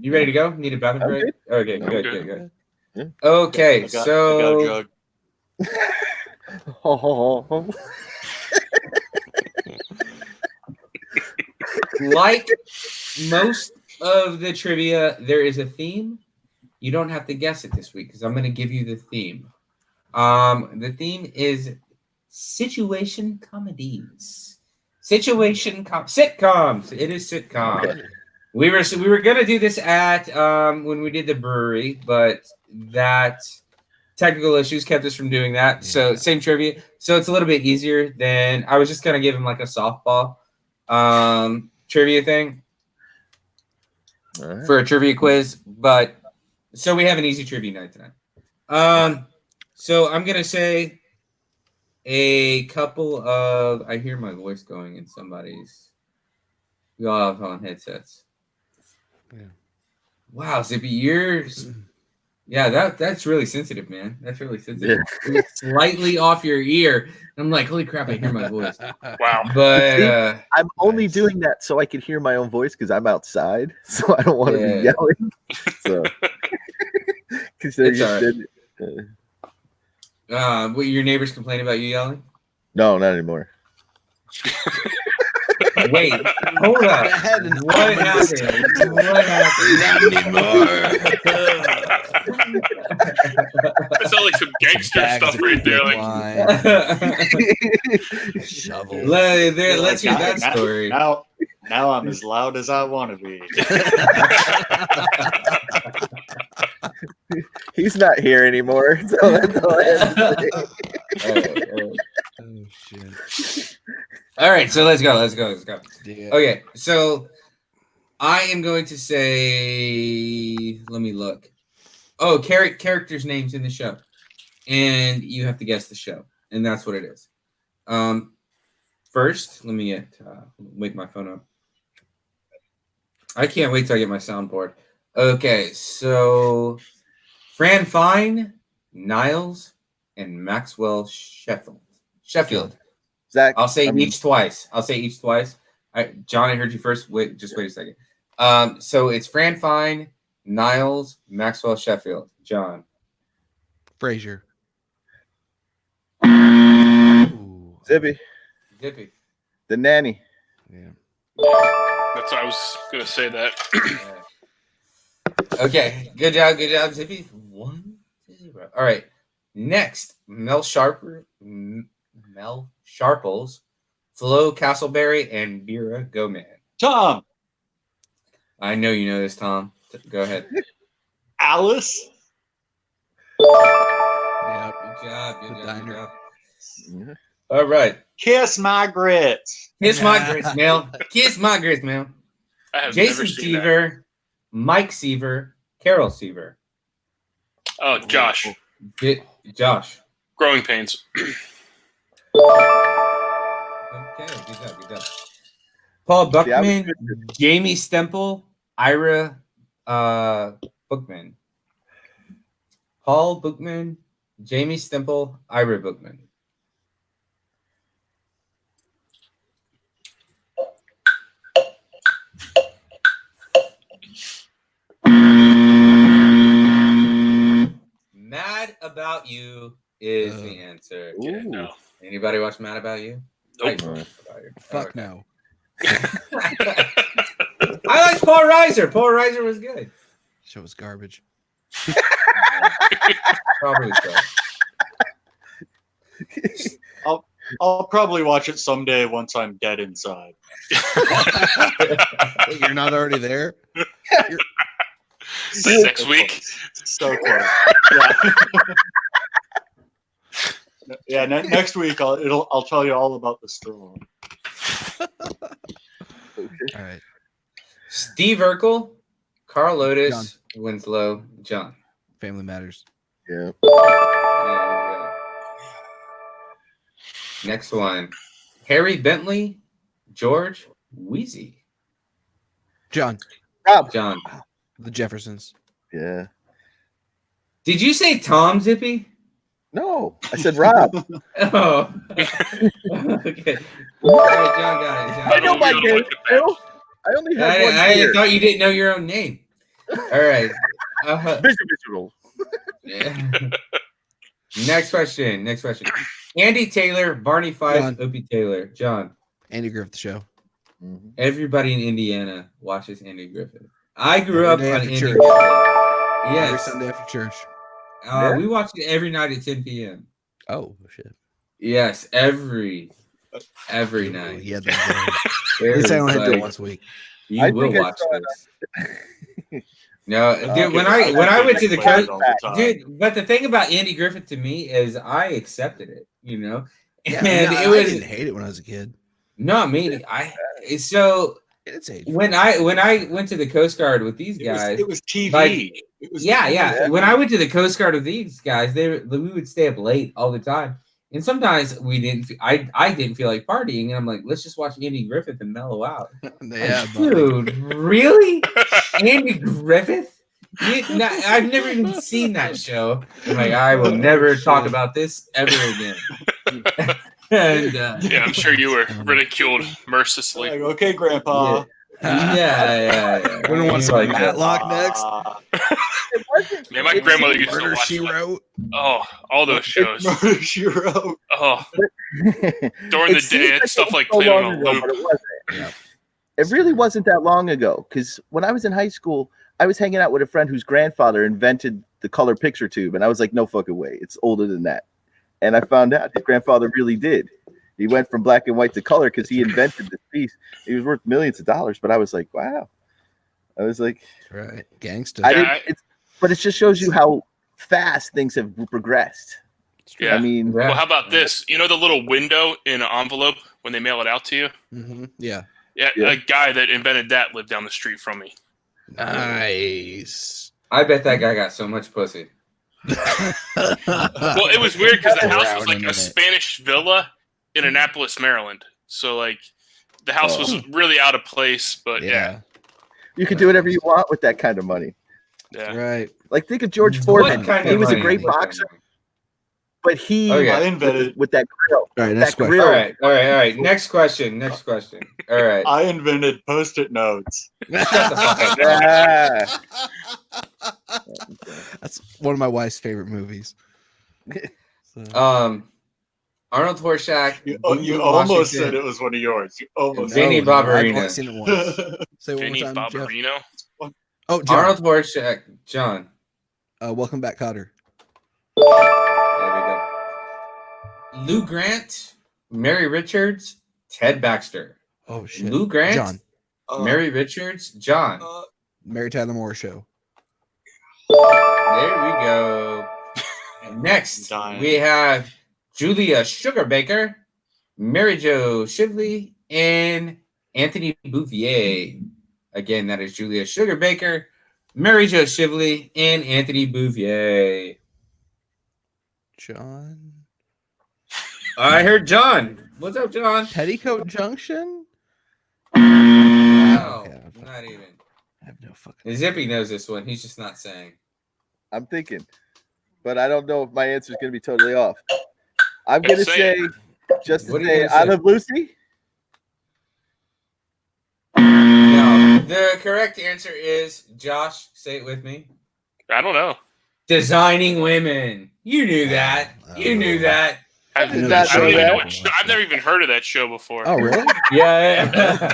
Speaker 1: You ready to go? Need a bathroom
Speaker 3: I'm
Speaker 1: break? Okay,
Speaker 5: I'm
Speaker 1: good.
Speaker 5: good.
Speaker 3: Yeah.
Speaker 1: Okay,
Speaker 4: I got a
Speaker 1: so
Speaker 4: jug.
Speaker 1: like most of the trivia, there is a theme. You don't have to guess it this week because I'm going to give you the theme. The theme is situation comedies. Sitcoms. It is sitcom.
Speaker 3: Okay.
Speaker 1: We were gonna do this at when we did the brewery, but that technical issues kept us from doing that. So same trivia. So it's a little bit easier than I was just gonna give him like a softball trivia thing for a trivia quiz. But so we have an easy trivia night tonight. So I'm gonna say a couple of I hear my voice going in somebody's. We all have on headsets.
Speaker 2: Yeah.
Speaker 1: Wow, Zippy, yours. Yeah, that's really sensitive, man. That's really sensitive.
Speaker 3: Yeah.
Speaker 1: It's slightly off your ear. I'm like, holy crap, I hear my voice.
Speaker 5: Wow.
Speaker 1: But
Speaker 3: I'm only
Speaker 2: Nice.
Speaker 3: doing that so I can hear my own voice because I'm outside, so I don't want to be
Speaker 1: Yeah.
Speaker 3: yelling. So, consider
Speaker 1: It's
Speaker 3: you
Speaker 1: all
Speaker 3: said,
Speaker 1: what your neighbors complain about you yelling?
Speaker 3: no, not anymore.
Speaker 1: Wait, hold up.
Speaker 2: That had an
Speaker 1: What
Speaker 2: ominous
Speaker 1: happened?
Speaker 2: tone.
Speaker 1: What happened?
Speaker 5: That sounds like some gangster
Speaker 2: Bags
Speaker 5: stuff
Speaker 2: of
Speaker 5: right there. Like,
Speaker 2: wine, shovels.
Speaker 1: Let's hear that
Speaker 4: Now-
Speaker 1: story.
Speaker 4: Now I'm as loud as I want to be.
Speaker 3: He's not here anymore. So that's all I have to say.
Speaker 2: Oh shit.
Speaker 1: All right, so let's go.
Speaker 2: Yeah.
Speaker 1: Okay, so I am going to say, let me look. Oh, characters' names in the show, and you have to guess the show, and that's what it is. First, let me wake my phone up. I can't wait till I get my soundboard. Okay, so Fran Fine, Niles, and Maxwell Sheffield.
Speaker 3: Zach,
Speaker 1: I'll say each twice. All right, John, I heard you first. Wait a second. So it's Fran Fine, Niles, Maxwell Sheffield, John.
Speaker 2: Frasier.
Speaker 3: Zippy.
Speaker 1: Zippy.
Speaker 3: The Nanny.
Speaker 2: Yeah.
Speaker 5: That's what I was gonna say that.
Speaker 1: Okay, good job, Zippy. 1-0. All right, next, Mel Sharples, Flo Castleberry, and Vera Gomez.
Speaker 4: Tom.
Speaker 1: I know you know this, Tom. Go ahead.
Speaker 4: Alice.
Speaker 2: Yep.
Speaker 1: Good job.
Speaker 2: The diner.
Speaker 1: All right.
Speaker 4: Kiss my grits.
Speaker 1: Kiss my grits, Mel. Kiss my grits, Mel.
Speaker 5: I have
Speaker 1: Jason
Speaker 5: never seen that.
Speaker 1: Seaver, Mike Seaver, Carol Seaver.
Speaker 5: Oh, Josh.
Speaker 1: Josh.
Speaker 5: Growing Pains.
Speaker 1: Okay, good job. Paul Buckman, Jamie Stemple, Ira Bookman. Paul Bookman, Jamie Stemple, Ira Bookman. Mad About You is the answer.
Speaker 5: Yeah, no.
Speaker 1: Anybody watch Mad About You?
Speaker 5: Nope.
Speaker 2: Fuck no.
Speaker 1: I like Paul Reiser. Paul Reiser was good.
Speaker 2: Show was garbage.
Speaker 1: Probably so.
Speaker 4: I'll probably watch it someday once I'm dead inside.
Speaker 2: You're not already there?
Speaker 5: Next week.
Speaker 4: So close. Yeah. Next week I'll tell you all about the story.
Speaker 2: All right.
Speaker 1: Steve Urkel, Carl Otis, Winslow, John.
Speaker 2: Family Matters.
Speaker 3: Yeah.
Speaker 1: Next one. Harry Bentley, George Wheezy.
Speaker 2: John.
Speaker 3: Rob.
Speaker 1: John.
Speaker 2: The Jeffersons.
Speaker 3: Yeah.
Speaker 1: Did you say Tom, Zippy?
Speaker 3: No, I said Rob.
Speaker 1: Oh. Okay. All right, John got it. John.
Speaker 3: I know my name. I only have one
Speaker 1: I thought you didn't know your own name. All right.
Speaker 3: Visual.
Speaker 1: Yeah. Next question. Andy Taylor, Barney Fife,
Speaker 2: John.
Speaker 1: Opie Taylor. John.
Speaker 2: Andy Griffith Show.
Speaker 3: Mm-hmm.
Speaker 1: Everybody in Indiana watches Andy Griffith. I grew up
Speaker 2: Every day
Speaker 1: on
Speaker 2: after
Speaker 1: Andy
Speaker 2: church.
Speaker 1: Griffith.
Speaker 2: Every
Speaker 1: Yes.
Speaker 2: Sunday after church.
Speaker 1: We watched it every night at 10 p.m.
Speaker 2: Oh, shit.
Speaker 1: Yes, every night.
Speaker 2: Yeah, at
Speaker 1: Very
Speaker 2: least I only had to do it
Speaker 1: like,
Speaker 2: once a week.
Speaker 1: You will watch this. No, dude. When I went to the coast, dude. But the thing about Andy Griffith to me is I accepted it. You know,
Speaker 2: Yeah,
Speaker 1: and
Speaker 2: I
Speaker 1: it was
Speaker 2: didn't hate it when I was a kid.
Speaker 1: not me. So
Speaker 2: It's age.
Speaker 1: when I went to the Coast Guard with these guys,
Speaker 4: it was TV.
Speaker 1: Like,
Speaker 4: It was
Speaker 1: yeah. When I went to the Coast Guard with these guys, we would stay up late all the time, and sometimes we didn't. I didn't feel like partying, and I'm like, let's just watch Andy Griffith and mellow out.
Speaker 2: Yeah,
Speaker 1: Like, dude, really? Andy Griffith? I've never even seen that show. I'm like, I will never talk about this ever again. And
Speaker 5: Yeah, I'm sure you were ridiculed mercilessly.
Speaker 4: Like, okay, Grandpa.
Speaker 1: Yeah.
Speaker 2: We're gonna want some
Speaker 1: Like,
Speaker 2: Matlock next.
Speaker 5: Man, my grandmother used to
Speaker 2: Murder,
Speaker 5: watch
Speaker 2: She Wrote.
Speaker 5: Oh, all those shows.
Speaker 4: Murder, She Wrote.
Speaker 5: Oh, during the day, it's stuff like playing on a loop.
Speaker 3: But it wasn't. It really wasn't that long ago. Because when I was in high school, I was hanging out with a friend whose grandfather invented the color picture tube, and I was like, no fucking way, it's older than that. And I found out his grandfather really did. He went from black and white to color because he invented this piece. He was worth millions of dollars, but I was like, wow. I was like,
Speaker 2: Right, gangster.
Speaker 3: But it just shows you how fast things have progressed.
Speaker 5: Yeah.
Speaker 3: I mean,
Speaker 5: Well, how about this? You know the little window in an envelope when they mail it out to you?
Speaker 2: Mm-hmm. Yeah.
Speaker 5: Yeah, a guy that invented that lived down the street from me.
Speaker 2: Nice.
Speaker 1: I bet that guy got so much pussy.
Speaker 5: Well, it was weird because the house was like
Speaker 2: Around in
Speaker 5: a
Speaker 2: it.
Speaker 5: Spanish villa in Annapolis, Maryland. So like the house was really out of place, but yeah.
Speaker 3: you can do whatever you want with that kind of money.
Speaker 5: Yeah.
Speaker 2: Right.
Speaker 3: Like think of George Foreman.
Speaker 1: What kind
Speaker 3: He
Speaker 1: of
Speaker 3: was a
Speaker 1: money?
Speaker 3: great
Speaker 1: What kind
Speaker 3: boxer,
Speaker 1: of money?
Speaker 3: but he
Speaker 1: Okay.
Speaker 4: invented
Speaker 3: with that grill.
Speaker 2: All right, next
Speaker 3: That
Speaker 2: question.
Speaker 1: All
Speaker 3: grill.
Speaker 1: right. Next question. All right.
Speaker 4: I invented Post-it notes.
Speaker 1: Shut the fuck up.
Speaker 3: Yeah.
Speaker 2: That's one of my wife's favorite movies. So,
Speaker 1: Arnold Horshack.
Speaker 4: You
Speaker 1: Boonville,
Speaker 4: almost
Speaker 1: Washington.
Speaker 4: said it was one of yours. You almost
Speaker 1: Vinny
Speaker 2: no, I've
Speaker 1: Barbarino.
Speaker 2: only seen it once. Say it one
Speaker 5: Vinny
Speaker 2: more time, Jeff.
Speaker 5: Barbarino.
Speaker 2: Oh, John.
Speaker 1: Arnold Horshack. John.
Speaker 2: Welcome back, Cotter.
Speaker 1: There we go. Lou Grant, Mary Richards, Ted Baxter.
Speaker 2: Oh shit.
Speaker 1: Lou Grant,
Speaker 2: John.
Speaker 1: Mary Richards, John.
Speaker 2: Mary Tyler Moore Show.
Speaker 1: There we go. And next,
Speaker 4: Dying.
Speaker 1: we have Julia Sugarbaker, Mary Jo Shively, and Anthony Bouvier. Again, that is Julia Sugarbaker, Mary Jo Shively, and Anthony Bouvier.
Speaker 2: John.
Speaker 1: I heard John. What's up, John?
Speaker 2: Petticoat Junction?
Speaker 1: No,
Speaker 2: Okay,
Speaker 1: not even.
Speaker 2: I have no fucking.
Speaker 1: Zippy knows this one. He's just not saying.
Speaker 3: I'm thinking, but I don't know if my answer is going to be totally off. I'm going to
Speaker 5: Say
Speaker 3: say, just to
Speaker 1: What are you
Speaker 3: say,
Speaker 1: gonna
Speaker 3: I
Speaker 1: say?
Speaker 3: Love Lucy.
Speaker 1: No, the correct answer is Josh. Say it with me.
Speaker 5: I don't know.
Speaker 1: Designing Women. You knew that. You knew that.
Speaker 5: I
Speaker 3: did not
Speaker 5: don't
Speaker 3: know
Speaker 5: even
Speaker 3: that.
Speaker 5: know what show. I've never even heard of that show before.
Speaker 2: Oh, really?
Speaker 1: Yeah.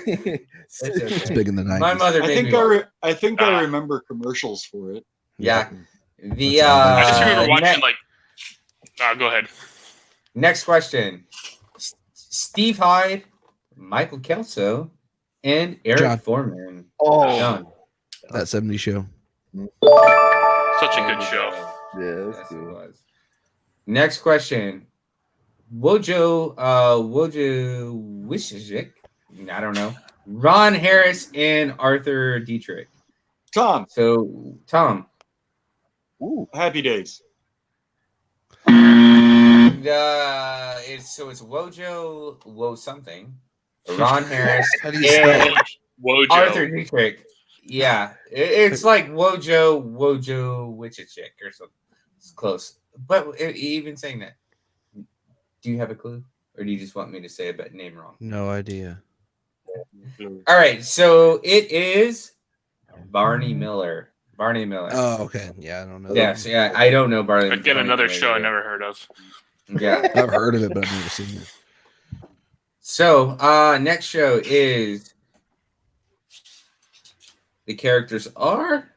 Speaker 2: It's big in the 90s.
Speaker 1: My mother
Speaker 4: I
Speaker 1: made
Speaker 4: think
Speaker 1: me.
Speaker 4: I think I remember commercials for it.
Speaker 1: Yeah. The
Speaker 5: I just remember watching
Speaker 1: ne-
Speaker 5: go ahead.
Speaker 1: next question. Steve Hyde, Michael Kelso, and Eric
Speaker 2: John.
Speaker 1: Foreman.
Speaker 3: Oh,
Speaker 1: John.
Speaker 2: That 70s show.
Speaker 5: Such a good show.
Speaker 3: yeah, that's
Speaker 1: Yes, it
Speaker 3: good.
Speaker 1: was. Next question. Wojo Wishizik. I don't know. Ron Harris and Arthur Dietrich.
Speaker 4: Tom,
Speaker 1: So, Tom.
Speaker 3: Ooh,
Speaker 4: Happy Days.
Speaker 1: It's Wojo something. Ron Harris
Speaker 2: How do you spell
Speaker 1: and
Speaker 2: it?
Speaker 5: Wojo.
Speaker 1: Arthur Dietrich. Yeah, it's like Wojo Wichichik or something. It's close. But even saying that, do you have a clue? Or do you just want me to say a name wrong?
Speaker 2: No idea.
Speaker 1: All right, so it is Barney Miller. Barney Miller.
Speaker 2: Oh, okay. Yeah, I don't know.
Speaker 1: Yes, yeah, I don't know Barney.
Speaker 5: Again, another
Speaker 1: Miller
Speaker 5: show I
Speaker 1: either.
Speaker 5: never heard of.
Speaker 1: Yeah.
Speaker 2: I've heard of it, but I've never seen it.
Speaker 1: So, next show is the characters are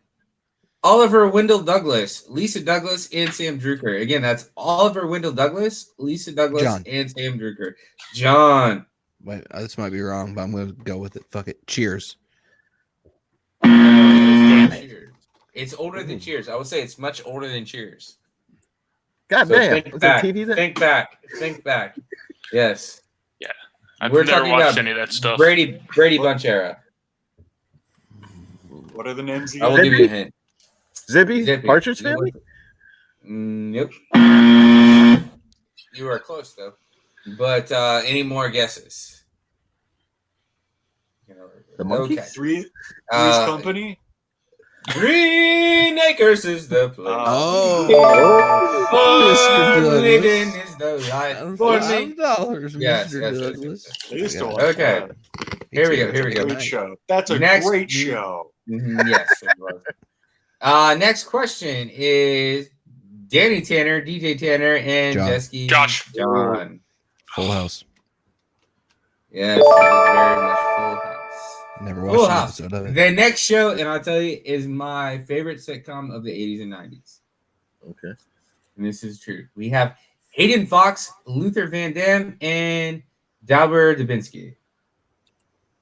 Speaker 1: Oliver Wendell Douglas, Lisa Douglas, and Sam Drucker. Again, that's Oliver Wendell Douglas, Lisa Douglas,
Speaker 2: John.
Speaker 1: and Sam Drucker. John.
Speaker 2: Wait, this might be wrong, but I'm going to go with it. Fuck it. Cheers.
Speaker 1: Cheers. It's older than Cheers. I would say it's much older than Cheers.
Speaker 3: God
Speaker 1: So
Speaker 3: damn.
Speaker 1: think
Speaker 3: Was
Speaker 1: back.
Speaker 3: it TV then?
Speaker 1: Think back. Think back. Yes.
Speaker 5: I've
Speaker 1: We're
Speaker 5: never
Speaker 1: talking
Speaker 5: watched
Speaker 1: about
Speaker 5: any of that stuff.
Speaker 1: Brady Bunch era.
Speaker 4: What are the names
Speaker 1: I will
Speaker 4: again?
Speaker 1: give you a hint.
Speaker 3: Zippy? Partridge
Speaker 1: No.
Speaker 3: Family?
Speaker 1: Nope. You are close though. But any more guesses?
Speaker 3: The Monkeys?
Speaker 1: Okay.
Speaker 4: Three's
Speaker 1: Uh,
Speaker 4: Company.
Speaker 1: Green Acres is the place.
Speaker 2: Oh,
Speaker 1: Oh,
Speaker 2: Mr.
Speaker 1: living
Speaker 2: Douglas.
Speaker 1: is the life for me.
Speaker 2: $5,
Speaker 1: Yes,
Speaker 2: Mr.
Speaker 1: yes,
Speaker 2: Douglas.
Speaker 4: I used to watch
Speaker 1: Okay.
Speaker 4: that.
Speaker 1: Here we go. Here we go.
Speaker 4: Great show. That's a
Speaker 1: Next-
Speaker 4: great show.
Speaker 1: Yes. It was. Next question is Danny Tanner, DJ Tanner, and
Speaker 2: John.
Speaker 1: Jesky
Speaker 5: Josh.
Speaker 1: John.
Speaker 2: Full House.
Speaker 1: Yes, it is very much Full House.
Speaker 2: Never
Speaker 1: Full
Speaker 2: watched an
Speaker 1: House.
Speaker 2: episode of it.
Speaker 1: The next show, and I'll tell you, is my favorite sitcom of the 80s and 90s.
Speaker 3: Okay.
Speaker 1: And this is true. We have Hayden Fox, Luther Van Dam, and Dauber Dubinsky.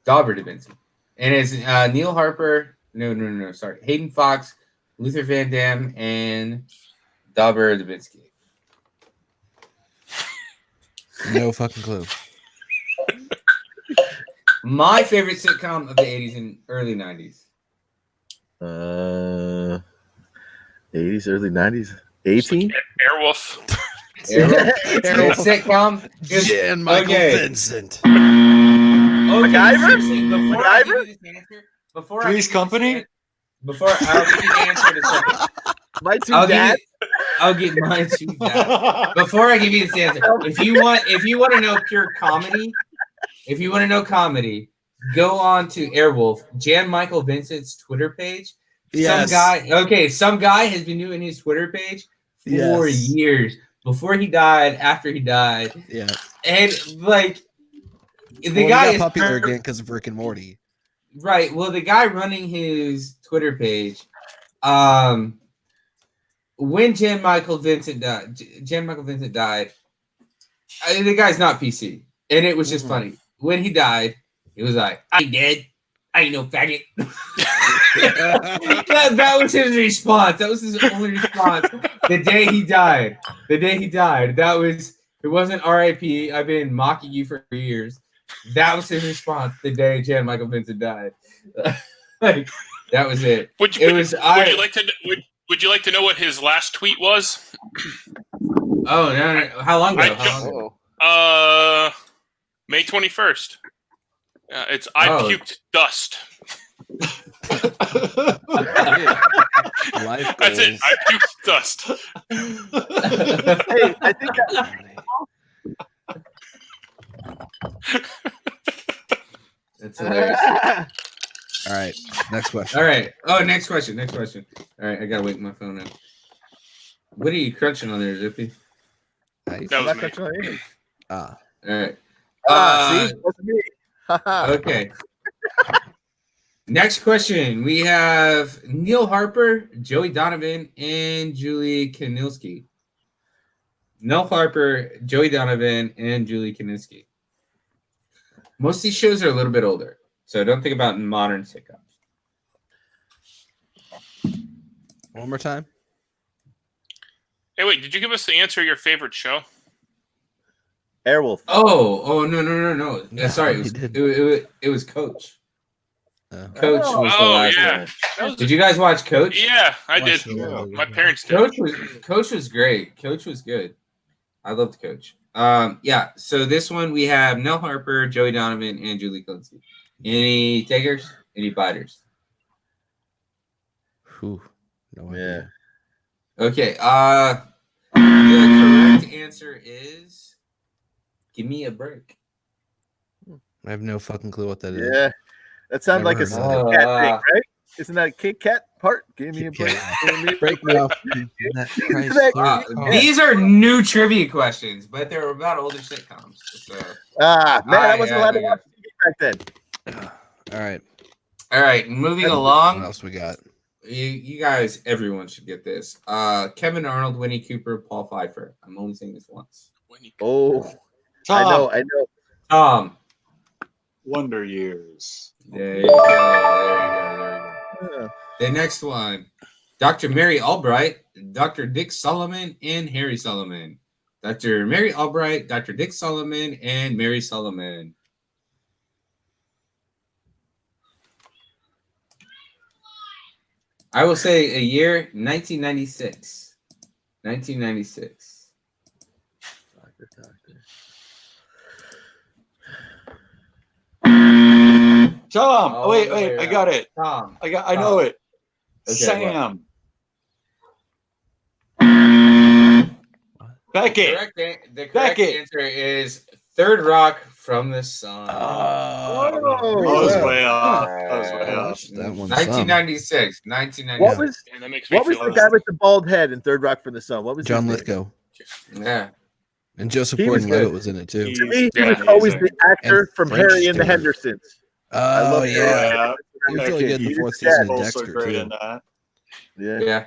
Speaker 1: And it's Neil Harper. No. Sorry. Hayden Fox, Luther Van Dam, and Dauber Dubinsky.
Speaker 2: No fucking clue.
Speaker 1: My favorite sitcom of the 80s and early 90s.
Speaker 3: 80s, early 90s. 18?
Speaker 5: Airwolf.
Speaker 1: It's a sitcom. It's-
Speaker 2: Jan Michael
Speaker 1: okay.
Speaker 2: Vincent.
Speaker 1: Okay,
Speaker 3: MacGyver?
Speaker 1: seriously, before I give
Speaker 3: MacGyver?
Speaker 1: you this answer, before I
Speaker 4: Three's
Speaker 1: give you this
Speaker 4: Company?
Speaker 1: an- before I'll give you the answer in a second.
Speaker 3: My two
Speaker 1: I'll give
Speaker 3: dads?
Speaker 1: you, I'll get mine too. Before I give you this answer, if you want to know pure comedy, go on to Airwolf, Jan Michael Vincent's Twitter page.
Speaker 2: Yes.
Speaker 1: Some guy has been doing his Twitter page for years. Before he died, after he died.
Speaker 2: Yeah.
Speaker 1: And like the
Speaker 2: guy
Speaker 1: is
Speaker 2: popular again because of Rick and Morty.
Speaker 1: Right. Well, the guy running his Twitter page, when Jan Michael Vincent died, the guy's not PC. And it was just funny. When he died, he was like, I ain't dead. I ain't no faggot. that was his response. That was his only response. The day he died. It wasn't RIP. I've been mocking you for years. That was his response the day Jan Michael Vincent died. Like, that was it. Would you
Speaker 5: like to know what his last tweet was?
Speaker 1: Oh no! How long ago?
Speaker 5: May 21st. It's I puked dust. That's it. I puked dust.
Speaker 3: Hey, I think.
Speaker 1: That's hilarious.
Speaker 2: All right, next question.
Speaker 1: All right. Oh, next question. All right, I gotta wake my phone up. What are you crunching on there, Zippy?
Speaker 2: Nice.
Speaker 5: That was me.
Speaker 1: All right.
Speaker 3: See, that's me.
Speaker 1: Okay. Next question. We have Neil Harper, Joey Donovan, and Julie Kanilski. Neil Harper, Joey Donovan, and Julie Kanilski. Most of these shows are a little bit older, so don't think about modern sitcoms.
Speaker 2: One more time.
Speaker 5: Hey, wait! Did you give us the answer of your favorite show?
Speaker 3: Airwolf.
Speaker 1: Oh, no. Sorry, it was Coach. Coach was the last one. Did you guys watch Coach?
Speaker 5: Yeah, I did. My parents did.
Speaker 1: Coach was great. Coach was good. I loved Coach. Yeah. So this one we have Nell Harper, Joey Donovan, and Julie Clancy. Any takers? Any biters?
Speaker 2: Whew. No idea.
Speaker 1: Okay. The correct answer is Give Me a Break.
Speaker 2: I have no fucking clue what that is.
Speaker 3: Yeah. That sounds like a Kit Kat thing, right? Isn't that a Kit Kat part? Give me a break.
Speaker 2: Break me off.
Speaker 1: These are new trivia questions, but they're about older sitcoms. So.
Speaker 3: Man, I wasn't allowed to watch TV back then.
Speaker 1: All right. Moving along.
Speaker 2: What else we got?
Speaker 1: You guys, everyone should get this. Kevin Arnold, Winnie Cooper, Paul Pfeiffer. I'm only saying this once.
Speaker 3: Oh,
Speaker 4: Tom.
Speaker 3: I know.
Speaker 1: Tom.
Speaker 4: Wonder Years.
Speaker 1: There you go. The next one. Dr. Mary Albright, Dr. Dick Solomon, and Harry Solomon. Dr. Mary Albright, Dr. Dick Solomon, and Mary Solomon. I will say a year, 1996. 1996.
Speaker 4: Tom. Wait. I got it.
Speaker 1: Tom.
Speaker 4: I know it.
Speaker 1: Okay,
Speaker 4: Sam. Beckett.
Speaker 1: The correct answer is Third Rock from the Sun.
Speaker 4: I was way off.
Speaker 2: That one.
Speaker 1: 1996.
Speaker 3: What was the guy with the bald head in Third Rock from the Sun? What was
Speaker 2: John
Speaker 3: his name?
Speaker 2: Lithgow?
Speaker 1: Yeah.
Speaker 2: And Joseph
Speaker 3: He was
Speaker 2: Gordon-Levitt
Speaker 3: good.
Speaker 2: was in it too.
Speaker 3: To me, he was always the actor
Speaker 2: And
Speaker 3: from
Speaker 2: French
Speaker 3: Harry and the
Speaker 2: Stewart.
Speaker 3: Hendersons.
Speaker 2: Oh yeah. He was really
Speaker 3: Kid.
Speaker 2: good in
Speaker 3: He
Speaker 2: the
Speaker 3: was
Speaker 2: fourth season of
Speaker 4: Also
Speaker 2: Dexter
Speaker 4: great
Speaker 2: too.
Speaker 4: in that.
Speaker 3: Yeah.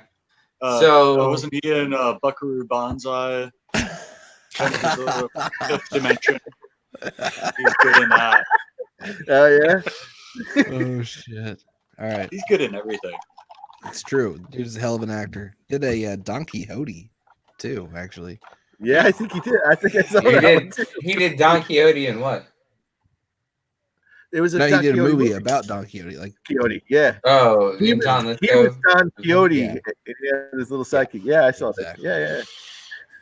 Speaker 1: So
Speaker 4: wasn't he in Buckaroo Banzai? Fifth Dimension. He's good in that.
Speaker 3: Oh yeah.
Speaker 2: Oh shit! All right,
Speaker 4: He's good in everything.
Speaker 2: it's true. Dude's a hell of an actor. Did a Don Quixote too, actually.
Speaker 3: Yeah, I think he did. I think I saw that one too.
Speaker 1: he did Don Quixote and what?
Speaker 3: It was a
Speaker 2: No, he
Speaker 3: Don
Speaker 2: did a
Speaker 3: Quixote
Speaker 2: movie about Don Quixote. Like,
Speaker 3: Quixote. Yeah.
Speaker 1: Oh,
Speaker 3: He
Speaker 1: and
Speaker 3: was,
Speaker 1: John
Speaker 3: he
Speaker 1: Lithgow.
Speaker 3: was Don Quixote.
Speaker 2: Yeah.
Speaker 3: His little sidekick. Yeah, I saw
Speaker 2: Exactly.
Speaker 3: that. Yeah.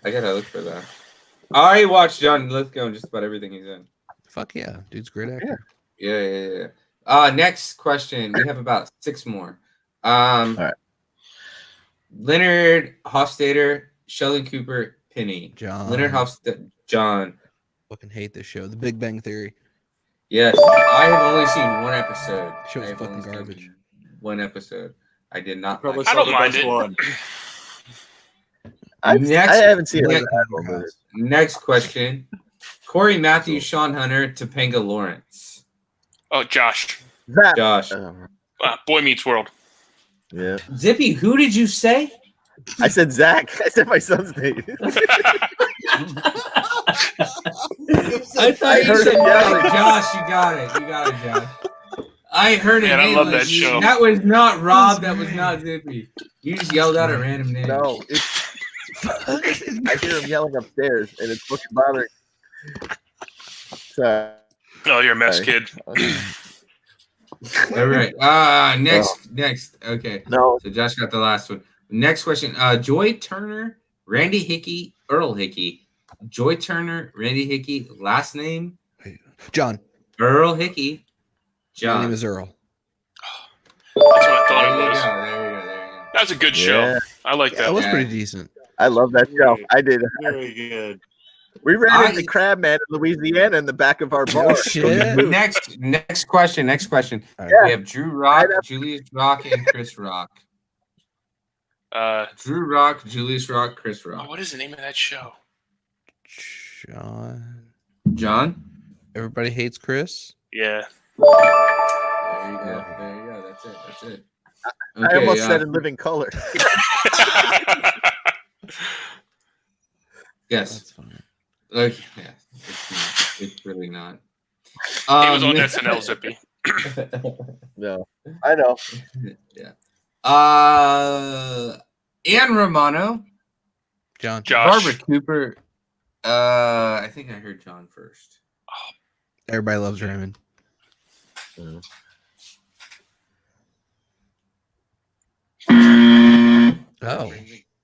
Speaker 1: I gotta look for that. I already watched John Lithgow in just about everything he's in.
Speaker 2: fuck yeah, dude's a great actor.
Speaker 1: Yeah. Next question. We have about 6 more.
Speaker 3: right.
Speaker 1: Leonard Hofstadter, Sheldon Cooper, Penny.
Speaker 2: John.
Speaker 1: Leonard Hofstadter, John.
Speaker 2: Fucking hate this show. The Big Bang Theory.
Speaker 1: Yes, I have only seen one episode.
Speaker 2: Show's
Speaker 1: I have
Speaker 2: fucking
Speaker 1: only seen
Speaker 2: garbage.
Speaker 1: One episode. I did not.
Speaker 4: Probably
Speaker 1: Like
Speaker 5: I
Speaker 4: saw
Speaker 5: don't
Speaker 4: the
Speaker 5: mind
Speaker 4: best
Speaker 5: it.
Speaker 4: one.
Speaker 3: I haven't seen it.
Speaker 1: Next question. Corey Matthews, Sean Hunter, Topanga Lawrence.
Speaker 5: Oh, Josh.
Speaker 3: Zach.
Speaker 1: Josh.
Speaker 5: Boy Meets World.
Speaker 3: Yeah.
Speaker 1: Zippy, who did you say?
Speaker 3: I said Zach. I said my son's name.
Speaker 1: I thought you
Speaker 3: heard
Speaker 1: said
Speaker 3: him yelling.
Speaker 1: Josh. You got it. You got it, Josh. I heard it.
Speaker 5: Man, I love that show.
Speaker 1: That was not Rob. That was not Zippy. You just yelled out a random name.
Speaker 3: No, I hear him yelling upstairs, and it's fucking bothering. So,
Speaker 5: Oh, you're a mess,
Speaker 3: Sorry.
Speaker 5: kid.
Speaker 1: All right. Next. Okay.
Speaker 3: no,
Speaker 1: So Josh got the last one. Next question. Joy Turner, Randy Hickey, Earl Hickey. Joy Turner, Randy Hickey. Last name
Speaker 2: John.
Speaker 1: Earl Hickey.
Speaker 2: My
Speaker 1: John.
Speaker 2: name is Earl.
Speaker 5: That's what I thought
Speaker 1: There
Speaker 5: it
Speaker 1: you
Speaker 5: was.
Speaker 1: go. There you go.
Speaker 5: That was a good show.
Speaker 3: Yeah.
Speaker 5: I like
Speaker 2: That
Speaker 5: that.
Speaker 2: was
Speaker 1: Yeah.
Speaker 2: pretty decent.
Speaker 3: I love that show. I did.
Speaker 4: Very good.
Speaker 3: We ran into Crabman in Louisiana in the back of our bar.
Speaker 2: shit.
Speaker 1: Next question.
Speaker 2: All right.
Speaker 3: Yeah.
Speaker 1: We have Drew Rock, Julius Rock, and Chris Rock. Drew Rock, Julius Rock, Chris Rock.
Speaker 5: What is the name of that show?
Speaker 1: John?
Speaker 2: Everybody hates Chris.
Speaker 5: Yeah.
Speaker 1: There you go. That's it.
Speaker 3: I almost said in living color.
Speaker 1: Yes.
Speaker 2: That's fine.
Speaker 1: Okay. Yeah. It's really not.
Speaker 5: He was on SNL, Zippy.
Speaker 3: No, I know.
Speaker 1: Yeah. Ann Romano,
Speaker 2: John.
Speaker 5: Josh.
Speaker 1: Barbara Cooper. I think I heard John first.
Speaker 2: Everybody loves Raymond. Oh.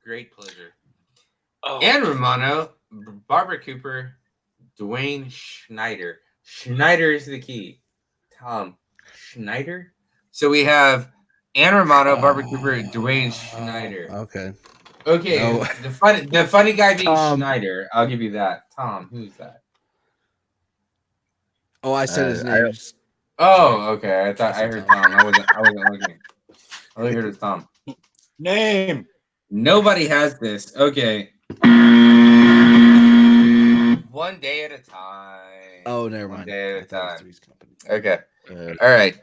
Speaker 1: Great pleasure.
Speaker 5: Oh.
Speaker 1: Ann Romano, Barbara Cooper, Dwayne Schneider. Schneider is the key. Tom Schneider. So we have Ann Romano, Barbara Cooper, Dwayne Schneider.
Speaker 2: Okay.
Speaker 1: Okay,
Speaker 2: No.
Speaker 1: the funny guy being
Speaker 2: Tom.
Speaker 1: Schneider. I'll give you that. Tom, who's that?
Speaker 2: Oh, I said his
Speaker 3: I-
Speaker 2: name.
Speaker 1: Oh, okay. I thought I heard Tom. I wasn't looking. I only heard it was Tom.
Speaker 4: Name.
Speaker 1: Nobody has this. Okay. One day at a time.
Speaker 2: Oh, never
Speaker 1: One
Speaker 2: mind.
Speaker 1: day
Speaker 2: I
Speaker 1: at a
Speaker 2: thought it was
Speaker 1: time.
Speaker 2: Three's Company.
Speaker 1: Okay. All right.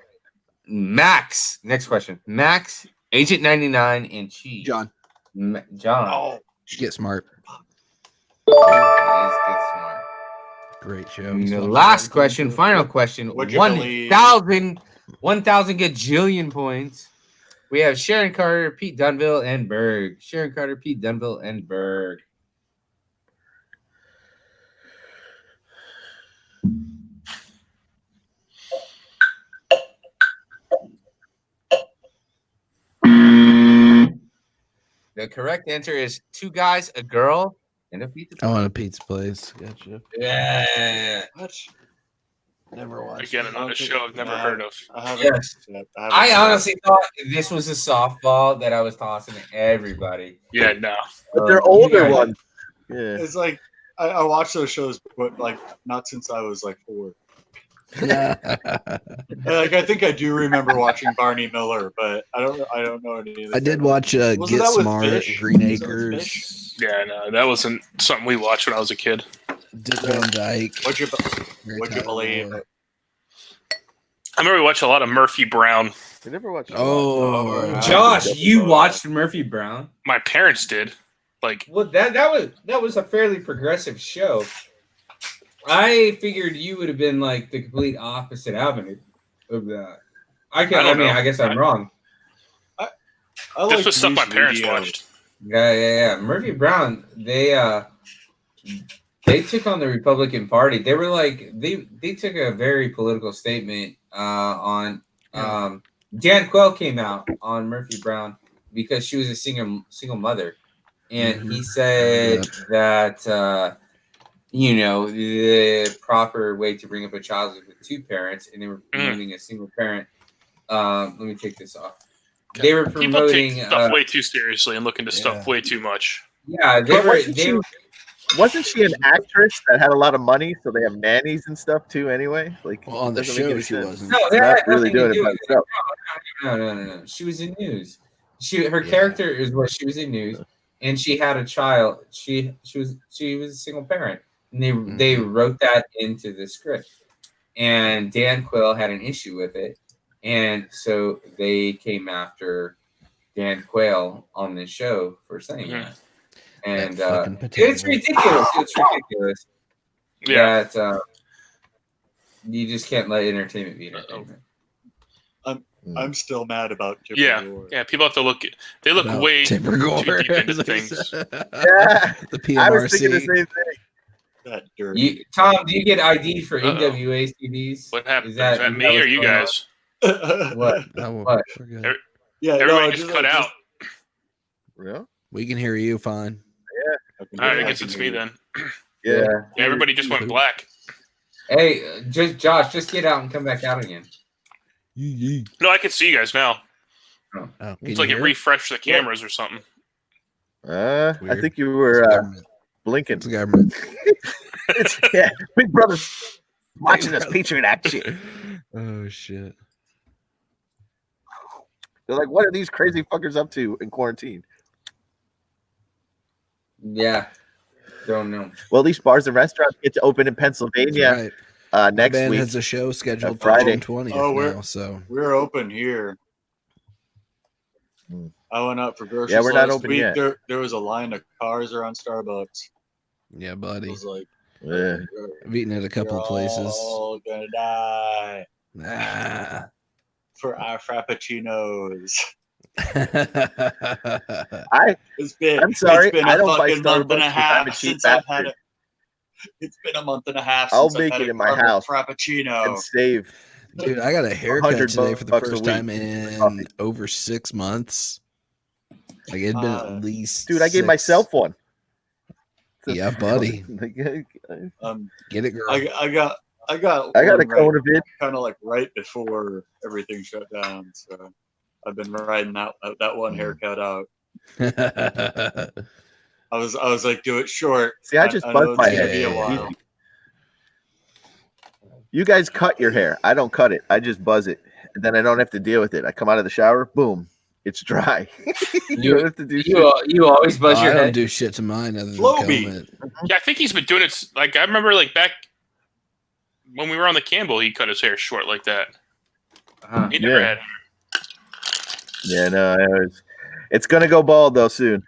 Speaker 1: Max. Next question. Max, Agent 99, and Cheese.
Speaker 2: John.
Speaker 1: John.
Speaker 4: Oh,
Speaker 2: Get smart.
Speaker 1: It is Get Smart.
Speaker 2: Great show.
Speaker 1: And the last question, final question.
Speaker 4: Would you
Speaker 1: 1,000 gajillion points. We have Sharon Carter, Pete Dunville, and Berg. Sharon Carter, Pete Dunville, and Berg. The correct answer is 2 guys, a girl, and a pizza.
Speaker 2: I want a pizza place. Gotcha.
Speaker 1: Yeah.
Speaker 4: what?
Speaker 2: Never watched.
Speaker 5: Again, another show I've never heard of.
Speaker 4: I haven't.
Speaker 1: Yes. I honestly thought this was a softball that I was tossing to everybody.
Speaker 5: Yeah, no.
Speaker 3: But they're
Speaker 1: You
Speaker 3: older
Speaker 1: guys-
Speaker 3: ones. Yeah.
Speaker 4: It's like I watch those shows, but like not since I was like 4.
Speaker 2: Yeah.
Speaker 4: And, like I think I do remember watching Barney Miller, but I don't know any of the
Speaker 2: I did watch
Speaker 4: Wasn't
Speaker 2: Get
Speaker 4: that with
Speaker 2: Smart,
Speaker 4: Fish?
Speaker 2: Green
Speaker 4: Was that with
Speaker 2: Acres,
Speaker 5: Yeah, no. That wasn't something we watched when I was a kid.
Speaker 2: Dick Van Dyke.
Speaker 4: What'd you
Speaker 2: Mary
Speaker 4: Would you
Speaker 2: Tyler
Speaker 4: believe?
Speaker 2: Moore.
Speaker 5: I remember we watched a lot of Murphy Brown.
Speaker 3: I never watched.
Speaker 2: Oh,
Speaker 1: Josh, you watched Murphy Brown?
Speaker 5: My parents did. Like,
Speaker 1: Well, that was a fairly progressive show. I figured you would have been like the complete opposite avenue of that. I
Speaker 5: don't know.
Speaker 1: guess I'm wrong.
Speaker 4: I
Speaker 5: this
Speaker 4: like
Speaker 5: was stuff my
Speaker 4: news
Speaker 5: parents
Speaker 4: media.
Speaker 5: watched.
Speaker 1: Yeah. Murphy Brown, they took on the Republican Party. They were like they took a very political statement on Dan Quell came out on Murphy Brown because she was a single mother, and he said that the proper way to bring up a child is with 2 parents, and they were promoting a single parent. Let me take this off. They were
Speaker 5: People
Speaker 1: promoting
Speaker 5: take stuff way too seriously and look into stuff way too much.
Speaker 1: Yeah,
Speaker 3: But wasn't she an actress that had a lot of money, so they have nannies and stuff too? Anyway, like
Speaker 2: Well, on the
Speaker 3: doesn't make
Speaker 2: show,
Speaker 3: any
Speaker 2: she
Speaker 3: sense.
Speaker 2: wasn't.
Speaker 1: No,
Speaker 3: She's
Speaker 1: that
Speaker 3: not
Speaker 1: had
Speaker 3: really
Speaker 1: nothing to
Speaker 3: doing it
Speaker 1: do
Speaker 3: by
Speaker 1: with it.
Speaker 3: herself.
Speaker 1: No. She was in news. Her
Speaker 2: Yeah.
Speaker 1: character is what she was in news, and she had a child. She was a single parent, and they wrote that into the script. And Dan Quill had an issue with it, and so they came after Dan Quayle on this show for saying that. And it's ridiculous. It's ridiculous that you just can't let entertainment be entertainment.
Speaker 4: I'm still mad about Tipper Gore.
Speaker 5: Yeah. People have to look. They look way too deep into things.
Speaker 3: Yeah,
Speaker 2: the PMRC.
Speaker 3: I was thinking the same thing.
Speaker 4: That dirty.
Speaker 1: Tom, do you get ID for NWA CDs?
Speaker 5: What happened? Is that me or you guys?
Speaker 1: What?
Speaker 2: We're good.
Speaker 4: Yeah,
Speaker 5: everybody just cut out.
Speaker 3: Real?
Speaker 2: We can hear you fine.
Speaker 3: Yeah.
Speaker 5: All right, I guess it's me then.
Speaker 3: Yeah.
Speaker 5: Everybody just went black.
Speaker 1: Hey, Josh, just get out and come back out again.
Speaker 5: No, I can see you guys now.
Speaker 2: Oh,
Speaker 5: it's like it refreshed the cameras or something.
Speaker 3: I think you were blinking.
Speaker 2: It's the government.
Speaker 3: Yeah, Big Brother's watching us Patriot Act shit.
Speaker 2: Oh shit!
Speaker 3: They're like, what are these crazy fuckers up to in quarantine?
Speaker 1: Yeah, don't know.
Speaker 3: Well, at least bars and restaurants get to open in Pennsylvania next
Speaker 2: band
Speaker 3: week.
Speaker 2: has a show scheduled
Speaker 3: Friday.
Speaker 2: for June 20th.
Speaker 4: So we're open here. I went out for groceries.
Speaker 3: Yeah, we're not
Speaker 4: last
Speaker 3: open
Speaker 4: week.
Speaker 3: yet.
Speaker 4: There was a line of cars around Starbucks.
Speaker 2: Yeah, buddy.
Speaker 4: I was like,
Speaker 2: I've eaten at a couple of places.
Speaker 4: All gonna die for our frappuccinos.
Speaker 3: I'm sorry.
Speaker 4: It's been
Speaker 3: I
Speaker 4: a
Speaker 3: don't buy
Speaker 4: fucking month and a
Speaker 3: Starbucks
Speaker 4: half since I've had it. It's been a month and a half since
Speaker 3: I'll
Speaker 4: I've
Speaker 3: make
Speaker 4: had
Speaker 3: it
Speaker 4: a
Speaker 3: in my house
Speaker 4: frappuccino
Speaker 3: and save.
Speaker 2: Dude, I got a haircut today for the
Speaker 3: $100
Speaker 2: first time in over 6 months. Like it'd been at least.
Speaker 3: Dude, I gave myself one.
Speaker 2: Yeah, buddy. Get it, girl.
Speaker 4: I got
Speaker 3: a cone of it.
Speaker 4: Kind of like right before everything shut down. So I've been riding that one haircut out. I was like, do it short.
Speaker 3: See, I just buzz my hair.
Speaker 4: Be a while.
Speaker 3: You guys cut your hair. I don't cut it. I just buzz it, and then I don't have to deal with it. I come out of the shower, boom, it's dry. You don't have to do shit.
Speaker 1: You always buzz your
Speaker 2: head.
Speaker 1: I
Speaker 2: don't do shit to mine other than comb it.
Speaker 5: Yeah, I think he's been doing it. Like I remember, like back when we were on the Campbell, he cut his hair short like that. He never had.
Speaker 3: Yeah, no, it's gonna go bald though soon.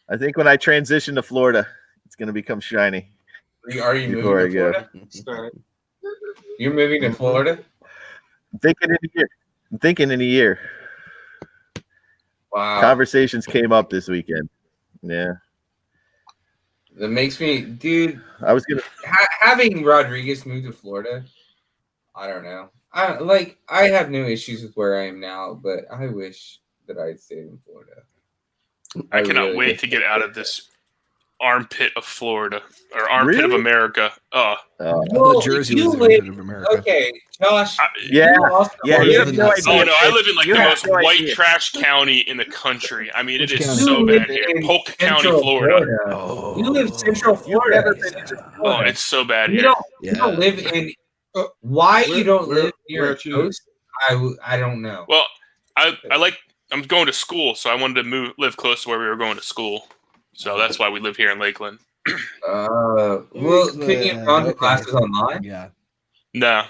Speaker 3: I think when I transition to Florida, it's gonna become shiny.
Speaker 1: Are you moving to Florida? You're moving to Florida?
Speaker 3: I'm thinking in a year.
Speaker 1: Wow.
Speaker 3: Conversations came up this weekend. Yeah.
Speaker 1: That makes me, dude.
Speaker 3: I was gonna
Speaker 1: having Rodriguez move to Florida. I don't know. I have no issues with where I am now, but I wish that I'd stayed in Florida.
Speaker 5: I cannot wait to get out of this armpit of Florida or armpit of America.
Speaker 2: Well, the Jersey was the armpit of America.
Speaker 1: Okay, Josh.
Speaker 3: You have no idea.
Speaker 5: Oh no, I live in like the most white trash county in the country. I mean, it is so bad here. Polk County, Florida.
Speaker 1: Oh. You live Central Florida.
Speaker 5: Oh, it's so bad here.
Speaker 1: You don't live in. Why you don't live near a coast? I don't know.
Speaker 5: Well, I'm going to school, so I wanted to live close to where we were going to school. So that's why we live here in Lakeland.
Speaker 1: Well, can you run the classes online?
Speaker 2: Yeah.
Speaker 5: No.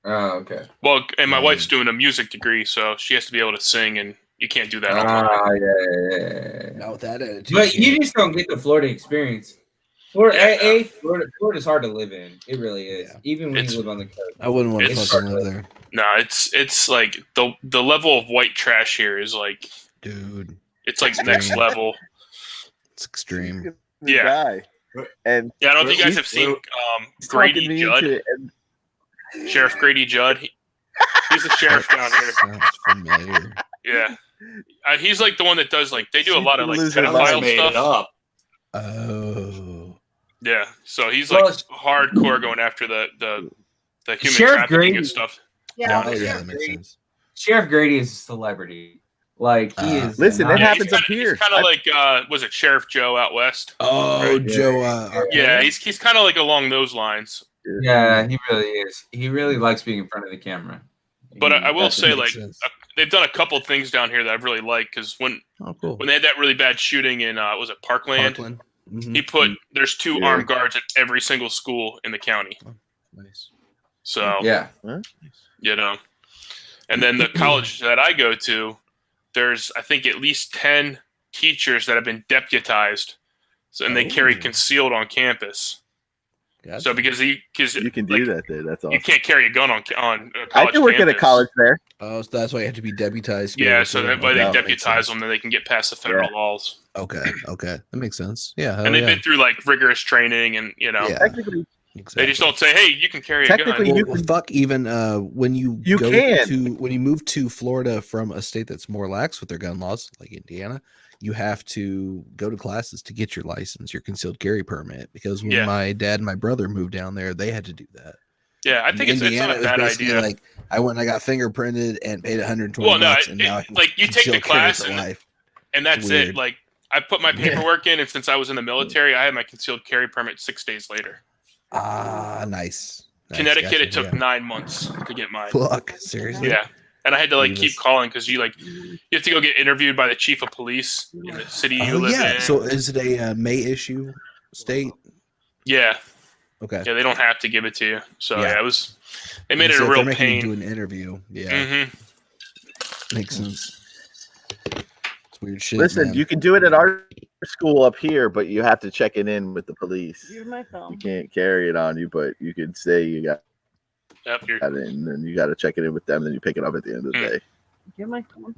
Speaker 1: Oh, okay.
Speaker 5: Well, and my wife's doing a music degree, so she has to be able to sing, and you can't do that online.
Speaker 1: Yeah.
Speaker 2: Not with that attitude.
Speaker 1: But you just don't get the Florida experience. Florida's hard to live in. It really is. Yeah. Even when you live on the coast.
Speaker 2: I wouldn't want to fucking live there.
Speaker 5: No, it's like the level of white trash here is like,
Speaker 2: dude.
Speaker 5: It's like next level.
Speaker 2: It's extreme.
Speaker 5: Yeah.
Speaker 3: And
Speaker 5: I don't know if you guys have seen Grady Judd. Sheriff Grady Judd. He's the sheriff down here.
Speaker 2: Sounds familiar.
Speaker 5: Yeah. He's like the one that does they do a lot of pedophile stuff.
Speaker 2: Oh.
Speaker 5: Yeah. So he's hardcore going after the human
Speaker 1: Sheriff
Speaker 5: trafficking
Speaker 1: Grady
Speaker 5: and stuff.
Speaker 1: Yeah,
Speaker 2: that makes sense.
Speaker 1: Sheriff Grady is a celebrity. Like he is.
Speaker 3: Listen, that happens
Speaker 5: he's
Speaker 3: up here.
Speaker 5: He's kind of like, was it Sheriff Joe out west?
Speaker 2: Oh,
Speaker 5: Right.
Speaker 2: Joe.
Speaker 5: Yeah, he's kind of like along those lines.
Speaker 1: Yeah, he really is. He really likes being in front of the camera.
Speaker 5: But I will say,
Speaker 2: makes
Speaker 5: like,
Speaker 2: sense.
Speaker 5: they've done a couple things down here that I've really liked because when they had that really bad shooting in was it Parkland?
Speaker 2: Mm-hmm.
Speaker 5: He put there's 2 armed guards at every single school in the county.
Speaker 2: Oh, nice.
Speaker 5: So
Speaker 1: yeah,
Speaker 5: you know, and then the college that I go to, there's I think at least 10 teachers that have been deputized, and they carry concealed on campus. Gotcha. So because you
Speaker 3: can do that there. That's awesome.
Speaker 5: You can't carry a gun on college.
Speaker 3: I can work
Speaker 5: campus.
Speaker 3: at a college there.
Speaker 2: Oh, so that's why you have to be deputized.
Speaker 5: Yeah, so that way they deputize them, then they can get past the federal laws.
Speaker 2: Okay, that makes sense. Yeah,
Speaker 5: and they've been through like rigorous training, and
Speaker 3: technically,
Speaker 5: they just don't say, "Hey, you can carry a gun."
Speaker 2: Well, fuck, even when you move to Florida from a state that's more lax with their gun laws, like Indiana, you have to go to classes to get your license, your concealed carry permit. Because when my dad and my brother moved down there, they had to do that.
Speaker 5: Yeah, I think it's not a bad idea.
Speaker 2: Like I went and I got fingerprinted and paid $120.
Speaker 5: Well, no,
Speaker 2: and now
Speaker 5: you take the class and that's it. Like I put my paperwork in, and since I was in the military, I had my concealed carry permit 6 days later.
Speaker 2: Nice.
Speaker 5: Connecticut, it took 9 months to get mine.
Speaker 2: Fuck, seriously?
Speaker 5: Yeah. And I had to keep calling because you have to go get interviewed by the chief of police in the city you live in.
Speaker 2: So is it a May issue state?
Speaker 5: Yeah.
Speaker 2: Okay.
Speaker 5: Yeah, they don't have to give it to you. So it was. They made it a real pain.
Speaker 2: Do an interview. Yeah.
Speaker 5: Mm-hmm.
Speaker 2: Makes sense. It's weird shit.
Speaker 3: Listen, you can do it at our school up here, but you have to check it in with the police.
Speaker 6: Use my phone.
Speaker 3: You can't carry it on you, but you could say you got.
Speaker 5: Yep,
Speaker 3: and then you got to check it in with them. Then you pick it up at the end of the day.
Speaker 6: Give my phone.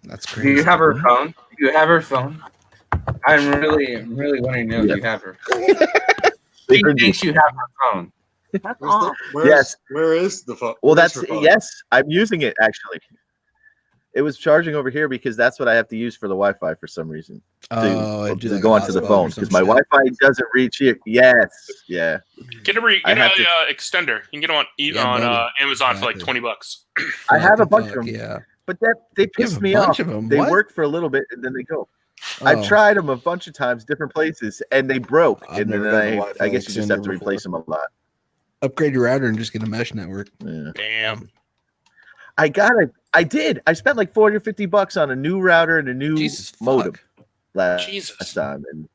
Speaker 2: That's crazy.
Speaker 1: Do you have her phone? Do you have her phone? I'm really wanting to know if you have her. She thinks you have her phone.
Speaker 6: That's off.
Speaker 4: Where is the phone?
Speaker 3: Well, I'm using it actually. It was charging over here because that's what I have to use for the Wi-Fi for some reason. To go onto the phone because my Wi-Fi doesn't reach here. Yes, yeah.
Speaker 5: Get an extender. You can get them on Amazon for like $20.
Speaker 3: I have a bunch of them.
Speaker 2: Yeah,
Speaker 3: but they piss me off. They work for a little bit and then they go. I've tried them a bunch of times, different places, and they broke. And then I guess you just have to replace them a lot.
Speaker 2: Upgrade your router and just get a mesh network.
Speaker 3: Yeah.
Speaker 2: Damn.
Speaker 3: I did. I spent like $40 or $50 on a new router and a new modem last time. And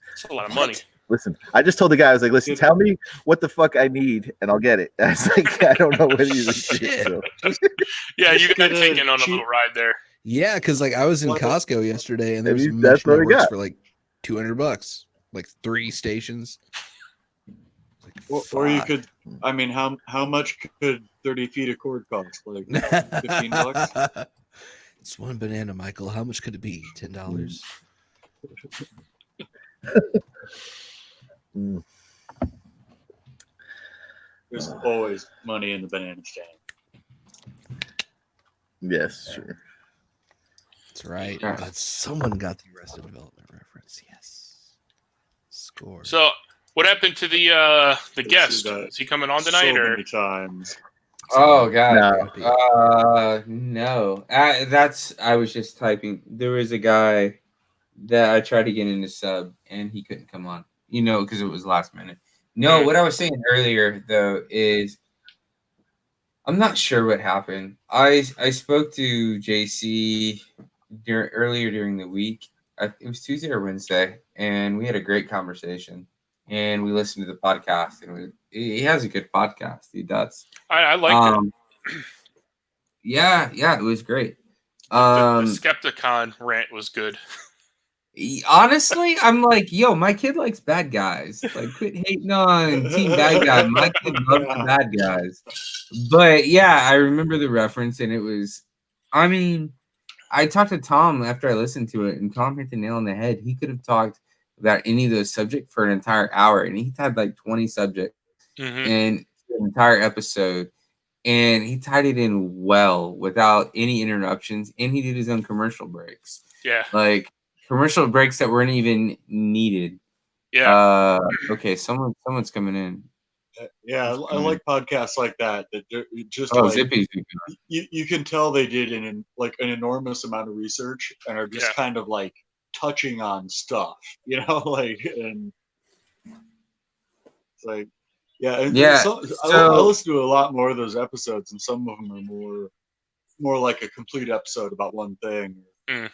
Speaker 5: that's a lot of money.
Speaker 3: Listen, I just told the guy, I was like, listen, tell me what the fuck I need and I'll get it. I was like, I don't know what he was shit. So.
Speaker 5: Yeah, you got taken on a little ride there.
Speaker 2: Yeah, because I was in Costco yesterday and there was mesh networks for like $200, like 3 stations.
Speaker 4: Or you could, how much could 30 feet of cord cost? Like $15?
Speaker 2: It's one banana, Michael. How much could it be? $10?
Speaker 4: There's always money in the banana stand.
Speaker 3: Yes, sure.
Speaker 2: That's right. But someone got the Arrested Development reference. Yes. Score.
Speaker 5: So, what happened to the guest? Is he coming on tonight?
Speaker 4: So many times.
Speaker 1: Oh God, no. I was just typing. There was a guy that I tried to get in the sub, and he couldn't come on. Because it was last minute. No, what I was saying earlier though is, I'm not sure what happened. I spoke to JC earlier during the week. It was Tuesday or Wednesday, and we had a great conversation. And we listened to the podcast, and he has a good podcast. He does.
Speaker 5: I liked it.
Speaker 1: Yeah, it was great.
Speaker 5: The Skepticon rant was good.
Speaker 1: Honestly, I'm like, yo, my kid likes bad guys. Like, quit hating on Team Bad Guy. My kid loves the bad guys. But yeah, I remember the reference, and it was, I talked to Tom after I listened to it, and Tom hit the nail on the head. He could have talked about any of those subjects for an entire hour, and he had like 20 subjects in an entire episode, and he tied it in well without any interruptions, and he did his own commercial breaks.
Speaker 5: Yeah,
Speaker 1: like commercial breaks that weren't even needed.
Speaker 5: Yeah.
Speaker 1: Okay, someone's coming in.
Speaker 4: Yeah, I like podcasts like that. That just
Speaker 1: Zippy's.
Speaker 4: You can tell they did an enormous amount of research and are just kind of like touching on stuff, like and it's like I listen to a lot more of those episodes, and some of them are more like a complete episode about one thing.
Speaker 5: I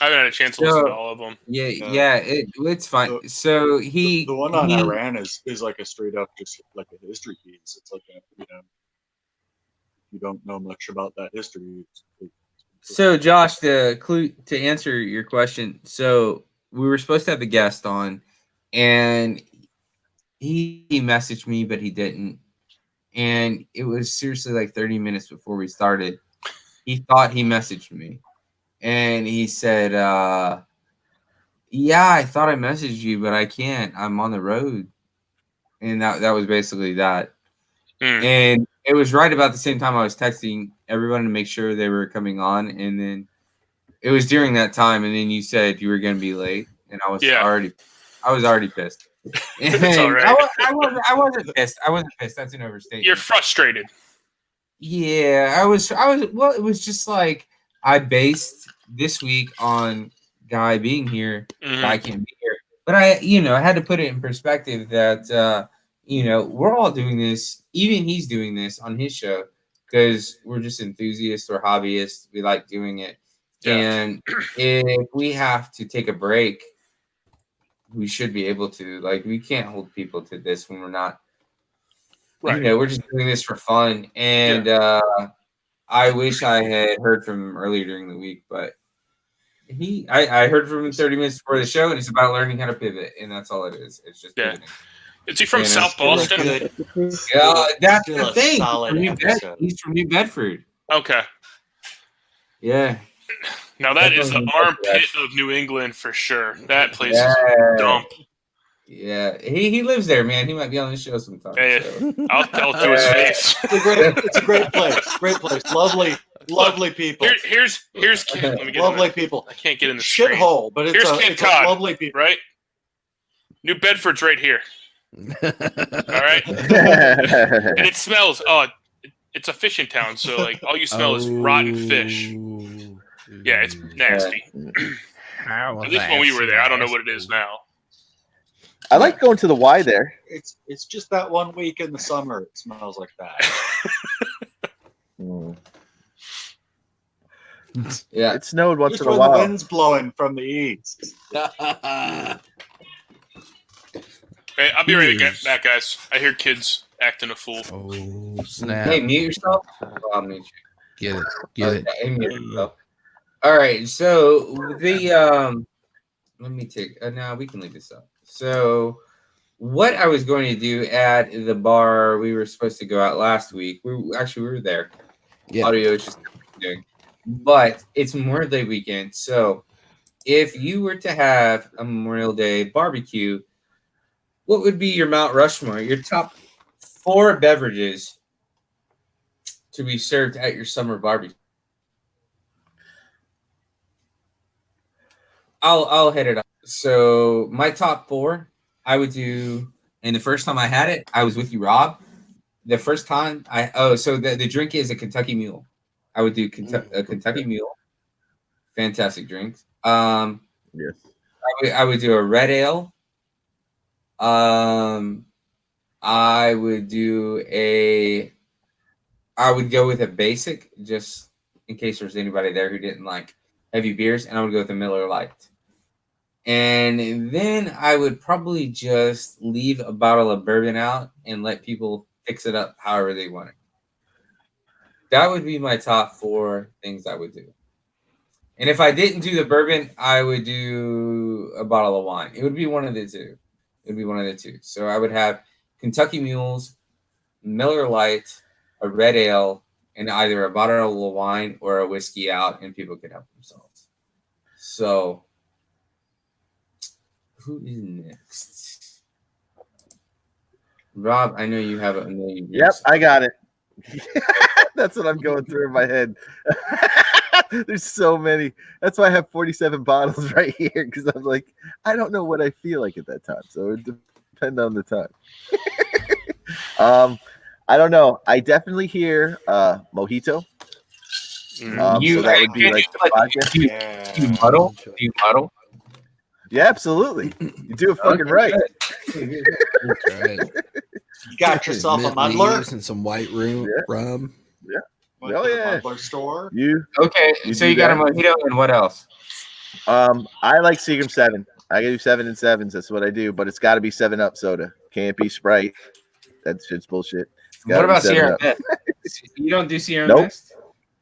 Speaker 5: haven't had a chance to listen to all of them.
Speaker 1: It's fine. So
Speaker 4: the one on Iran is like a straight up just like a history piece. It's like you don't know much about that history.
Speaker 1: So Josh, the clue to answer your question. So we were supposed to have the guest on, and he messaged me, but he didn't. And it was seriously like 30 minutes before we started. He thought he messaged me, and he said, "Yeah, I thought I messaged you, but I can't. I'm on the road." And that was basically that. And it was right about the same time I was texting everyone to make sure they were coming on, and then it was during that time, and then you said you were going to be late, and I was already pissed.
Speaker 5: It's all right.
Speaker 1: I wasn't pissed. I wasn't pissed. That's an overstatement.
Speaker 5: You're frustrated.
Speaker 1: Yeah, I was. Well, it was just like I based this week on Guy being here. Guy can't be here, but I had to put it in perspective that we're all doing this. Even he's doing this on his show because we're just enthusiasts or hobbyists. We like doing it, and if we have to take a break, we should be able to. Like, we can't hold people to this when we're not. Right. We're just doing this for fun. And I wish I had heard from him earlier during the week, but I heard from him 30 minutes before the show, and it's about learning how to pivot, and that's all it is. It's just pivoting.
Speaker 5: Is he from South Boston?
Speaker 1: Yeah, that's the thing. He's from New Bedford.
Speaker 5: Okay.
Speaker 1: Yeah.
Speaker 5: Now that is the armpit of New England for sure. That place is dump.
Speaker 1: Yeah, he lives there, man. He might be on the show sometime.
Speaker 5: Hey, so. I'll tell to his face.
Speaker 4: It's a great place. Great place. Lovely people.
Speaker 5: Here's Kent. Let me get
Speaker 4: lovely people.
Speaker 5: I can't get in the
Speaker 4: shithole, but it's lovely people.
Speaker 5: Right? New Bedford's right here. All right. And it smells. It's a fishing town, so like all you smell is rotten fish. Yeah, it's nasty. At least when we were there, I don't know what it is now.
Speaker 3: I like going to the Y there.
Speaker 4: It's just that 1 week in the summer it smells like that.
Speaker 1: Yeah,
Speaker 3: it snowed once
Speaker 4: just
Speaker 3: in a while.
Speaker 4: The wind's blowing from the east.
Speaker 5: Hey, I'll be ready to get back, guys. I hear kids acting a fool.
Speaker 2: Oh, snap.
Speaker 1: Hey, mute yourself. I'll mute you.
Speaker 2: Get it.
Speaker 1: Hey, mute yourself. All right, so let me take. Now we can leave this up. So, what I was going to do at the bar, we were supposed to go out last week. We were there. Yeah. Audio is just doing, but it's Memorial Day weekend. So, if you were to have a Memorial Day barbecue, what would be your Mount Rushmore? Your top 4 beverages to be served at your summer barbecue. I'll hit it up. So my top 4, I would do, and the first time I had it, I was with you, Rob. The first time so the drink is a Kentucky Mule. I would do a Kentucky Mule. Fantastic drink.
Speaker 3: Yes.
Speaker 1: I would do a red ale. I would go with a basic, just in case there's anybody there who didn't like heavy beers, and I would go with a Miller Lite. And then I would probably just leave a bottle of bourbon out and let people fix it up however they want it. That would be my top 4 things I would do. And if I didn't do the bourbon, I would do a bottle of wine. It would be one of the two. So I would have Kentucky Mules, Miller Lite, a red ale, and either a bottle of wine or a whiskey out, and people could help themselves. So, who is next? Rob, I know you have a million.
Speaker 3: Yep, I got it. That's what I'm going through in my head. There's so many. That's why I have 47 bottles right here, because I'm like, I don't know what I feel like at that time. So it depends on the time. I don't know. I definitely hear mojito. So that would be like the vodka.
Speaker 1: Do you muddle? Do you muddle?
Speaker 3: Yeah, absolutely. You do it fucking right.
Speaker 2: That's right.
Speaker 4: You got yourself a muddler
Speaker 2: and some white rum.
Speaker 3: Yeah.
Speaker 4: Went
Speaker 3: Oh
Speaker 4: to the
Speaker 3: yeah.
Speaker 4: muddler store.
Speaker 1: Okay, so you got a mojito and what else?
Speaker 3: I like Seagram 7. I do 7 and 7s. That's what I do, but it's got to be 7-Up soda. Can't be Sprite. That shit's bullshit.
Speaker 1: What about Sierra Mist? You don't do Sierra Mist?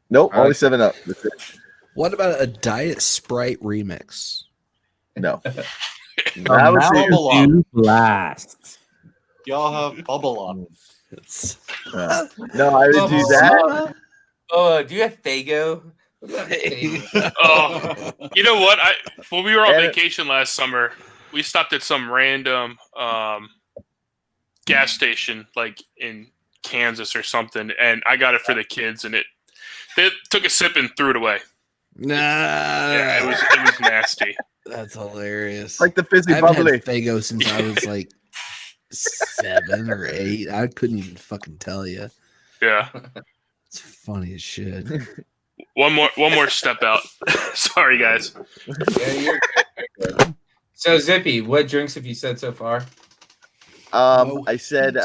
Speaker 3: Nope, only 7-Up. That's it.
Speaker 2: What about a Diet Sprite remix?
Speaker 3: No.
Speaker 4: Bubble up.
Speaker 1: Blast.
Speaker 4: Y'all have bubble up.
Speaker 3: No, I would do that.
Speaker 1: Oh, do you have Fago?
Speaker 5: Oh, you know what? When we were on vacation last summer, we stopped at some random gas station, like in Kansas or something, and I got it for the kids, and they took a sip and threw it away.
Speaker 2: Nah,
Speaker 5: yeah, it was nasty.
Speaker 2: That's hilarious.
Speaker 3: Like the fizzy
Speaker 2: I've
Speaker 3: bubbly.
Speaker 2: had Fago since I was like 7 or 8. I couldn't even fucking tell you.
Speaker 5: Yeah,
Speaker 2: it's funny as shit.
Speaker 5: One more step out. Sorry, guys.
Speaker 1: Yeah, you're good. So Zippy, what drinks have you said so far?
Speaker 3: I said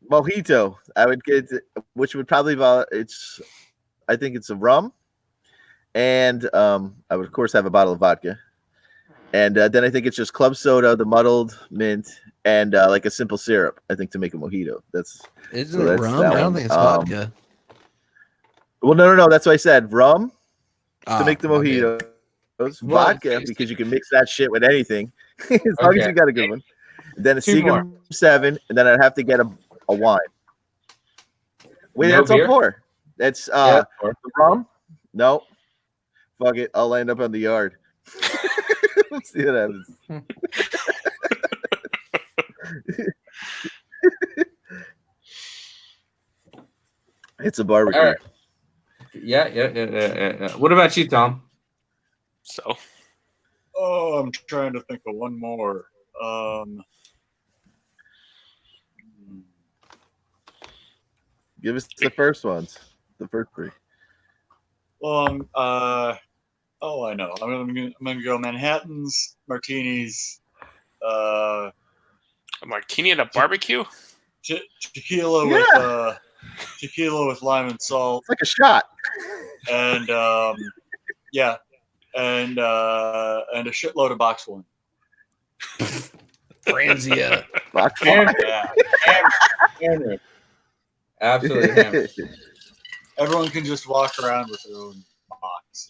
Speaker 3: mojito. I would get, which would probably I think it's a rum, and I would of course have a bottle of vodka, and then I think it's just club soda, the muddled mint, and like a simple syrup. I think to make a mojito.
Speaker 2: Isn't it rum? I don't think it's vodka.
Speaker 3: Well, no. That's what I said. Rum to make the mojito. Vodka because you can mix that shit with anything as long as you got a good one. Then a Seagram 7, and then I'd have to get a wine. Wait, that's all 4. That's the rum. No, fuck it. I'll end up on the yard. Let's see what happens. It's a barbecue.
Speaker 1: All right. Yeah. What about you, Tom?
Speaker 5: So.
Speaker 4: Oh, I'm trying to think of one more.
Speaker 3: Give us the first ones. The first 3.
Speaker 4: Well, I know. I'm gonna go Manhattans, martinis,
Speaker 5: a martini at a barbecue.
Speaker 4: Tequila with lime and salt.
Speaker 3: It's like a shot.
Speaker 4: And and a shitload of box wine.
Speaker 2: Franzia.
Speaker 3: Box wine.
Speaker 1: Hammer. Absolutely.
Speaker 4: Everyone can just walk around with their own box.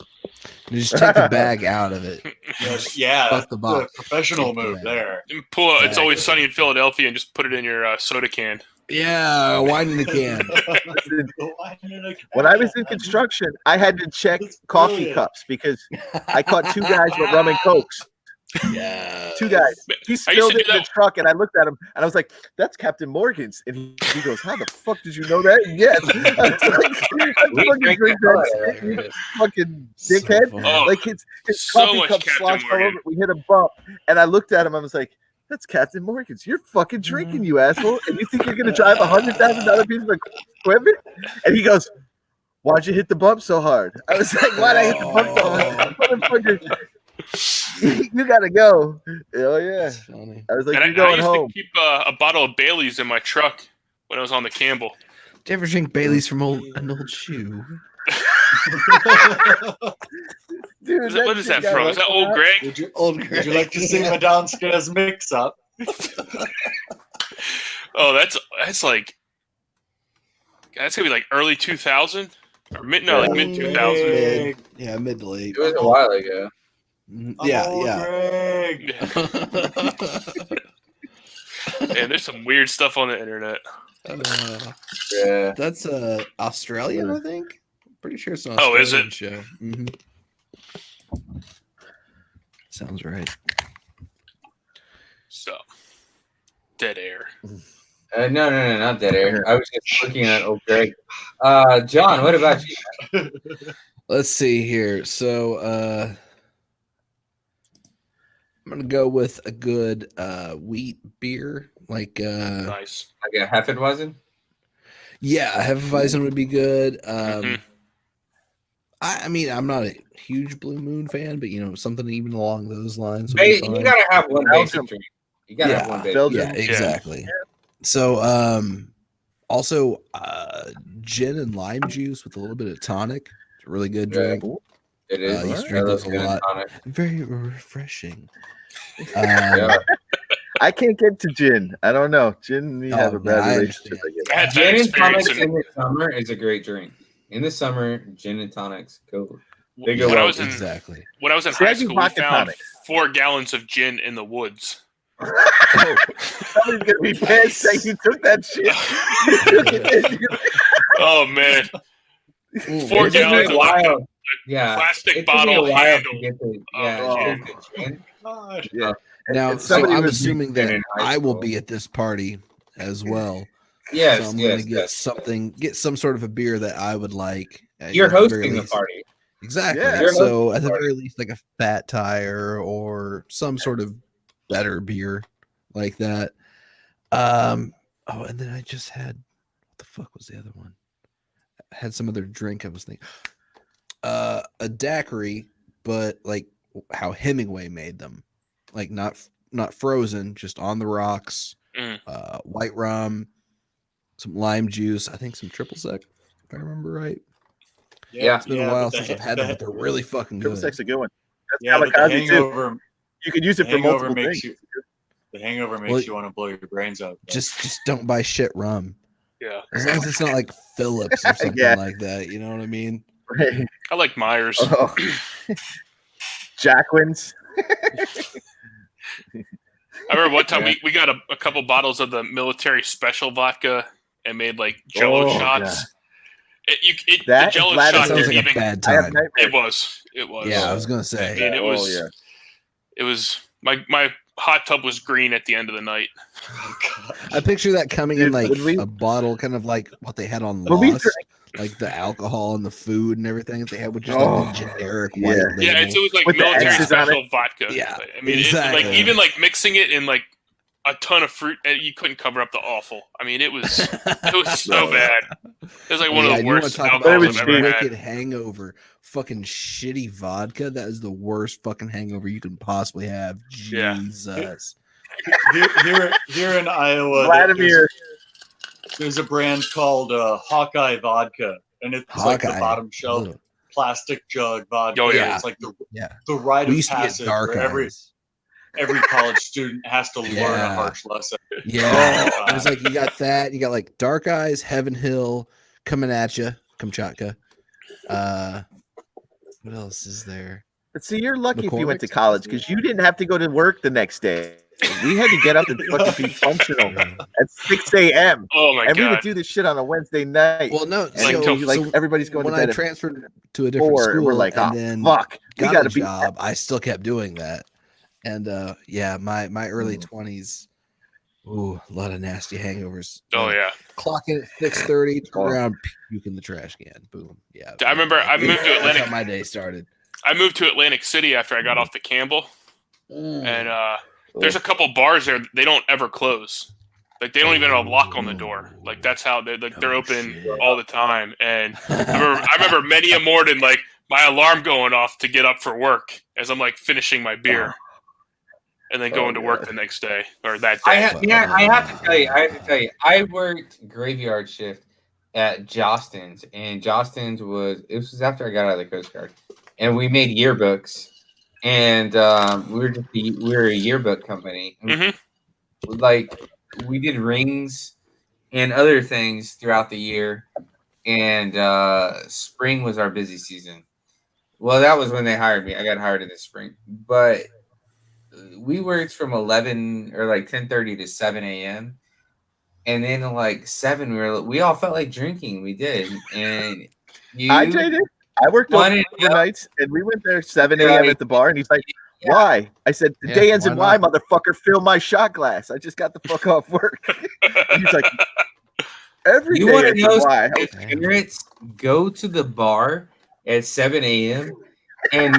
Speaker 2: You just take the bag out of it.
Speaker 4: Yeah,
Speaker 2: Fuck the box.
Speaker 4: Professional move there.
Speaker 5: And pull It's Always Sunny in Philadelphia and just put it in your soda can.
Speaker 2: Yeah, wine in the can.
Speaker 3: When I was in construction, I had to check coffee cups because I caught 2 guys with rum and cokes.
Speaker 2: Yeah,
Speaker 3: 2 guys. He spilled it in the truck, and I looked at him, and I was like, "That's Captain Morgan's." And he goes, "How the fuck did you know that?" Yes, fucking dickhead.
Speaker 5: So
Speaker 3: like his coffee cup sloshed all over. We hit a bump, and I looked at him. I was like, "That's Captain Morgan's. You're fucking drinking, you asshole, and you think you're gonna drive $100,000 piece of equipment?" And he goes, "Why'd you hit the bump so hard?" I was like, "Why'd I hit the bump so hard, motherfucker?" You gotta go. Oh yeah. I was like, "You're going home."
Speaker 5: I used to keep a bottle of Bailey's in my truck when I was on the Campbell.
Speaker 2: Did you ever drink Bailey's from an old shoe?
Speaker 3: Dude,
Speaker 5: what is that from? Is that Old Greg?
Speaker 4: Would you like to see Madonska's mix up?
Speaker 5: Oh, that's like that's gonna be like early 2000 or mid 2000.
Speaker 2: Yeah, mid to late.
Speaker 1: It was a while ago.
Speaker 2: Yeah.
Speaker 5: And there's some weird stuff on the internet.
Speaker 1: Yeah,
Speaker 2: that's Australian, I think. Pretty sure it's an
Speaker 5: Australian
Speaker 2: Australian
Speaker 5: is it?
Speaker 2: show. Mm-hmm. Sounds right.
Speaker 5: So, dead air.
Speaker 1: no, not dead air. I was just looking at Old Greg. John, what about you?
Speaker 2: Let's see here. So, I'm gonna go with a good wheat beer, Like
Speaker 5: Nice.
Speaker 1: Like a Hefeweizen?
Speaker 2: Yeah, a Hefeweizen would be good.
Speaker 5: Mhm.
Speaker 2: I mean, I'm not a huge Blue Moon fan, but something even along those lines would be fine.
Speaker 1: You gotta have one basic drink. You gotta have one basic.
Speaker 3: Belgium.
Speaker 2: Yeah, exactly. So, also, gin and lime juice with a little bit of tonic. It's a really good drink.
Speaker 1: It is.
Speaker 2: Used to drink those a lot. Very refreshing.
Speaker 3: I can't get to gin. I don't know. Gin and me have a bad relationship.
Speaker 5: I had that
Speaker 1: Gin and
Speaker 5: experience
Speaker 1: tonics in the summer is a great drink. In the summer, gin and tonics go. They go
Speaker 5: when
Speaker 1: well.
Speaker 5: I was in high school, we found 4 gallons of gin in the woods.
Speaker 3: Somebody's gonna be pissed that you took that shit. You took it.
Speaker 5: Oh man, 4 gallons of plastic bottle handle.
Speaker 2: Now, so I'm assuming that I will be at this party as well.
Speaker 1: Yes,
Speaker 2: so I'm going to get some sort of a beer that I would like.
Speaker 1: You're hosting the party.
Speaker 2: Exactly.
Speaker 3: Yeah.
Speaker 2: So at the very least, like a Fat Tire or some sort of better beer like that. And then I just had, what the fuck was the other one? I had some other drink I was thinking. A daiquiri, but like how Hemingway made them. Like not frozen, just on the rocks. White rum, some lime juice, I think some triple sec, if I remember right.
Speaker 1: Yeah,
Speaker 2: it's been a while since I've had them, but they're really fucking good.
Speaker 3: Triple sec's a good one. That's
Speaker 4: but the hangover,
Speaker 3: you could use it for multiple things.
Speaker 4: The hangover makes you want to blow your brains out.
Speaker 2: Just don't buy shit rum.
Speaker 5: Yeah,
Speaker 2: as long as it's not like Phillips or something like that. You know what I mean?
Speaker 5: I like Myers.
Speaker 3: Jacquins.
Speaker 5: I remember one time we got a couple bottles of the military special vodka and made like Jello shots. The Jello shot
Speaker 2: sounds like a bad time.
Speaker 5: It was.
Speaker 2: Yeah, I was gonna say.
Speaker 5: And it was. It was my hot tub was green at the end of the night.
Speaker 2: I picture that coming in like a bottle, kind of like what they had on Lost, like the alcohol and the food and everything that they had, with just like the generic white label.
Speaker 5: Yeah, it was like with military special vodka.
Speaker 2: Yeah,
Speaker 5: I mean,
Speaker 2: exactly.
Speaker 5: like even like mixing it in like a ton of fruit, and you couldn't cover up the awful. I mean, it was so bad. It was like one of the worst alcohols I've ever had.
Speaker 2: Hangover, fucking shitty vodka. That is the worst fucking hangover you can possibly have. Jesus.
Speaker 4: Here in Iowa,
Speaker 3: Vladimir.
Speaker 4: There's a brand called Hawkeye Vodka, and it's like the bottom shelf plastic jug vodka.
Speaker 5: Oh yeah,
Speaker 4: it's like the rite of passage where every college student has to learn a harsh lesson.
Speaker 2: Yeah, it was like you got that. You got like Dark Eyes, Heaven Hill, Coming At You, Kamchatka. What else is there?
Speaker 3: But see, you're lucky if you went to college because you didn't have to go to work the next day. We had to get up and fucking be functional at 6 a.m.
Speaker 5: Oh my god!
Speaker 3: And we would do this shit on a Wednesday night.
Speaker 2: Well, no,
Speaker 3: so everybody's going to bed.
Speaker 2: When I transferred to a different school,
Speaker 3: we're like,
Speaker 2: and then
Speaker 3: fuck, we
Speaker 2: got
Speaker 3: got
Speaker 2: a
Speaker 3: to be.
Speaker 2: job. I still kept doing that, and my early 20s. Ooh, a lot of nasty hangovers.
Speaker 5: Oh yeah.
Speaker 2: Clocking at 6:30, turn around, puke in the trash can. Boom. Yeah.
Speaker 5: I remember I moved to Atlantic.
Speaker 2: That's how my day started.
Speaker 5: I moved to Atlantic City after I got off the Campbell, and there's a couple bars there. They don't ever close. Like they don't even have a lock on the door. Like that's how they're open all the time. And I remember many a morning, like my alarm going off to get up for work as I'm like finishing my beer, and then going to work the next day or that day.
Speaker 1: I have to tell you, I worked graveyard shift at Jostens, and Jostens was after I got out of the Coast Guard, and we made yearbooks, and we were a yearbook company.
Speaker 5: Mm-hmm.
Speaker 1: Like we did rings and other things throughout the year, and spring was our busy season. Well, that was when they hired me. I got hired in the spring, but we worked from 11 or like 10:30 to 7 a.m. And then like 7, we all felt like drinking. We did, and
Speaker 3: I did it. I worked overnights, and we went there 7 a.m. at the bar, and he's like, "Why?" I said, "The day ends in Y, motherfucker. Fill my shot glass. I just got the fuck off work." And he's like, "Every day ends in Y."
Speaker 1: Parents go to the bar at 7 a.m. and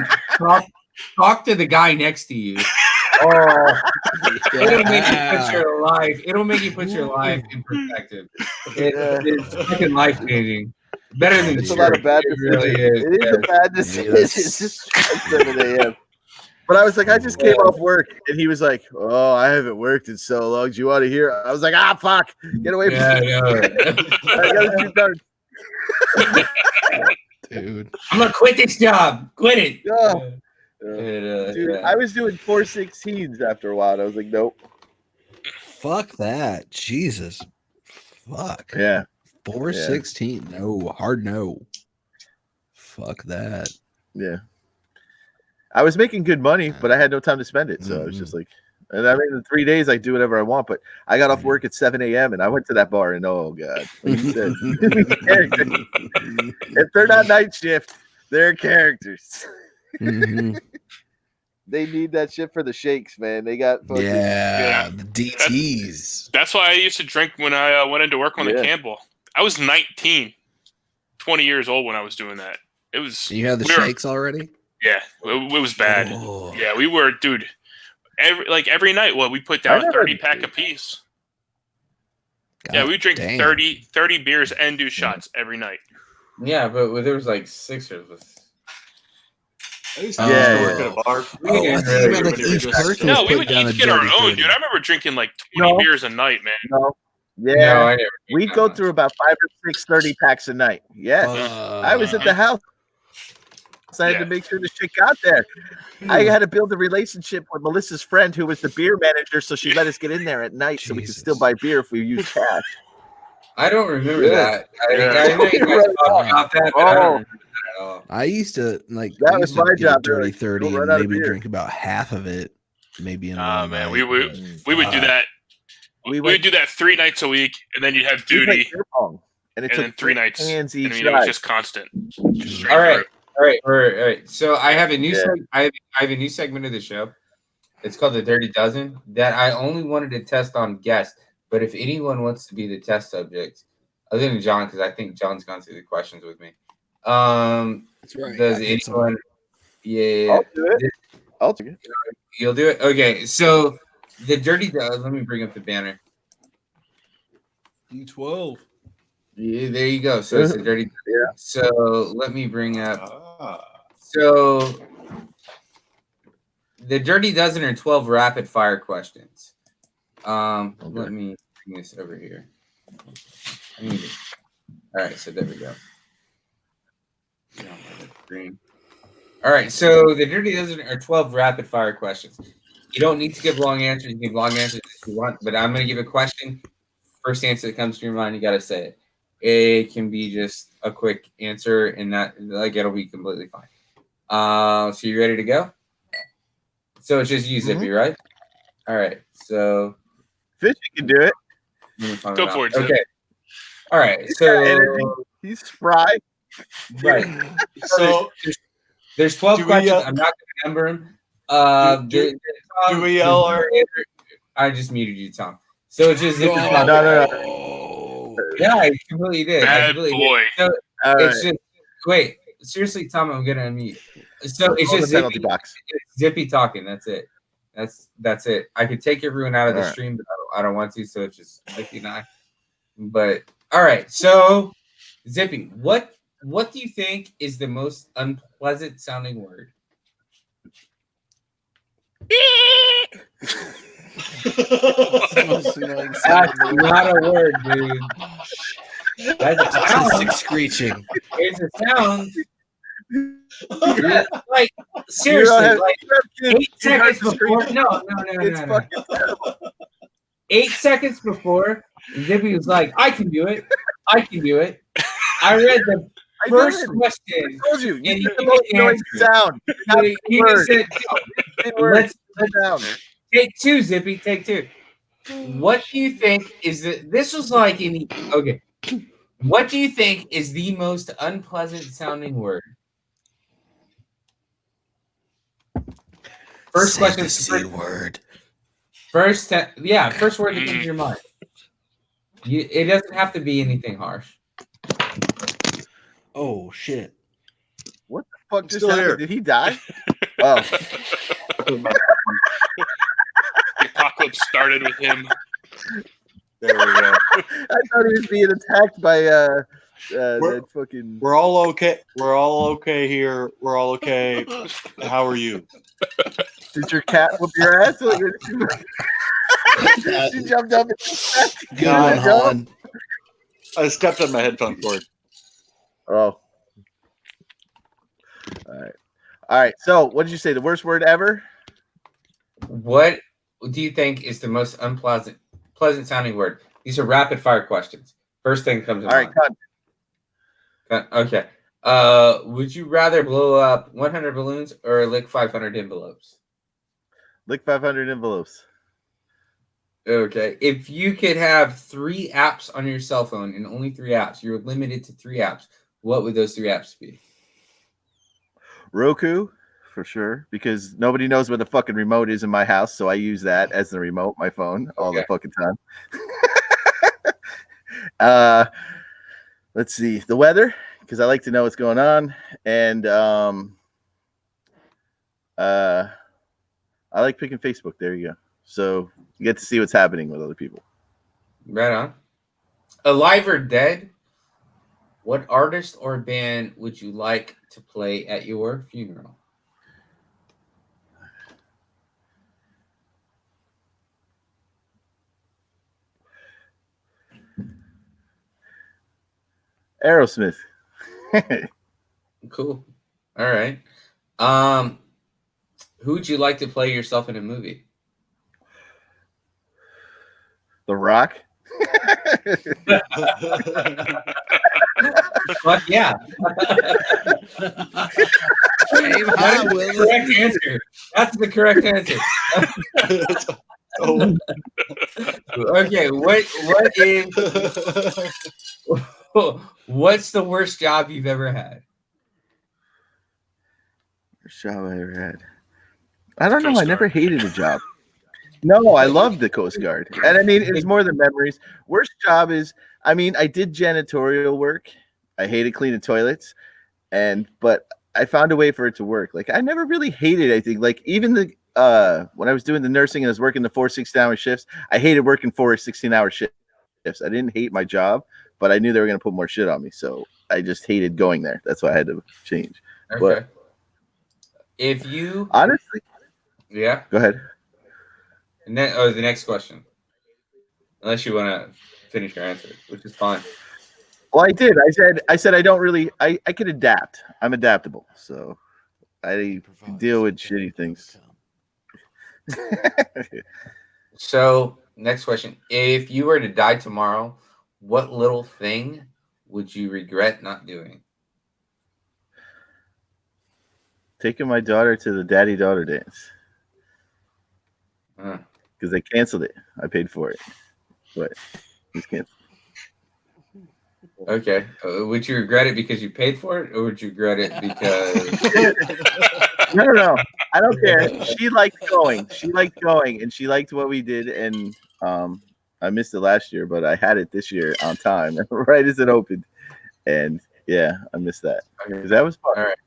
Speaker 1: talk to the guy next to you
Speaker 3: Oh,
Speaker 1: It'll make you put your life. It'll make you put your life in perspective. It's fucking life changing. Better than
Speaker 3: it's a lot of bad
Speaker 1: It
Speaker 3: decisions.
Speaker 1: really is.
Speaker 3: It is a bad decision. It's just 7 a.m. But I was like, I just came off work, and he was like, "Oh, I haven't worked in so long. Do you want to hear?" I was like, "Ah, fuck, get away from me! I gotta shoot done."
Speaker 2: Dude,
Speaker 1: I'm gonna quit this job. Quit it.
Speaker 3: Yeah. Dude, I was doing 416s after a while, and I was like, "Nope."
Speaker 2: fuck that. Jesus. Fuck.
Speaker 3: Yeah.
Speaker 2: 416. No, hard no. Fuck that.
Speaker 3: Yeah. I was making good money, but I had no time to spend it. So I was just like, and I mean, in 3 days, I do whatever I want. But I got off work at 7 a.m. and I went to that bar, and oh, God. Like you said, if they're not night shift, they're characters. They need that shit for the shakes, man. They got fucking
Speaker 2: the DTs.
Speaker 5: That's why I used to drink when I went into work on the Campbell. I was 19, 20 years old when I was doing that. It was.
Speaker 2: You had the shakes already?
Speaker 5: Yeah, it was bad. Oh. Yeah, we were, dude. Every night, we put down a 30-pack apiece. God, we drink 30 beers and do shots every night.
Speaker 1: Yeah, but there was like 6 of us.
Speaker 4: I used to work at a bar.
Speaker 5: We would each get our own, dude. I remember drinking like 20 beers a night, man.
Speaker 3: No. Yeah. No, we'd go through about 5 or 6 30-packs a night. Yeah. I was at the house. So I had to make sure the shit got there. I had to build a relationship with Melissa's friend, who was the beer manager, so she let us get in there at night so we could still buy beer if we used cash.
Speaker 1: I don't remember that. I know you guys talk about that, but I don't remember that at all.
Speaker 2: I used to
Speaker 3: that was my job.
Speaker 2: Dirty 30 and maybe drink about half of it. Maybe in
Speaker 5: man, we would do that. We would do that 3 nights a week, and then you'd have duty,
Speaker 3: and it
Speaker 5: took 3 nights.
Speaker 3: Hands each
Speaker 5: it was just constant.
Speaker 1: All right. So I have a new I have a new segment of the show. It's called the Dirty Dozen that I only wanted to test on guests. But if anyone wants to be the test subject, other than John, because I think John's gone through the questions with me.
Speaker 2: That's right.
Speaker 1: Does anyone? Yeah,
Speaker 3: I'll do it. I'll do it.
Speaker 1: You'll do it. Okay. So the Dirty Dozen. Let me bring up the banner.
Speaker 2: D12.
Speaker 1: Yeah, there you go. So it's a dirty. Yeah. So let me bring up. So the Dirty Dozen are 12 rapid fire questions. Let me bring this over here. All right, so there we go. All right, so the Dirty Dozen are 12 rapid fire questions. You don't need to give long answers. You can give long answers if you want, but I'm going to give a question. First answer that comes to your mind, you got to say it. It can be just a quick answer, and that it'll be completely fine. So you ready to go? So it's just you, Zippy, right? All right. So
Speaker 3: Fish, you can do it.
Speaker 5: Go for it.
Speaker 1: Okay. All right. So
Speaker 3: he's spry.
Speaker 1: Right. So there's 12 questions. I'm not going to number them.
Speaker 4: Do we yell our?
Speaker 1: I just muted you, Tom. So it's just Zippy.
Speaker 3: No.
Speaker 1: Yeah, I completely did.
Speaker 5: Bad boy.
Speaker 1: So it's just wait. Seriously, Tom, I'm gonna unmute. So it's just Zippy. It's Zippy talking. That's it. That's it. I could take everyone out of the stream, but I don't want to. So it's just Zippy and I. But all right. So Zippy, what do you think is the most unpleasant sounding word?
Speaker 2: That's
Speaker 1: not a word, dude. That's a sound.
Speaker 2: Screeching.
Speaker 1: It's a sound. Like seriously, like 8 seconds before. No. 8 seconds before, Zippy was like, "I can do it. I read the first question.
Speaker 3: I told you. You did the most annoying sound.
Speaker 1: He just said, "Let's down." Take 2, Zippy. Take 2. What do you think is this was like in okay. What do you think is the most unpleasant sounding word? First question.
Speaker 2: C word.
Speaker 1: First word that comes to your mind. It doesn't have to be anything harsh.
Speaker 2: Oh shit!
Speaker 3: What the fuck just happened? Did he die? Oh.
Speaker 5: episode started with him.
Speaker 4: There we go.
Speaker 3: I thought he was being attacked by that fucking.
Speaker 4: We're all okay. We're all okay here. We're all okay. How are you?
Speaker 3: Did your cat whoop your ass? She jumped up.
Speaker 2: Good on.
Speaker 4: I stepped on my headphone cord.
Speaker 3: Oh. All right. So, what did you say? The worst word ever?
Speaker 1: What do you think is the most pleasant sounding word? These are rapid fire questions. First thing comes to mind.
Speaker 3: All right, cut.
Speaker 1: Okay. Would you rather blow up 100 balloons or lick 500 envelopes?
Speaker 3: Lick 500 envelopes.
Speaker 1: Okay. If you could have 3 apps on your cell phone and only 3 apps, you're limited to 3 apps. What would those 3 apps be?
Speaker 3: Roku, for sure, because nobody knows where the fucking remote is in my house, so I use that as the remote, my phone, all the fucking time. Let's see, the weather, because I like to know what's going on, and I like picking Facebook. There you go. So you get to see what's happening with other people.
Speaker 1: Right on. Alive or dead? What artist or band would you like to play at your funeral?
Speaker 3: Aerosmith.
Speaker 1: Cool. All right. Who would you like to play yourself in a movie?
Speaker 3: The Rock.
Speaker 1: Fuck yeah. Correct answer. That's the correct answer. Okay, what's the worst job you've ever had?
Speaker 3: Worst job I ever had. I don't know. I never hated a job. No, I loved the Coast Guard. And I mean, it's more than memories. Worst job is, I mean, I did janitorial work. I hated cleaning toilets. But I found a way for it to work. Like, I never really hated anything. Like, even when I was doing the nursing and I was working the 4 16-hour shifts, I hated working 4 16-hour shifts. I didn't hate my job, but I knew they were going to put more shit on me. So I just hated going there. That's why I had to change.
Speaker 1: Okay.
Speaker 3: But
Speaker 1: if you
Speaker 3: honestly,
Speaker 1: yeah,
Speaker 3: go ahead.
Speaker 1: And then, the next question. Unless you want to finish your answer, which is fine.
Speaker 3: Well, I did. I said I don't really. I can adapt. I'm adaptable, so I deal with shitty things.
Speaker 1: So, next question. If you were to die tomorrow, what little thing would you regret not doing?
Speaker 3: Taking my daughter to the daddy-daughter dance. Because they canceled it. I paid for it. But it's canceled.
Speaker 1: Okay. Would you regret it because you paid for it, or would you regret it because...
Speaker 3: No. I don't care. She liked going. And she liked what we did. And I missed it last year, but I had it this year on time, right as it opened. And yeah, I missed that. Because that was fun.
Speaker 1: All right.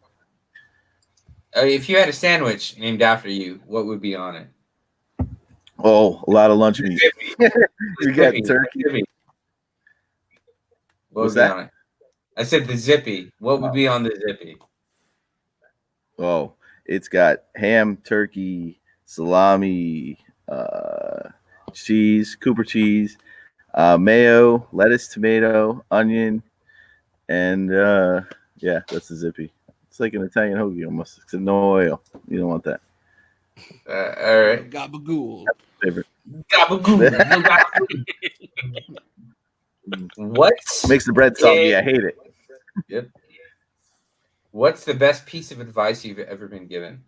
Speaker 1: If you had a sandwich named after you, what would be on it?
Speaker 3: Oh, a lot of lunch meat. You got turkey.
Speaker 1: What was that? On it? I said the zippy. What would be on the zippy?
Speaker 3: Oh, it's got ham, turkey, salami, cheese, Cooper cheese, mayo, lettuce, tomato, onion, and yeah, that's the zippy. It's like an Italian hoagie almost. It's no oil. You don't want that.
Speaker 1: All right.
Speaker 2: Gabagool.
Speaker 3: Favorite.
Speaker 1: Gabagool. What
Speaker 3: makes the bread soggy? I hate it.
Speaker 1: Yep. What's the best piece of advice you've ever been given?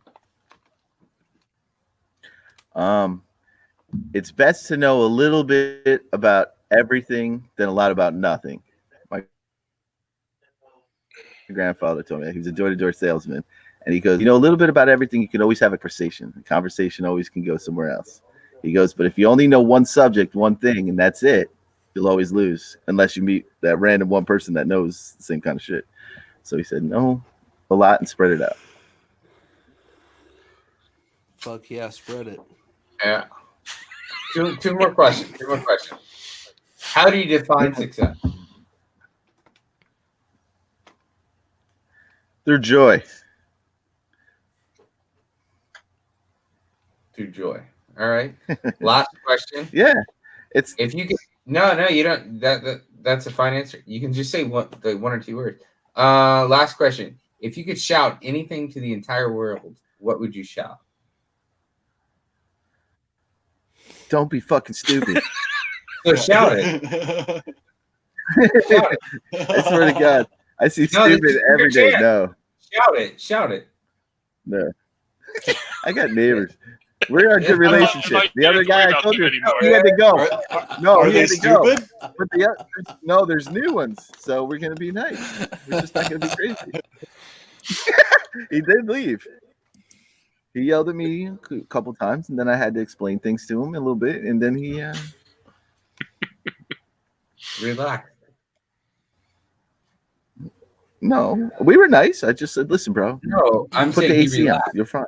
Speaker 3: It's best to know a little bit about everything than a lot about nothing. My grandfather told me, he was a door-to-door salesman, and he goes, you know, a little bit about everything, you can always have a conversation. The conversation always can go somewhere else. He goes, but if you only know one subject, one thing, and that's it, you'll always lose unless you meet that random one person that knows the same kind of shit. So he said, no, a lot and spread it out.
Speaker 2: Fuck yeah, spread it.
Speaker 1: Yeah. Two more questions. How do you define success?
Speaker 3: Through joy.
Speaker 1: Through joy. All right. Last question.
Speaker 3: Yeah. It's
Speaker 1: if you could no, you don't that's a fine answer. You can just say one or two words. Last question. If you could shout anything to the entire world, what would you shout?
Speaker 3: Don't be fucking stupid.
Speaker 1: So shout it. Shout it.
Speaker 3: I swear to God. I see stupid every day. No.
Speaker 1: Shout it.
Speaker 3: No. I got neighbors. We're in a good relationship. The other guy I told you, he had to go. No,
Speaker 4: Are
Speaker 3: he
Speaker 4: they
Speaker 3: had to go.
Speaker 4: stupid?
Speaker 3: But there's new ones. So we're going to be nice. We're just not going to be crazy. He did leave. He yelled at me a couple times, and then I had to explain things to him a little bit, and then he
Speaker 1: relax.
Speaker 3: No, we were nice. I just said, "Listen, bro.
Speaker 1: No, I'm
Speaker 3: put
Speaker 1: saying
Speaker 3: the AC on.
Speaker 1: relaxed.
Speaker 3: You're fine."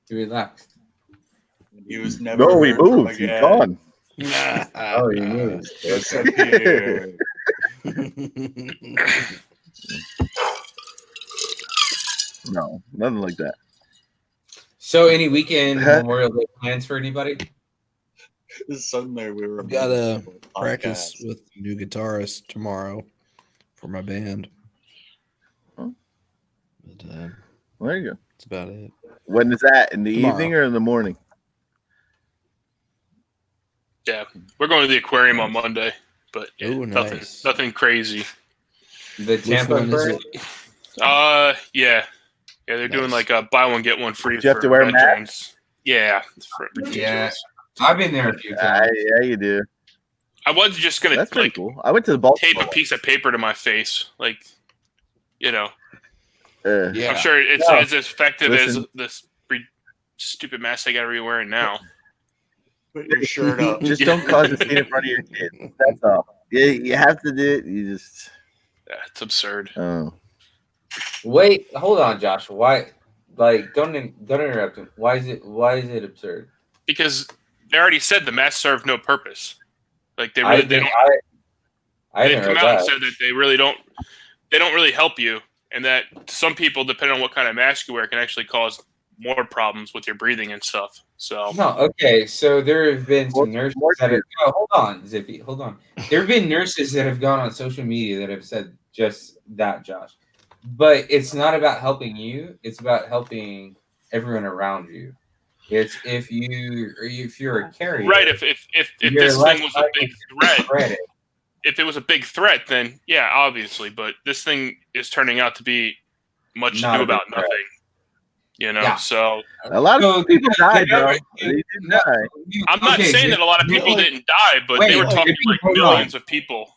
Speaker 1: He relaxed.
Speaker 4: He was never.
Speaker 3: No, he
Speaker 4: heard from
Speaker 3: moved. He's
Speaker 4: again.
Speaker 3: gone.
Speaker 1: Oh, he moved.
Speaker 4: Disappeared.
Speaker 3: No, nothing like that.
Speaker 1: So, any weekend Memorial Day plans for anybody?
Speaker 4: Sunday we were.
Speaker 2: I've got to practice with a new guitarist tomorrow for my band.
Speaker 3: Oh.
Speaker 2: But,
Speaker 3: There you go.
Speaker 2: that's about it.
Speaker 3: When is that? In the
Speaker 2: Tomorrow.
Speaker 3: evening or in the morning?
Speaker 5: Yeah, we're going to the aquarium on Monday, but
Speaker 2: Ooh, nice.
Speaker 5: nothing crazy.
Speaker 1: The Tampa
Speaker 2: one is
Speaker 1: bird?
Speaker 2: it?
Speaker 5: Yeah, they're doing like a buy one get one free.
Speaker 3: Do you have to wear a mask?
Speaker 5: veterans. Yeah, it's ridiculous.
Speaker 1: Yeah. I've been there a few times.
Speaker 3: Yeah, you do.
Speaker 5: I was just gonna
Speaker 3: That's pretty
Speaker 5: like
Speaker 3: cool. I went to the Baltimore.
Speaker 5: tape a piece of paper to my face, like
Speaker 3: Yeah.
Speaker 5: I'm sure it's
Speaker 3: No.
Speaker 5: as effective
Speaker 3: Listen.
Speaker 5: as this stupid mask I got to be wearing now.
Speaker 4: Put your shirt up.
Speaker 3: Just don't cause a scene in front of your kids. That's all. Yeah, you have to do it. You just.
Speaker 5: It's absurd.
Speaker 3: Oh.
Speaker 1: Wait, hold on, Josh. Why? Like, don't interrupt him. Why is it absurd?
Speaker 5: Because they already said the masks serve no purpose. Like they really they come out and said that they really don't really help you, and that some people, depending on what kind of mask you wear, can actually cause more problems with your breathing and stuff. So
Speaker 1: no, okay. So there have been some nurses that have. Oh, hold on, Zippy. Hold on. There have been nurses that have gone on social media that have said just that, Josh. But it's not about helping you. It's about helping everyone around you. It's if you're a carrier,
Speaker 5: right. If this thing was a big threat, if it was a big threat, then yeah, obviously. But this thing is turning out to be much ado about nothing.
Speaker 1: Yeah.
Speaker 5: So
Speaker 3: a lot of people died, bro. They didn't die.
Speaker 5: I'm not saying that a lot of people didn't die, but they were talking like millions of people.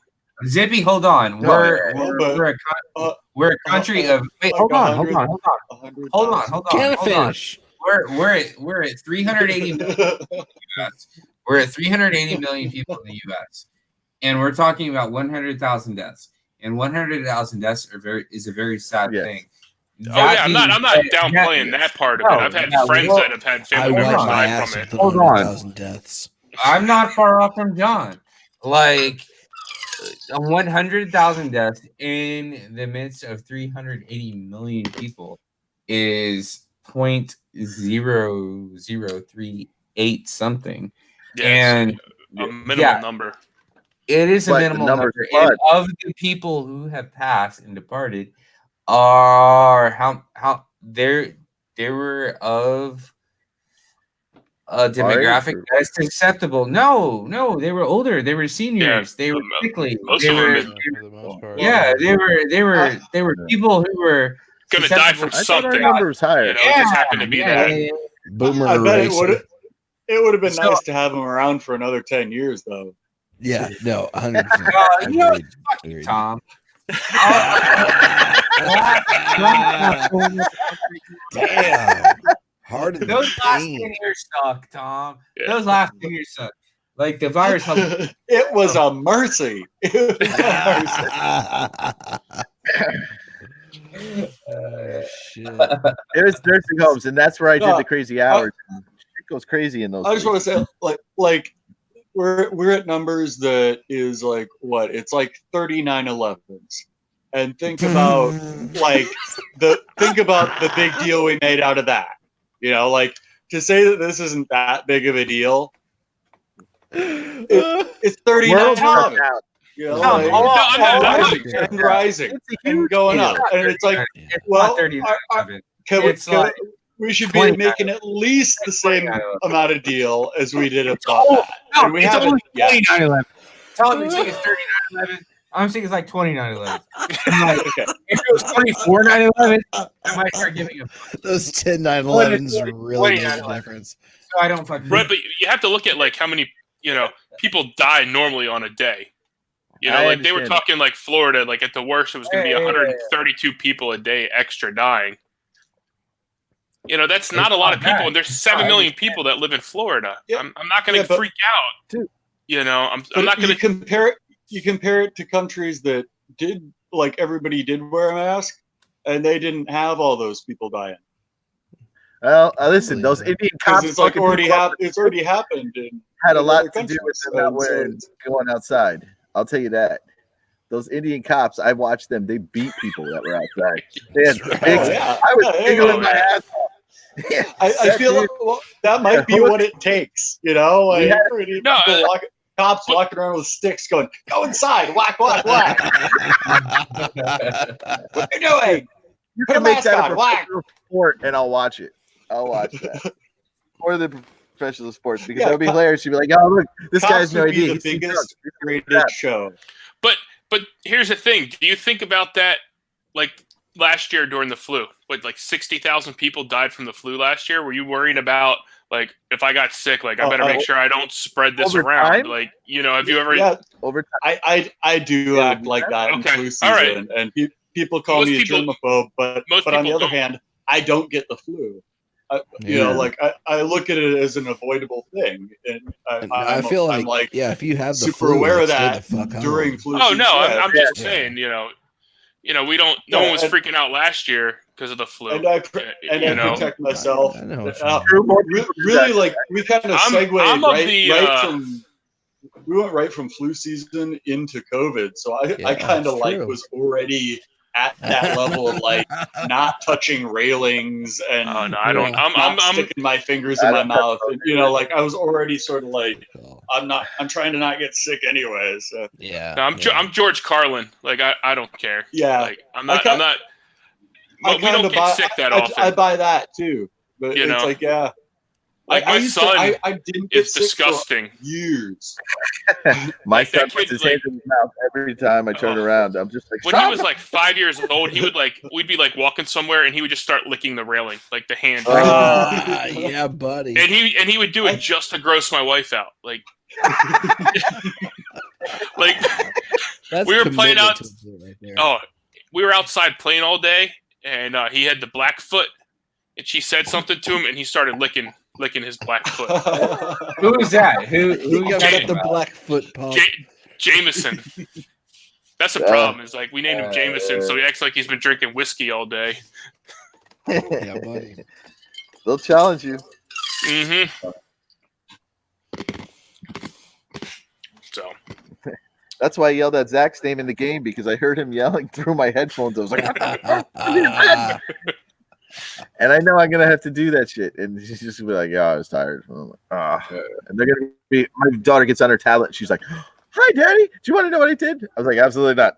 Speaker 1: Zippy, hold on. We're a country of. Wait, hold on.
Speaker 2: Can't finish.
Speaker 1: We're at 380 million. We're at 380 million people in the U.S. and we're talking about 100,000 deaths. And 100,000 deaths is a very sad thing.
Speaker 5: I'm not downplaying that part of it. I've had friends that have had family members die from it.
Speaker 1: Hold on.
Speaker 2: Deaths.
Speaker 1: I'm not far off from John. Like 100,000 deaths in the midst of 380 million people is 0.0038 something.
Speaker 5: Yeah,
Speaker 1: and
Speaker 5: a minimum number.
Speaker 1: It is a minimal number. And of the people who have passed and departed are how they were of a demographic that's acceptable. No, they were older. They were seniors. They were sickly.
Speaker 5: Most of them,
Speaker 2: for the most part.
Speaker 1: Yeah, they were people who were
Speaker 5: gonna die from something.
Speaker 3: I thought our number was higher.
Speaker 5: It just happened to be that.
Speaker 2: Boomer
Speaker 4: I bet
Speaker 2: racer.
Speaker 4: it would have been nice to have them around for another 10 years, though.
Speaker 2: Yeah, no, 100%.
Speaker 1: Agreed. Tom.
Speaker 2: Damn. Hard to
Speaker 1: Those last 10 years suck, Tom. Yeah. Those last 10 years suck. Like the virus.
Speaker 4: It was a mercy. It was a mercy.
Speaker 2: Shit.
Speaker 3: It was nursing homes, and that's where I did the crazy hours. It goes crazy in those.
Speaker 4: I just want to say, like we're at numbers that is like what? It's like 39/11s. And think about the big deal we made out of that. You know, like to say that this isn't that big of a deal. It's 39/11. You know, and rising and going up, and it's like, well, we should be making at least the same amount of deal as we did about that.
Speaker 1: No,
Speaker 4: and we
Speaker 1: it's
Speaker 4: haven't
Speaker 1: only
Speaker 4: yet.
Speaker 1: 29/11. Tell me it's 39/11. I'm saying it's like 29/11. Like,
Speaker 4: Okay.
Speaker 1: if it was 24/9/11, I might start giving a
Speaker 2: Those 10 9/11s really made a difference.
Speaker 1: So I don't fucking.
Speaker 5: Right, but you have to look at like how many people die normally on a day. You know, like they were talking like Florida, like at the worst it was going to be 132 people a day extra dying. You know, that's not a lot of people, and there's 7 million people that live in Florida. Yeah. I'm not going to freak out. Dude. You know, I'm not going to
Speaker 4: compare it. You compare it to countries that did, like, everybody did wear a mask, and they didn't have all those people dying.
Speaker 3: Well, listen, those Indian cops.
Speaker 4: It's like it's already happened. And
Speaker 3: had a lot to do with them not going outside. I'll tell you that. Those Indian cops, I watched them. They beat people that were outside. I was giggling my ass off.
Speaker 4: I feel like that might be what it takes. You know, like cops walking around with sticks, going, "Go inside! Whack, whack, whack!" What are you doing?
Speaker 3: You can make that a professional sport, and I'll watch it. I'll watch that. Or the professional sports, because that would be hilarious. You'd be like, "Oh, look, this guy's no idea."
Speaker 4: The biggest rated show.
Speaker 5: But here's the thing: do you think about that? Like last year during the flu, like 60,000 people died from the flu last year. Were you worried about like if I got sick, like I better make sure I don't spread this around?
Speaker 3: Time?
Speaker 5: Like have you ever?
Speaker 4: Yeah,
Speaker 3: over time.
Speaker 4: I do act like that in flu season,
Speaker 5: all right.
Speaker 4: And people call me a germaphobe, but on the other hand, I don't get the flu. You know, like I look at it as an avoidable thing, and
Speaker 2: I feel like if you have the
Speaker 4: super
Speaker 2: flu,
Speaker 4: aware of that during flu season.
Speaker 5: I'm just saying, we don't. No one was freaking out last year because of the flu,
Speaker 4: and I protect myself. Really, like we kind of segued we went right from flu season into COVID, so I kind of was already at that level of like not touching railings and I'm sticking my fingers in my mouth, and like I was already sort of like I'm trying to not get sick anyway. So
Speaker 5: I'm George Carlin. Like I don't care.
Speaker 4: Yeah,
Speaker 5: like I'm not. We don't get sick that often.
Speaker 4: I buy that too, but it's like
Speaker 5: Like my son,
Speaker 4: I didn't get
Speaker 5: it's disgusting.
Speaker 4: For years.
Speaker 3: My son puts his hands in his mouth every time I turn around. I'm just like,
Speaker 5: when he was like 5 years old, he would we'd be like walking somewhere, and he would just start licking the railing, like the hand.
Speaker 2: Yeah, buddy.
Speaker 5: And he would do it just to gross my wife out, like. Like we were playing out. We were outside playing all day, and he had the black foot, and she said something to him, and he started licking his black foot.
Speaker 1: Who is that? Who got
Speaker 2: the black foot pump?
Speaker 5: Jameson. That's the problem. Is like we named him Jameson, so he acts like he's been drinking whiskey all day.
Speaker 2: Yeah, buddy.
Speaker 3: They'll challenge you.
Speaker 5: Mm-hmm. So.
Speaker 3: That's why I yelled at Zach's name in the game, because I heard him yelling through my headphones. I was like, and I know I'm gonna have to do that shit, and she's just gonna be like, "Yeah, I was tired." And I'm like, and they're gonna be. My daughter gets on her tablet, and she's like, "Hi, Daddy. Do you want to know what I did?" I was like, "Absolutely not.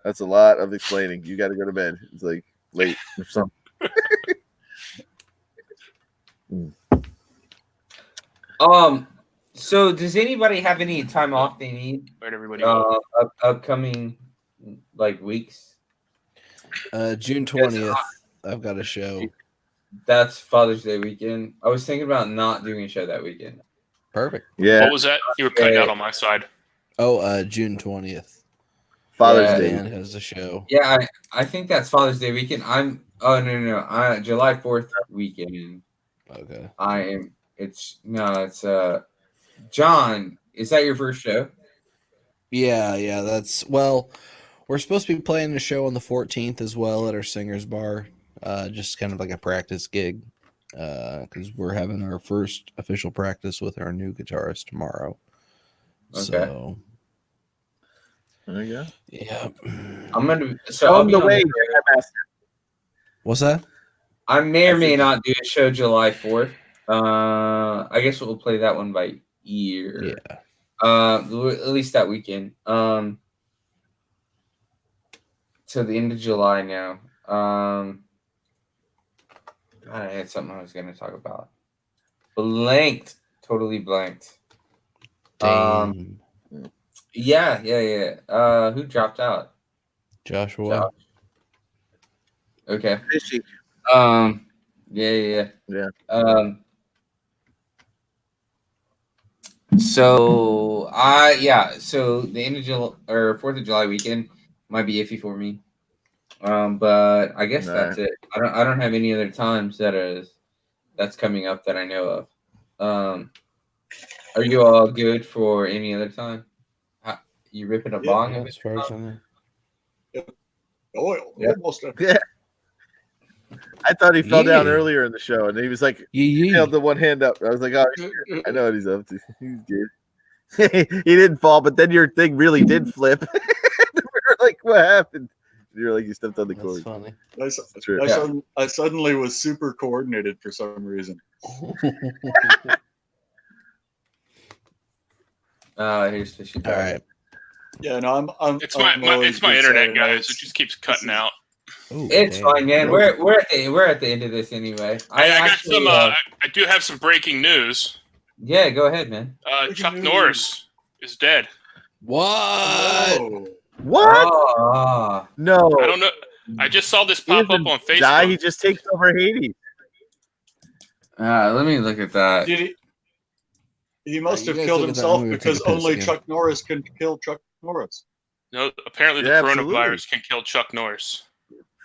Speaker 3: That's a lot of explaining. You got to go to bed. It's like late or something."
Speaker 1: So does anybody have any time off they need?
Speaker 5: Where'd everybody
Speaker 1: upcoming like weeks?
Speaker 2: June 20th. I've got a show.
Speaker 1: That's Father's Day weekend. I was thinking about not doing a show that weekend.
Speaker 2: Perfect.
Speaker 3: Yeah.
Speaker 5: What was that? You were cutting out on my side.
Speaker 2: Oh, June 20th.
Speaker 3: Father's Day
Speaker 2: has a show.
Speaker 1: Yeah, I think that's Father's Day weekend. No. July 4th weekend.
Speaker 2: Okay.
Speaker 1: It's John, is that your first show?
Speaker 2: Yeah. We're supposed to be playing a show on the 14th as well at our Singer's Bar. Just kind of like a practice gig. Because we're having our first official practice with our new guitarist tomorrow.
Speaker 1: Okay.
Speaker 2: So
Speaker 3: there you go.
Speaker 2: Yeah.
Speaker 1: I'm gonna. So
Speaker 3: Show
Speaker 1: I'll
Speaker 3: him
Speaker 1: be
Speaker 3: the
Speaker 1: on
Speaker 3: way,
Speaker 1: the-
Speaker 3: Grandmaster.
Speaker 2: What's that?
Speaker 1: I may or may not do a show July 4th. I guess we'll play that one by ear.
Speaker 2: Yeah.
Speaker 1: At least that weekend. To the end of July now. God, I had something I was going to talk about. Blanked. Totally blanked.
Speaker 2: Damn.
Speaker 1: Yeah. Who dropped out?
Speaker 2: Joshua.
Speaker 1: Josh. Okay.
Speaker 3: Fishy.
Speaker 1: Yeah.
Speaker 3: Yeah.
Speaker 1: So the end of July or 4th of July weekend might be iffy for me. But I guess that's it. I don't have any other times that's coming up that I know of. Are you all good for any other time? You ripping a bong?
Speaker 2: As far as I know.
Speaker 4: Oil.
Speaker 1: Yeah.
Speaker 4: Almost a-
Speaker 3: Yeah. I thought he fell down
Speaker 2: Yeah.
Speaker 3: earlier in the show, and he was like,
Speaker 2: Yeah.
Speaker 3: held the one hand up. I was like, oh, I know what he's up to. He's good. He didn't fall, but then your thing really did flip. We were like, what happened? You're like, you stepped on the
Speaker 2: That's
Speaker 3: cord.
Speaker 2: funny.
Speaker 4: I suddenly was super coordinated for some reason.
Speaker 1: Here's Fishy.
Speaker 2: All right.
Speaker 4: Yeah, no, I'm.
Speaker 5: It's
Speaker 4: I'm
Speaker 5: my
Speaker 4: always
Speaker 5: internet,
Speaker 4: excited.
Speaker 5: guys. It just keeps cutting out.
Speaker 2: Ooh,
Speaker 1: It's
Speaker 2: damn.
Speaker 1: fine, man. We're at the end of this anyway.
Speaker 5: I do have some breaking news.
Speaker 1: Yeah, go ahead, man.
Speaker 5: Chuck Norris is dead.
Speaker 2: What?
Speaker 4: Oh,
Speaker 3: What?
Speaker 1: Oh,
Speaker 3: No.
Speaker 5: I don't know. I just saw this
Speaker 3: He
Speaker 5: pop up
Speaker 3: doesn't
Speaker 5: on Facebook.
Speaker 3: die, he just takes over Haiti.
Speaker 1: let me look at that.
Speaker 4: did he? He must
Speaker 2: You
Speaker 4: have
Speaker 2: guys
Speaker 4: killed
Speaker 2: look at that
Speaker 4: himself
Speaker 2: movie,
Speaker 4: because
Speaker 2: take a piss
Speaker 4: only
Speaker 2: again.
Speaker 4: Chuck Norris can kill Chuck Norris.
Speaker 5: No, apparently the
Speaker 3: Yeah,
Speaker 5: coronavirus
Speaker 3: absolutely.
Speaker 5: can kill Chuck Norris.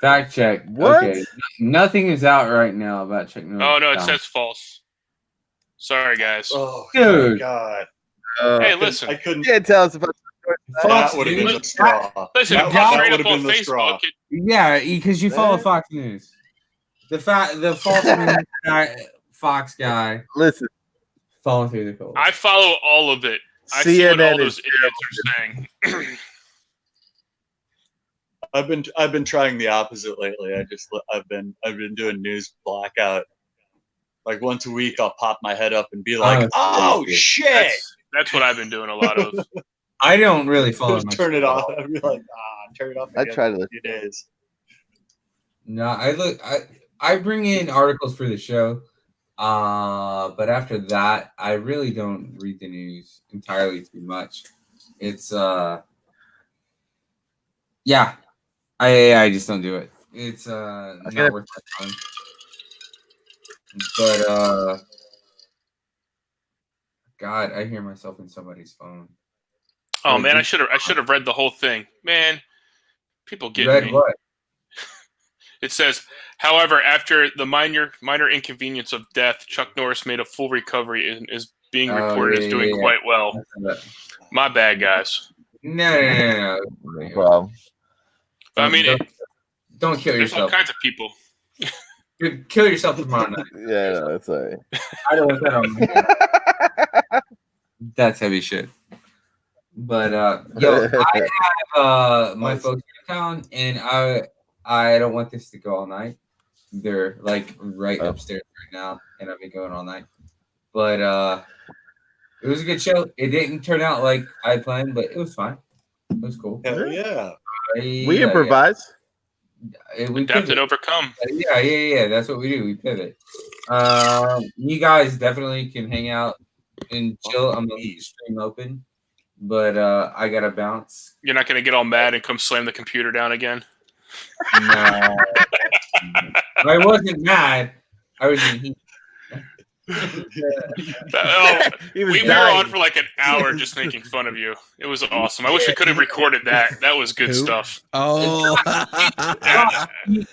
Speaker 1: Fact check.
Speaker 3: What?
Speaker 1: Okay. Nothing is out right now about Chuck Norris.
Speaker 5: Oh no, it says false. Sorry, guys.
Speaker 4: Oh,
Speaker 1: Dude.
Speaker 4: my God!
Speaker 5: Hey, listen.
Speaker 4: I couldn't.
Speaker 3: You can't tell us about
Speaker 1: Fox,
Speaker 4: That would have been
Speaker 1: dude.
Speaker 4: the straw.
Speaker 5: Listen,
Speaker 4: that
Speaker 5: it popped
Speaker 1: that
Speaker 5: right
Speaker 4: would
Speaker 5: up
Speaker 4: have
Speaker 5: on
Speaker 4: been the straw.
Speaker 5: Facebook.
Speaker 1: Yeah, because you follow
Speaker 3: Eh?
Speaker 1: Fox News. The false news guy, Fox guy,
Speaker 3: Listen,
Speaker 1: falling through the cold.
Speaker 5: I follow all of it. I see what all
Speaker 3: CNN
Speaker 5: those
Speaker 3: is
Speaker 5: idiots are saying.
Speaker 4: I've been trying the opposite lately. I've been doing news blackout. Like once a week, I'll pop my head up and be like, "Oh shit!"
Speaker 5: That's what I've been doing a lot of.
Speaker 1: I don't really follow
Speaker 4: Just
Speaker 1: much.
Speaker 4: turn it off. I'd be like, turn it off.
Speaker 3: I
Speaker 4: Again
Speaker 3: try to
Speaker 4: in a
Speaker 3: listen.
Speaker 4: few days.
Speaker 1: No, I bring in articles for the show. But after that, I really don't read the news entirely too much. It's yeah. I just don't do it. It's not worth my time. But God, I hear myself in somebody's phone.
Speaker 5: Oh man, I should have read the whole thing. Man, people get
Speaker 1: Read
Speaker 5: me.
Speaker 1: what?
Speaker 5: It says, however, after the minor inconvenience of death, Chuck Norris made a full recovery and is being reported as doing quite well. My bad, guys.
Speaker 1: No.
Speaker 3: No problem.
Speaker 5: I mean,
Speaker 1: don't kill
Speaker 5: there's all
Speaker 1: yourself.
Speaker 5: kinds of people.
Speaker 1: Kill yourself tomorrow night.
Speaker 3: Yeah, no, that's all right.
Speaker 1: I don't want that on my head. That's heavy shit. But yo, I have my folks in town, and I don't want this to go all night. They're like right upstairs right now, and I've been going all night. But it was a good show. It didn't turn out like I planned, but it was fine. It was cool.
Speaker 4: Hell yeah.
Speaker 3: We improvise.
Speaker 1: We
Speaker 5: Adapt
Speaker 1: pivot.
Speaker 5: and overcome.
Speaker 1: Yeah. That's what we do. We pivot. You guys definitely can hang out and chill. I'm gonna leave the stream open, but I gotta bounce.
Speaker 5: You're not going to get all mad and come slam the computer down again?
Speaker 1: No, I wasn't mad. I was in heat.
Speaker 3: He was
Speaker 5: we were
Speaker 3: dying.
Speaker 5: on for like an hour just making fun of you. It was awesome. I wish we could have recorded that. That was good stuff.
Speaker 2: Oh.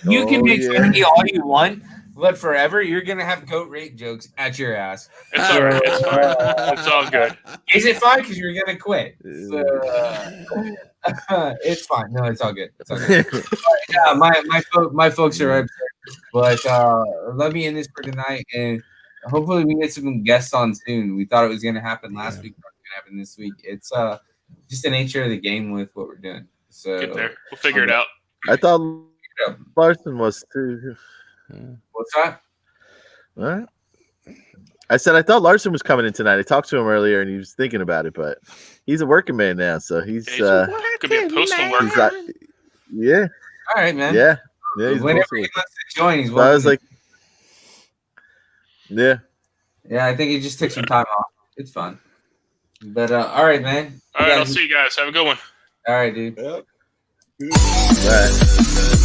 Speaker 1: You can make fun of me all you want, but forever you're gonna have goat rape jokes at your ass.
Speaker 5: It's all right. It's fine. It's all good.
Speaker 1: Is it fine? Because you're gonna quit. So, it's fine. No, it's all good. It's all good. Yeah, my folks are upset, but let me end this for tonight, and hopefully we get some guests on soon. We thought it was gonna happen last week. happen this week. It's just the nature of the game with what we're doing. So
Speaker 5: Get there. We'll figure it out.
Speaker 3: I thought Larson was too.
Speaker 1: What's that?
Speaker 3: What? I said I thought Larson was coming in tonight. I talked to him earlier, and he was thinking about it, but he's a working man now, so he's
Speaker 5: could be a postal worker.
Speaker 3: Yeah.
Speaker 1: All right, man.
Speaker 3: Yeah. Yeah. He's
Speaker 1: Whenever he wants to join, he's
Speaker 3: so I was like, yeah.
Speaker 1: Yeah, I think he just took some time off. It's fun. But all right, man.
Speaker 5: All right, I'll see you guys. Have a good one.
Speaker 1: All right, dude.
Speaker 4: Yep.
Speaker 3: All right.